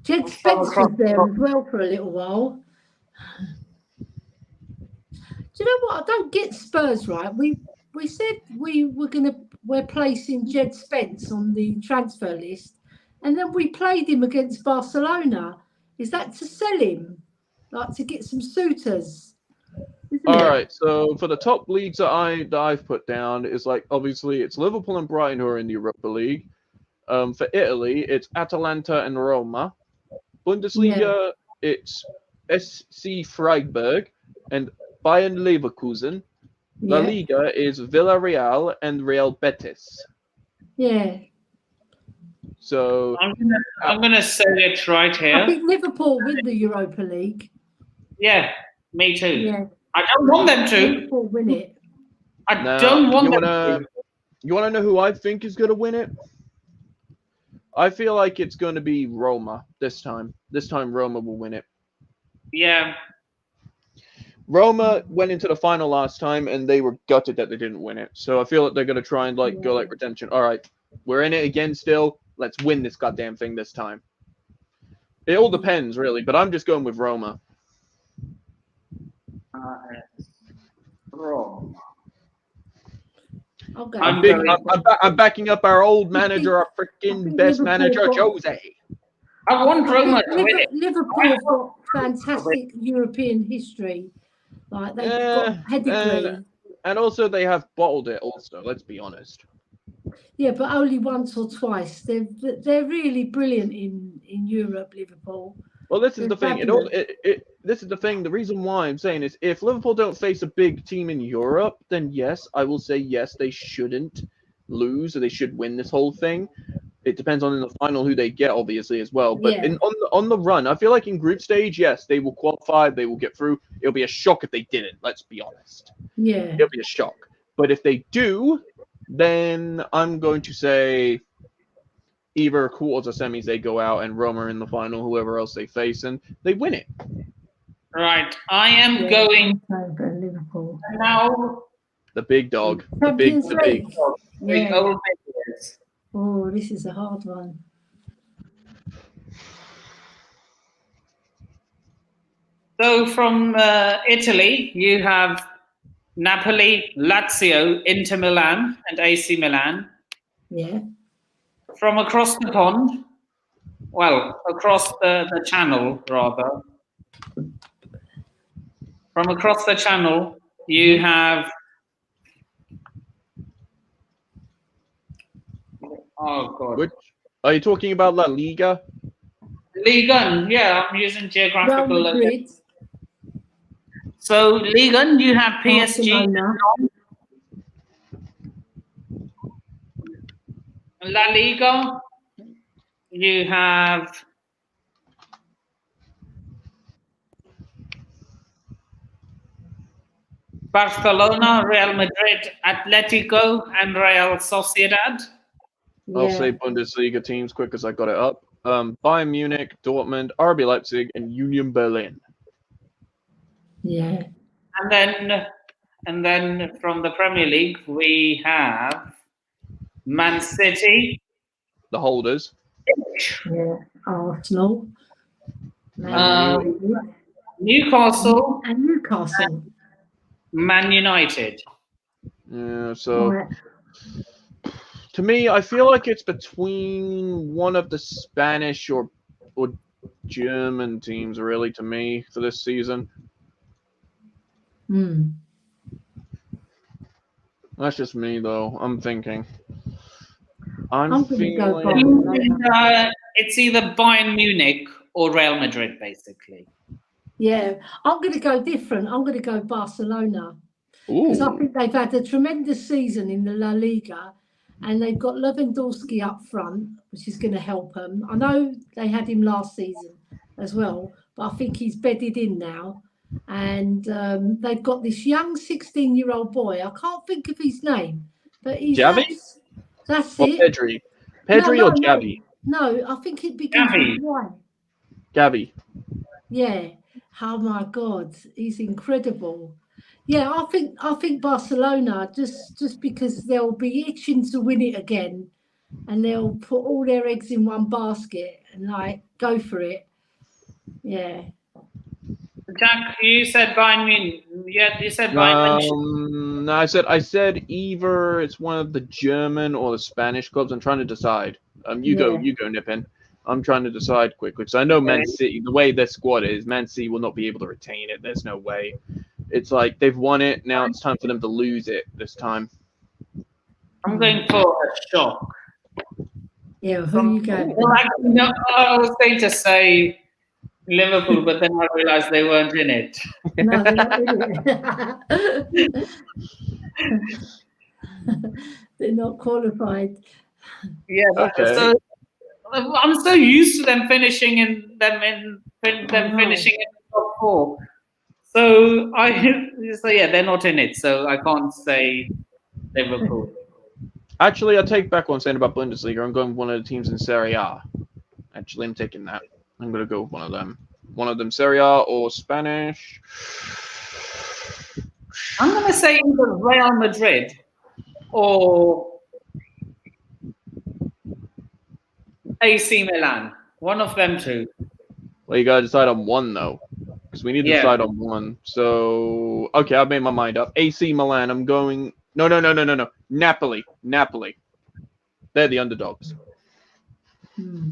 Jed Spence was there as well for a little while. Do you know what? I don't get Spurs right. We said we're placing Jed Spence on the transfer list, and then we played him against Barcelona. Is that to sell him, like to get some suitors? All right. So for the top leagues that I've put down is like obviously it's Liverpool and Brighton who are in the Europa League. For Italy, it's Atalanta and Roma. Bundesliga, it's SC Freiburg and Bayern Leverkusen. La Liga is Villarreal and Real Betis. Yeah. So I'm gonna say it right here. I think Liverpool win the Europa League. Yeah, me too. Yeah. I don't want them to. Liverpool win it. I don't want them to. You want to know who I think is going to win it? I feel like it's going to be Roma this time. This time Roma will win it. Yeah. Roma went into the final last time and they were gutted that they didn't win it. So I feel like they're going to try and go like redemption. All right, we're in it again still. Let's win this goddamn thing this time. It all depends really, but I'm just going with Roma. Roma. Okay. I'm backing up our old manager, our freaking best manager, Jose. I want Roma to win it. Liverpool have got fantastic European history. Like they've got pedigree. And also they have bottled it also, let's be honest. Yeah, but only once or twice. They're really brilliant in Europe, Liverpool. Well, this is the thing. This is the thing. The reason why I'm saying is if Liverpool don't face a big team in Europe, then yes, I will say yes, they shouldn't lose or they should win this whole thing. It depends on in the final who they get, obviously, as well. But on the run, I feel like in group stage, yes, they will qualify. They will get through. It'll be a shock if they didn't. Let's be honest. Yeah. It'll be a shock. But if they do, then I'm going to say either quarters or semis they go out and Roma in the final, whoever else they face, and they win it. Right. I am going Liverpool. now. The big dog. Champions the big. Yeah. Oh, this is a hard one. So from Italy, you have Napoli, Lazio, Inter Milan, and AC Milan. Yeah. From across the pond, well, across the channel, rather. From across the channel, you have... Oh, God. Which, are you talking about La Liga? Liga, yeah, I'm using geographical... Real Madrid. So, Liga, you have PSG. La Liga, you have Barcelona, Real Madrid, Atletico, and Real Sociedad. Yeah. I'll say Bundesliga teams quick as I got it up. Bayern Munich, Dortmund, RB Leipzig, and Union Berlin. Yeah. And then from the Premier League, we have Man City, the holders. Yeah. Arsenal. Newcastle. And Newcastle. Man United. Yeah, so to me, I feel like it's between one of the Spanish or German teams, really, to me, for this season. That's just me, though. I'm thinking. I'm feeling... it's either Bayern Munich or Real Madrid, basically. Yeah, I'm going to go different. I'm going to go Barcelona. Because I think they've had a tremendous season in the La Liga and they've got Lewandowski up front, which is going to help them. I know they had him last season as well, but I think he's bedded in now. And they've got this young 16-year-old boy. I can't think of his name, but he's... Javi? That's or it. Pedri? Pedri or Javi? No, I think it begins with Y. Gavi. Yeah. Oh my God, he's incredible. Yeah, I think Barcelona just because they'll be itching to win it again, and they'll put all their eggs in one basket and like go for it. Yeah. Jack, you said Bayern Munich. Yeah, you said Bayern Munich. No, I said either it's one of the German or the Spanish clubs. I'm trying to decide. You go, Nippin. I'm trying to decide quickly because I know Man City, the way their squad is, Man City will not be able to retain it. There's no way. It's like they've won it. Now it's time for them to lose it this time. I'm going for a shock. Yeah, who you going? Well, no, I was going to say Liverpool, but then I realised they weren't in it. No, they're not in it. They're not qualified. Yeah, okay. So I'm so used to them finishing in finishing in the top four. So yeah, they're not in it. So I can't say Liverpool. Actually, I take back what I'm saying about Bundesliga. I'm going with one of the teams in Serie A. Actually, I'm taking that. I'm going to go with one of them. One of them Serie A or Spanish. I'm going to say either Real Madrid or AC Milan. One of them two. Well, you got to decide on one, though. Because we need to decide on one. So, okay, I've made my mind up. AC Milan, I'm going... No. Napoli. They're the underdogs.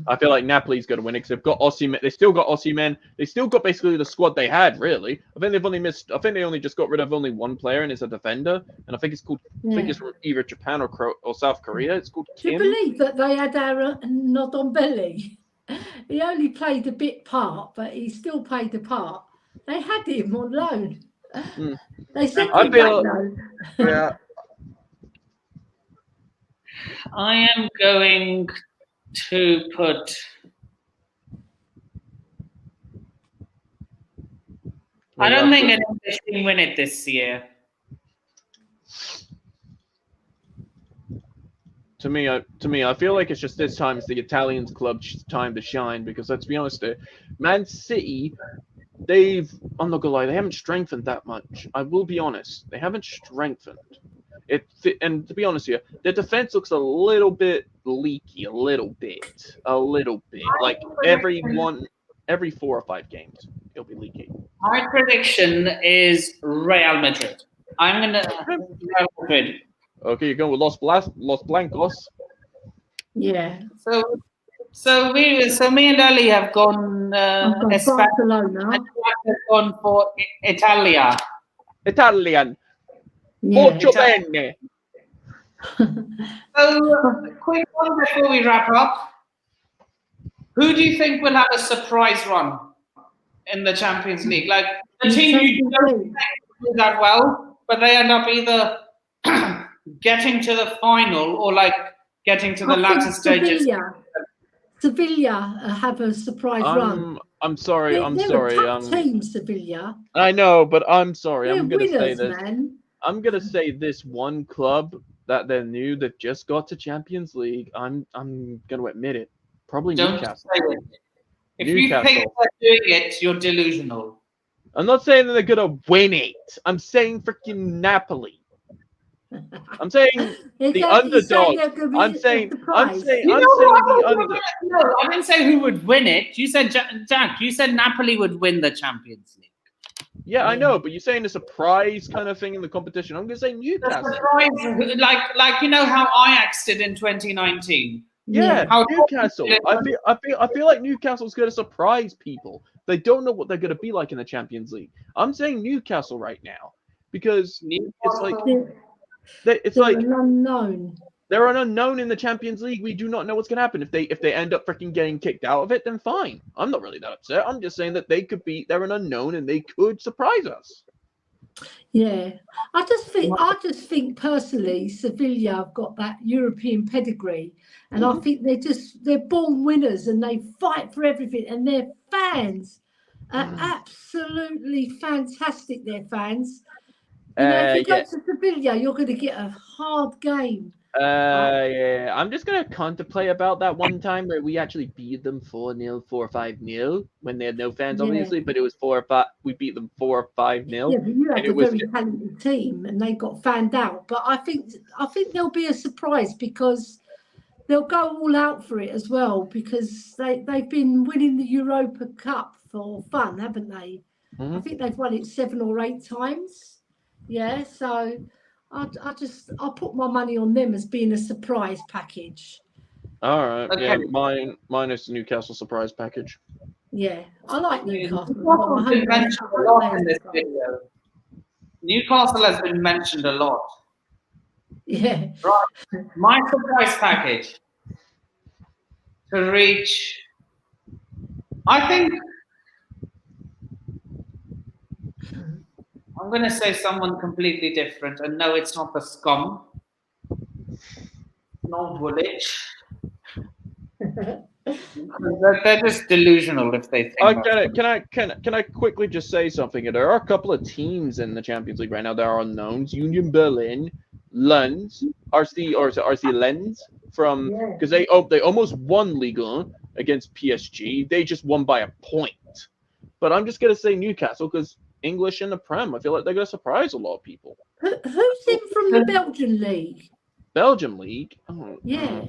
I feel like Napoli's going to win it because they've got Osimhen. They still got Osimhen. They still got basically the squad they had, really. I think they only just got rid of only one player, and it's a defender. And I think it's called... I think it's from either Japan or South Korea. It's called Kim. Do you believe that they had Aaron Ndombele? He only played a bit part, but he still played a part. They had him on loan. They sent him back loan. Yeah. I am going to put... I don't think an English team win it this year. To me, I feel like it's just this time it's the Italians' club's time to shine because let's be honest here, Man City, I'm not gonna lie, they haven't strengthened that much. I will be honest, they haven't strengthened. And to be honest here, their defense looks a little bit leaky, a little bit. Like every 4 or 5 games, it'll be leaky. My prediction is Real Madrid. I'm gonna Real Madrid. Okay, you're going with Los Blancos. Yeah. So me and Ali have gone Barcelona. and have gone for Italia. Italian. Yeah. Molto bene. So, quick one before we wrap up. Who do you think will have a surprise run in the Champions League? Like the team you don't think will do that well, but they end up either getting to the final or like getting to the latter stages. Sevilla have a surprise run. I'm sorry. They're a tough team, Sevilla. I know, but I'm sorry. They're I'm gonna say winners, this. man. I'm gonna say this one club that they're new that just got to Champions League. I'm gonna admit it. Probably Don't Newcastle. say it. If Newcastle. you think they're doing it, you're delusional. I'm not saying that they're gonna win it. I'm saying freaking Napoli. I'm saying the underdog. I'm saying the underdog. No, I didn't say who would win it. You said Jack. You said Napoli would win the Champions League. Yeah, I know, but you're saying a surprise kind of thing in the competition. I'm gonna say Newcastle. Surprise, like you know how Ajax did in 2019. Yeah, Newcastle. I feel like Newcastle's gonna surprise people. They don't know what they're gonna be like in the Champions League. I'm saying Newcastle right now because it's like an unknown. They're an unknown in the Champions League. We do not know what's gonna happen. If they end up freaking getting kicked out of it, then fine. I'm not really that upset. I'm just saying that they're an unknown and they could surprise us. Yeah, I just think personally, Sevilla have got that European pedigree, and I think they're born winners and they fight for everything, and their fans are absolutely fantastic. Their fans. You know, if you go to Sevilla, you're going to get a hard game. Yeah. I'm just gonna contemplate about that one time where we actually beat them 4-0, 4-5-0 when they had no fans, obviously, but it was 4 or 5. We beat them 4 or 5-0. Yeah, but you had a very talented team, and they got fanned out. But I think there'll be a surprise because they'll go all out for it as well because they've been winning the Europa Cup for fun, haven't they? I think they've won it 7 or 8 times. Yeah, so. I'll put my money on them as being a surprise package. All right. Okay. Yeah, mine is the Newcastle surprise package. Yeah, I like Newcastle. Newcastle has been mentioned a lot. Yeah. Right. My surprise package to reach, I think. I'm going to say someone completely different, and no, it's not the scum. Not Woolwich. They're just delusional if they think. Okay, can I quickly just say something? There are a couple of teams in the Champions League right now that are unknowns. Union Berlin, Lens, RC Lens from because they almost won Ligue 1 against PSG. They just won by a point. But I'm just gonna say Newcastle because English in the Prem. I feel like they're gonna surprise a lot of people. Who's in from the Belgian league? Belgium league. Oh, Yeah.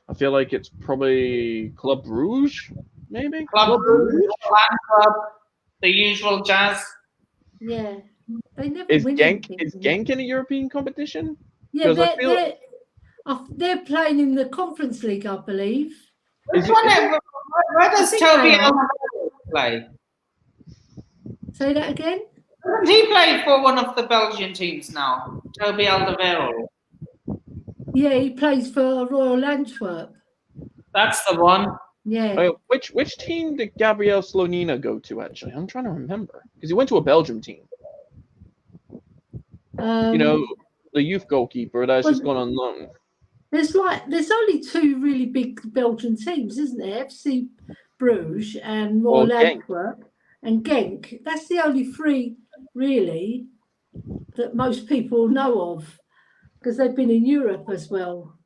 I feel like it's probably Club Brugge, maybe. Club Brugge, Club, the usual jazz. Yeah. They never Is win Genk anything. in a European competition? Yeah, 'Cause I feel- they're playing in the Conference League, I believe. Where does Toby Alderweireld play? Say that again? Doesn't he play for one of the Belgian teams now? Toby Alderweireld. Yeah, he plays for Royal Antwerp. That's the one. Yeah. Which team did Gabriel Slonina go to, actually? I'm trying to remember. Because he went to a Belgium team. You know, the youth goalkeeper that's just gone on loan. There's only two really big Belgian teams, isn't there? FC Bruges and Royal Antwerp and Genk. That's the only three really that most people know of because they've been in Europe as well.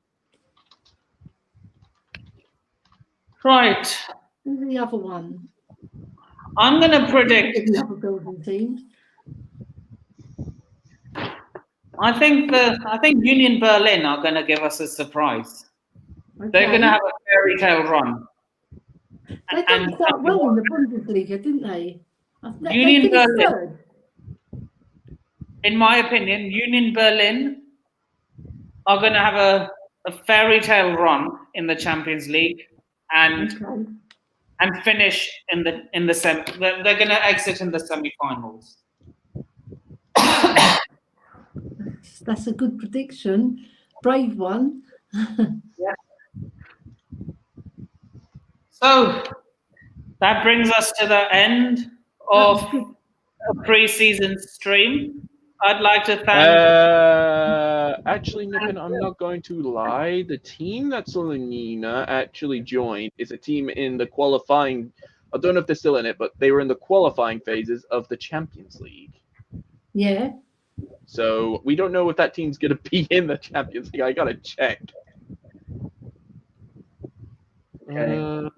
Right. Who's the other one? I'm going to predict. The other Belgian team. I think Union Berlin are going to give us a surprise. Okay. They're going to have a fairy tale run. They did quite well in the Bundesliga, didn't they? Union Berlin. In my opinion, Union Berlin are going to have a fairy tale run in the Champions League and finish in the semi. They're going to exit in the semi-finals. That's a good prediction. Brave one. Yeah. So that brings us to the end of a pre-season stream. I'd like to thank. Actually, Nippon, I'm not going to lie. The team that Slonina actually joined is a team in the qualifying. I don't know if they're still in it, but they were in the qualifying phases of the Champions League. Yeah. So we don't know if that team's going to be in the Champions League. I got to check. Okay.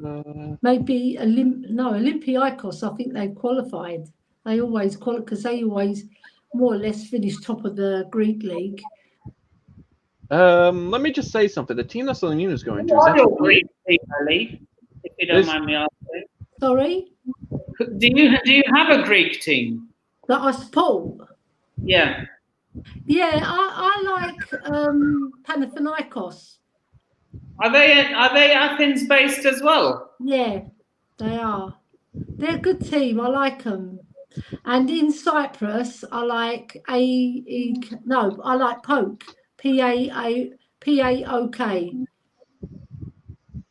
Maybe Olympiacos. I think they've qualified. They always qualify because they always more or less finish top of the Greek league. Let me just say something. The team that Slonina is going to is actually Greek team, Ali, if you don't mind me asking. Sorry? Do you have a Greek team that I support? Yeah. Yeah, I like Panathinaikos. Are they Athens based as well? Yeah, they are. They're a good team. I like them. And in Cyprus, I like I like PAOK. PAOK.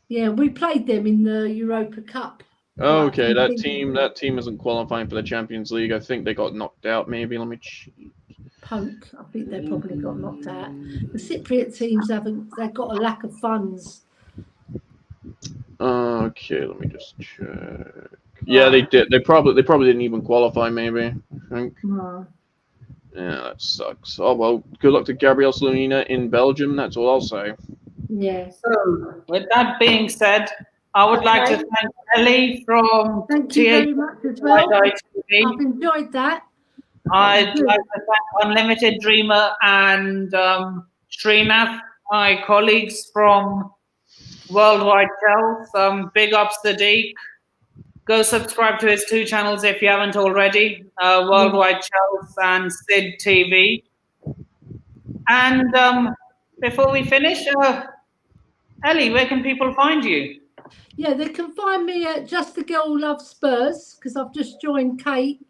Yeah, we played them in the Europa Cup. Okay, that team isn't qualifying for the Champions League. I think they got knocked out. Maybe let me check. PAOK, I think they probably got knocked out. The Cypriot teams they've got a lack of funds. Okay, let me just check. Yeah, they did. They probably didn't even qualify. Maybe I think. No. Yeah, that sucks. Oh well, good luck to Gabriel Slonina in Belgium. That's all I'll say. Yeah. So, with that being said, I would like to thank Ellie from Thank you very much as well. I've enjoyed that. I'd like to thank Unlimited Dreamer and Srinath, my colleagues from Worldwide Chels. Big ups to Sadiq. Go subscribe to his 2 channels if you haven't already, Worldwide Chels and Sid TV. And before we finish, Ellie, where can people find you? Yeah, they can find me at Just a Girl Loves Spurs because I've just joined Kate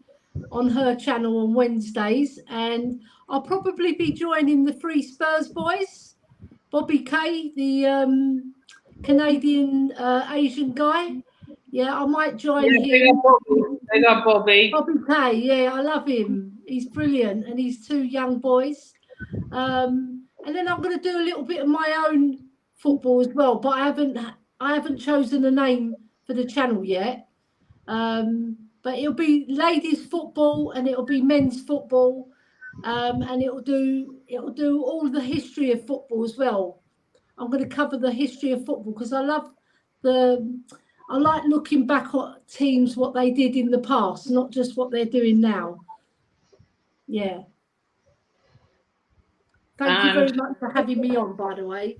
on her channel on Wednesdays, and I'll probably be joining the Free Spurs Boys, Bobby Kay, the Canadian Asian guy. Yeah, I might join him. They got Bobby. Bobby Kay, yeah, I love him. He's brilliant, and he's 2 young boys. And then I'm going to do a little bit of my own football as well, but I haven't chosen a name for the channel yet. But it'll be ladies football and it'll be men's football. and it'll do all the history of football as well. I'm going to cover the history of football because I like looking back at teams, what they did in the past, not just what they're doing now. Yeah. Thank you very much for having me on, by the way.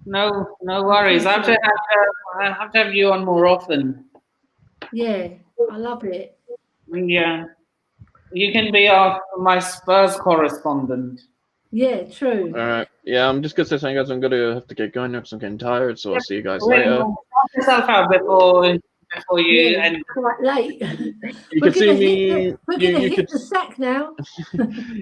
No worries. I have to have you on more often. Yeah, I love it. Yeah. You can be my Spurs correspondent. Yeah, true. All right. Yeah, I'm just gonna say something, guys. I'm gonna have to get going now because I'm getting tired. So I'll see you guys later. Sort yourself out before you end. Quite late. You can see me. We're gonna hit the sack now.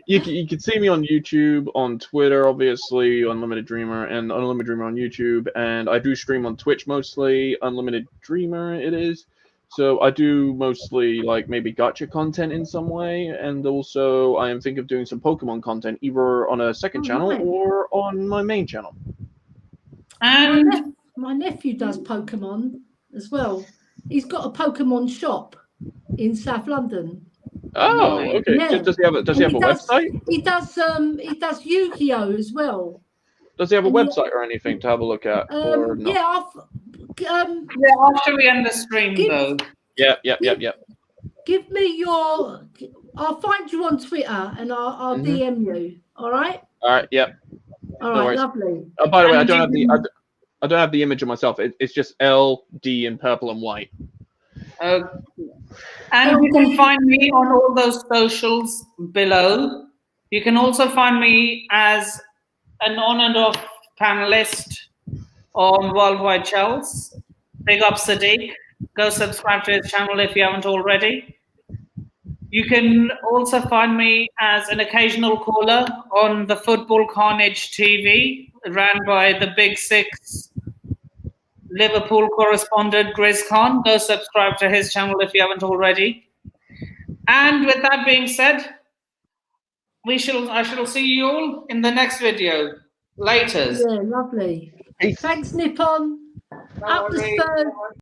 You can see me on YouTube, on Twitter, obviously, Unlimited Dreamer, and Unlimited Dreamer on YouTube. And I do stream on Twitch mostly. Unlimited Dreamer, it is. So I do mostly like maybe gacha content in some way, and also I am thinking of doing some Pokemon content either on a second channel or on my main channel. And my nephew does Pokemon as well. He's got a Pokemon shop in South London. Oh, okay. Yeah. Does he have a website? He does Yu-Gi-Oh as well. Does he have a website or anything to have a look at? Or not? Yeah, after we end the stream, though. Yeah. Give me I'll find you on Twitter and I'll DM you. All right. All right. Yep. All right. Lovely. Oh, by the way, I don't have the image of myself. It's just LD in purple and white. And you can find me on all those socials below. You can also find me as an on and off panelist on Worldwide Chels. Big up Sadiq. Go subscribe to his channel if you haven't already. You can also find me as an occasional caller on the Football Carnage TV, ran by the Big Six Liverpool correspondent Grizz Khan. Go subscribe to his channel if you haven't already. And with that being said, I shall see you all in the next video. Laters. Yeah, lovely. Thanks, Nippon. Up the Spurs.